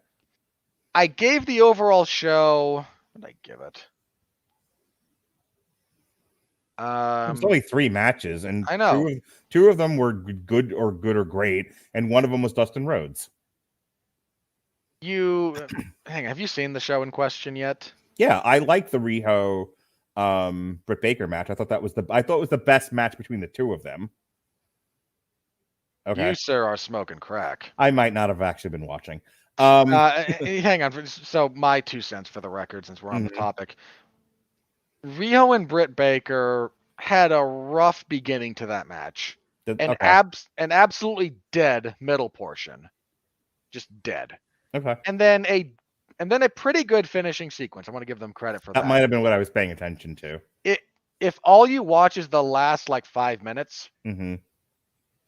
I gave the overall show, what did I give it? It's only 3 matches, and I know. two of them were good or great, and one of them was Dustin Rhodes. hang on, have you seen the show in question yet? Yeah, I like the Riho Britt Baker match. I thought it was the best match between the two of them. Okay. You, sir, are smoking crack. I might not have actually been watching. Hang on. So my 2 cents for the record, since we're on the topic. Riho and Britt Baker had a rough beginning to that match. An absolutely dead middle portion. Just dead. Okay. And then a pretty good finishing sequence. I want to give them credit for that. That might have been what I was paying attention to. If all you watch is the last like 5 minutes,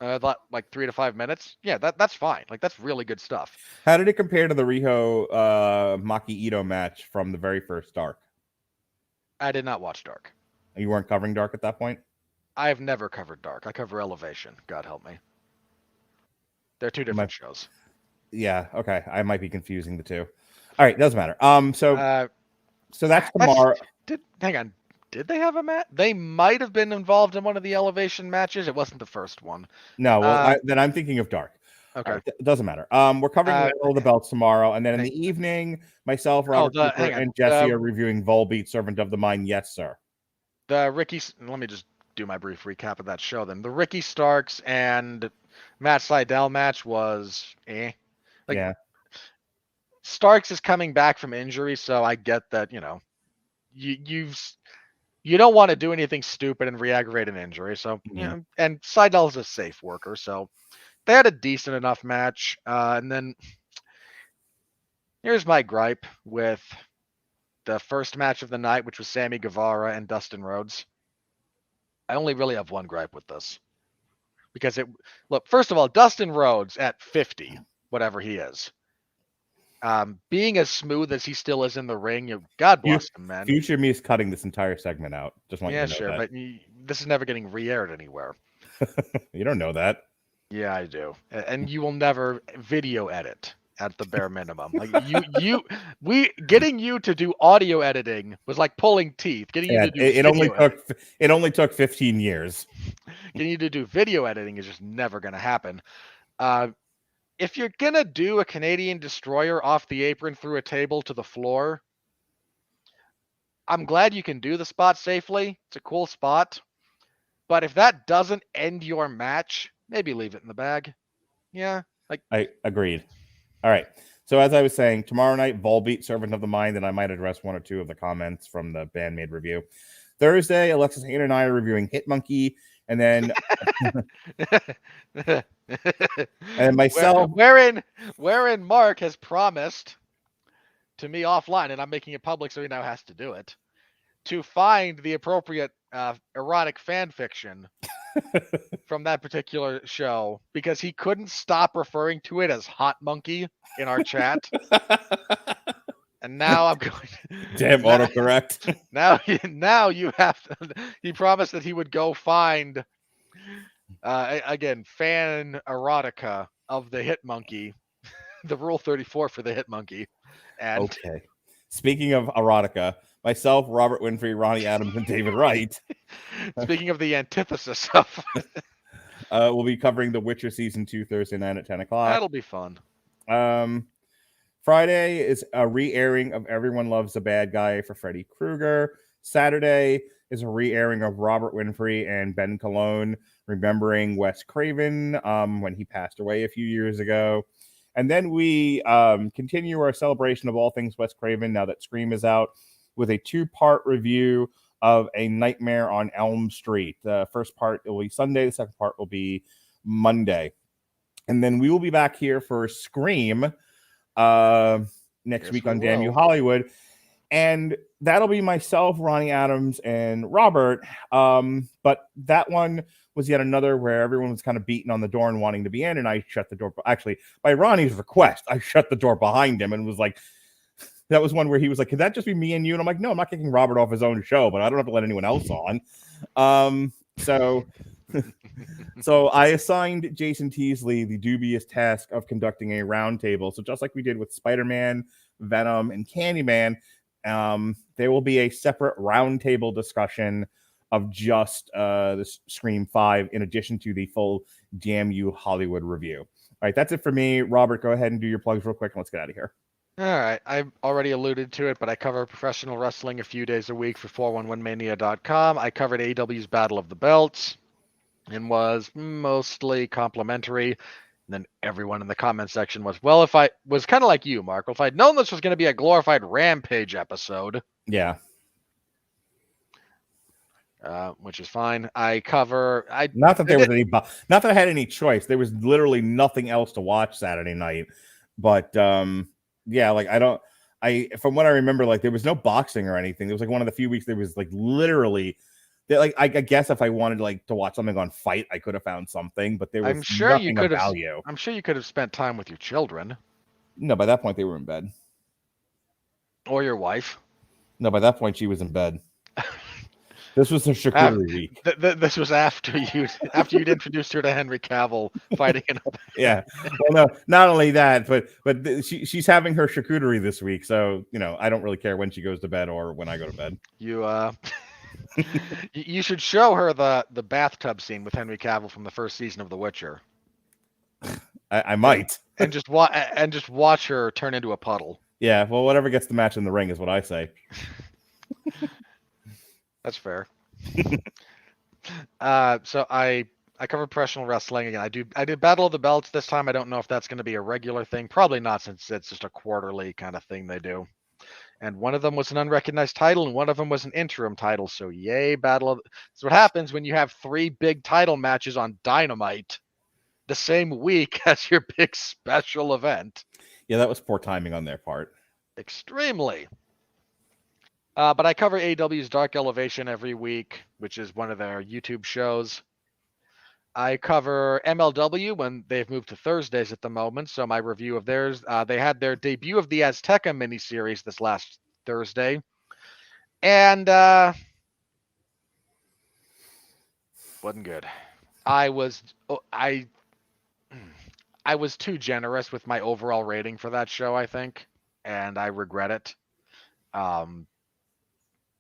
like 3 to 5 minutes, yeah, that's fine. Like that's really good stuff. How did it compare to the Riho Maki Ito match from the very first Dark? I did not watch Dark. You weren't covering Dark at that point? I've never covered Dark. I cover Elevation. God help me. They're two different shows. Yeah, okay. I might be confusing the two. All right, doesn't matter. So that's tomorrow. Hang on. Did they have a match? They might have been involved in one of the Elevation matches. It wasn't the first one. No, well, then I'm thinking of Dark. Okay. Right, doesn't matter. We're covering all the belts tomorrow, and then in the evening, myself, Robert Cooper, and Jesse are reviewing Volbeat, Servant of the Mind. Yes, sir. Let me just do my brief recap of that show then. The Ricky Starks and Matt Sydal match was yeah. Starks is coming back from injury, so I get that, you don't want to do anything stupid and re-aggravate an injury. So, and Sydal is a safe worker, so they had a decent enough match. And then here's my gripe with the first match of the night, which was Sammy Guevara and Dustin Rhodes. I only really have one gripe with this. Because first of all, Dustin Rhodes at 50, whatever he is, being as smooth as he still is in the ring, God bless him, man. Future me is cutting this entire segment out. Just want you to know sure, that. But this is never getting re-aired anywhere. You don't know that. Yeah, I do. And you will never video edit at the bare minimum. Like getting you to do audio editing was like pulling teeth. Getting you to do it only took 15 years. Getting you to do video editing is just never going to happen. If you're going to do a Canadian destroyer off the apron through a table to the floor, I'm glad you can do the spot safely. It's a cool spot. But if that doesn't end your match, maybe leave it in the bag. Yeah. I agreed. All right. So as I was saying, tomorrow night, Volbeat, Servant of the Mind, and I might address one or two of the comments from the Bandmade review. Thursday, Alexis Hayner and I are reviewing Hitmonkey, and then and myself, wherein Mark has promised to me offline, and I'm making it public, so he now has to do it, to find the appropriate erotic fan fiction from that particular show, because he couldn't stop referring to it as Hot Monkey in our chat. And now I'm going. Damn autocorrect. Now you have to. He promised that he would go find again fan erotica of the Hitmonkey, the Rule 34 for the Hitmonkey. And okay. Speaking of erotica, myself, Robert Winfree, Ronnie Adams, and David Wright. Speaking of the antithesis of, we'll be covering The Witcher season 2 Thursday night at 10 o'clock. That'll be fun. Friday is a re-airing of Everyone Loves the Bad Guy for Freddy Krueger. Saturday is a re-airing of Robert Winfree and Ben Cologne remembering Wes Craven when he passed away a few years ago. And then we continue our celebration of all things Wes Craven now that Scream is out with a 2-part review of A Nightmare on Elm Street. The first part will be Sunday. The second part will be Monday. And then we will be back here for Scream next week on Damn You Hollywood. And that'll be myself, Ronnie Adams, and Robert. But that one was yet another where everyone was kind of beating on the door and wanting to be in, and I shut the door. Actually, by Ronnie's request, I shut the door behind him and was like, that was one where he was like, could that just be me and you? And I'm like, no, I'm not kicking Robert off his own show, but I don't have to let anyone else on. So I assigned Jason Teasley the dubious task of conducting a roundtable. So just like we did with Spider-Man, Venom, and Candyman, there will be a separate roundtable discussion of just the Scream 5 in addition to the full Damn You Hollywood review. All right, that's it for me. Robert, go ahead and do your plugs real quick and let's get out of here. All right, I already alluded to it, but I cover professional wrestling a few days a week for 411mania.com. I covered AEW's Battle of the Belts and was mostly complimentary. And then everyone in the comment section was, well, if I was kind of like you, Mark, if I'd known this was going to be a glorified Rampage episode, Yeah. which is fine. I cover. Not that there was any. Not that I had any choice. There was literally nothing else to watch Saturday night. But yeah, like from what I remember, like there was no boxing or anything. It was like one of the few weeks there was like literally. Like I guess if I wanted like to watch something on Fight, I could have found something. But there was nothing of value. I'm sure you could have spent time with your children. No, by that point they were in bed. Or your wife. No, by that point she was in bed. This was the charcuterie week. This was after you'd introduced her to Henry Cavill fighting in a... Yeah. Well, no, not only that, but she's having her charcuterie this week, so I don't really care when she goes to bed or when I go to bed. You should show her the bathtub scene with Henry Cavill from the first season of The Witcher. I might. And just watch her turn into a puddle. Yeah. Well, whatever gets the match in the ring is what I say. That's fair. So I cover professional wrestling again. I did Battle of the Belts this time. I don't know if that's going to be a regular thing. Probably not, since it's just a quarterly kind of thing they do. And one of them was an unrecognized title, and one of them was an interim title. So yay, That's what happens when you have 3 big title matches on Dynamite the same week as your big special event. Yeah, that was poor timing on their part. Extremely. But I cover AEW's Dark Elevation every week, which is one of their YouTube shows. I cover MLW when they've moved to Thursdays at the moment. So my review of theirs, they had their debut of the Azteca miniseries this last Thursday. And wasn't good. I was too generous with my overall rating for that show, I think. And I regret it.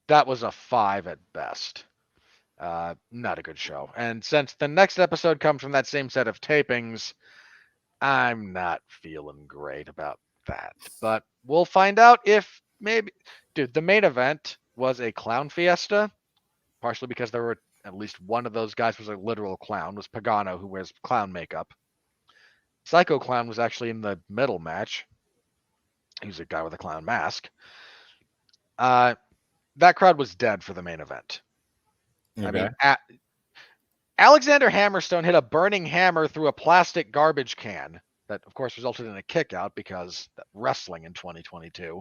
That was a 5 at best. Not a good show. And since the next episode comes from that same set of tapings, I'm not feeling great about that. But we'll find out if maybe... Dude, the main event was a clown fiesta, partially because there were at least one of those guys was a literal clown, was Pagano, who wears clown makeup. Psycho Clown was actually in the middle match. He was a guy with a clown mask. That crowd was dead for the main event. Okay. I mean, Alexander Hammerstone hit a burning hammer through a plastic garbage can that, of course, resulted in a kick out because wrestling in 2022.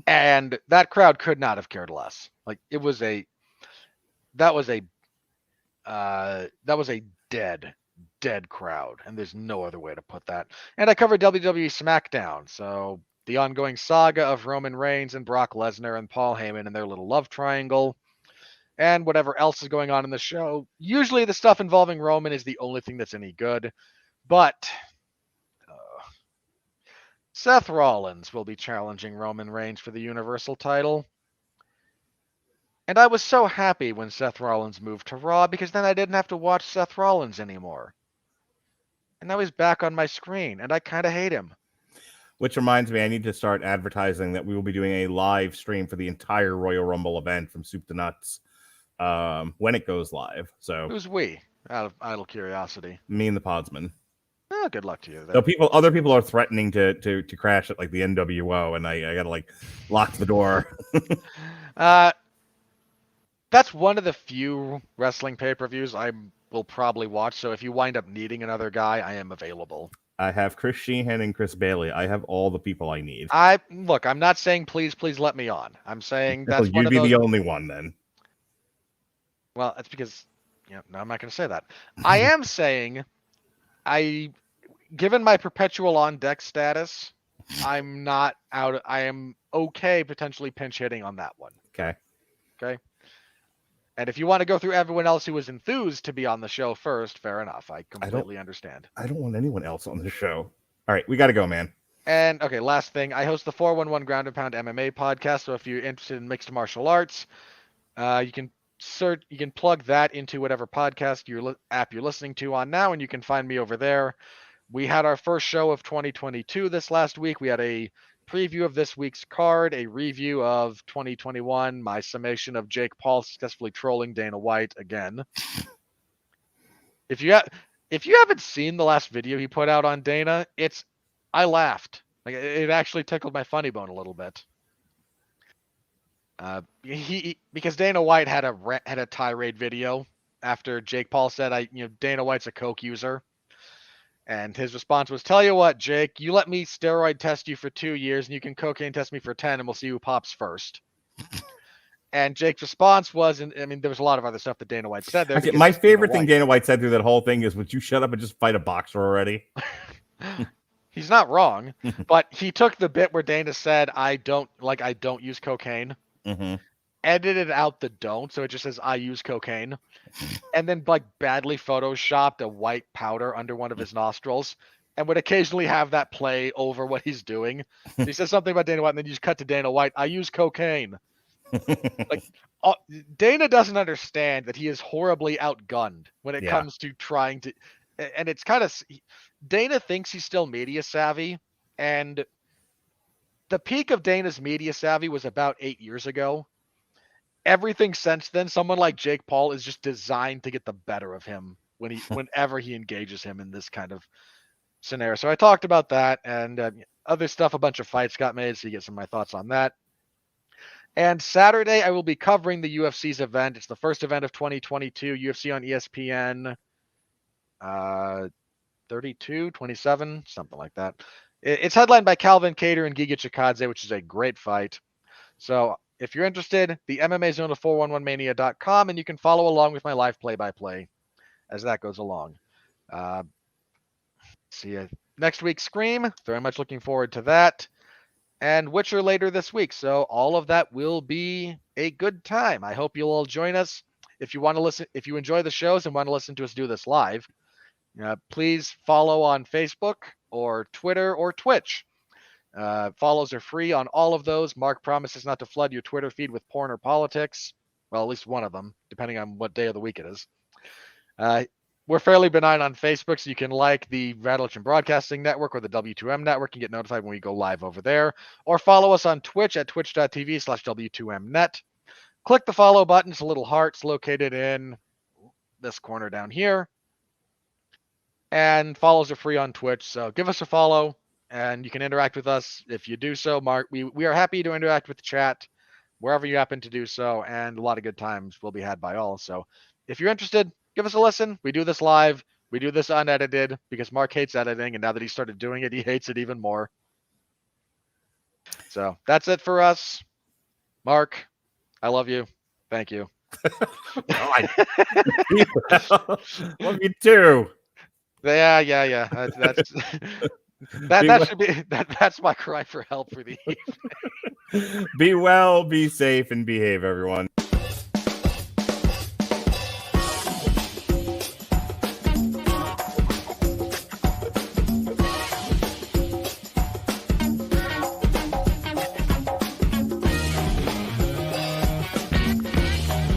And that crowd could not have cared less. Like that was a dead crowd, and there's no other way to put that. And I covered WWE SmackDown, so the ongoing saga of Roman Reigns and Brock Lesnar and Paul Heyman and their little love triangle, and whatever else is going on in the show. Usually the stuff involving Roman is the only thing that's any good, but Seth Rollins will be challenging Roman Reigns for the Universal title. And I was so happy when Seth Rollins moved to Raw, because then I didn't have to watch Seth Rollins anymore. And now he's back on my screen, and I kind of hate him. Which reminds me, I need to start advertising that we will be doing a live stream for the entire Royal Rumble event from soup to nuts when it goes live. So who's we? Out of idle curiosity. Me and the Podsman. Oh, good luck to you. So other people are threatening to crash at like the NWO, and I gotta like lock the door. That's one of the few wrestling pay-per-views I will probably watch. So if you wind up needing another guy, I am available. I have Chris Sheehan and Chris Bailey. I have all the people I need. Look, I'm not saying please let me on. I'm saying that's you'd be the only one then. Well, that's because no, I'm not going to say that. I am saying given my perpetual on deck status, I'm not out. I am okay potentially pinch hitting on that one. Okay. And if you want to go through everyone else who was enthused to be on the show first, fair enough. I completely understand. I don't want anyone else on the show. All right, we got to go, man. And okay, last thing. I host the 411 Ground and Pound MMA podcast. So if you're interested in mixed martial arts, you can plug that into whatever podcast app you're listening to on now, and you can find me over there. We had our first show of 2022 this last week. We had a preview of this week's card, a review of 2021, my summation of Jake Paul successfully trolling Dana White again. If you haven't seen the last video he put out on Dana, I laughed. Like, it actually tickled my funny bone a little bit. Because Dana White had a tirade video after Jake Paul said, Dana White's a coke user. And his response was, tell you what, Jake, you let me steroid test you for 2 years and you can cocaine test me for 10 and we'll see who pops first. And Jake's response was, and I mean, there was a lot of other stuff that Dana White said there. My favorite thing Dana White said through that whole thing is, would you shut up and just fight a boxer already? He's not wrong, but he took the bit where Dana said, I don't use cocaine. Mm-hmm. Edited out the don't, so it just says I use cocaine, and then badly photoshopped a white powder under one of his nostrils, and would occasionally have that play over what he's doing. He says something about Dana White, and then you just cut to Dana White. I use cocaine. Dana doesn't understand that he is horribly outgunned when it comes to trying to, and it's kind of, Dana thinks he's still media savvy, and the peak of Dana's media savvy was about 8 years ago. Everything since then, someone like Jake Paul is just designed to get the better of him whenever he engages him in this kind of scenario. So I talked about that and other stuff. A bunch of fights got made, so you get some of my thoughts on that. And Saturday, I will be covering the UFC's event. It's the first event of 2022, UFC on ESPN 32, 27, something like that. It's headlined by Calvin Kattar and Giga Chikadze, which is a great fight. So if you're interested, the MMA Zone of 411mania.com, and you can follow along with my live play-by-play as that goes along. See you next week, Scream. Very much looking forward to that. And Witcher later this week. So all of that will be a good time. I hope you'll all join us. If you want to listen, if you enjoy the shows and want to listen to us do this live, please follow on Facebook or Twitter or Twitch. Follows are free on all of those. Mark promises not to flood your Twitter feed with porn or politics. Well, at least one of them, depending on what day of the week it is. We're fairly benign on Facebook, so you can like the Radulich and Broadcasting Network or the W2M Network and get notified when we go live over there. Or follow us on Twitch at twitch.tv/W2Mnet. Click the follow button. It's a little heart. It's located in this corner down here. And follows are free on Twitch, so give us a follow. And you can interact with us if you do so. Mark, we are happy to interact with the chat wherever you happen to do so, and a lot of good times will be had by all. So if you're interested, give us a listen. We do this live. We do this unedited because Mark hates editing, and now that he started doing it, he hates it even more. So that's it for us. Mark, I love you. Thank you. Love you too. Yeah. That should be that's my cry for help for the evening. Be well, be safe, and behave, everyone.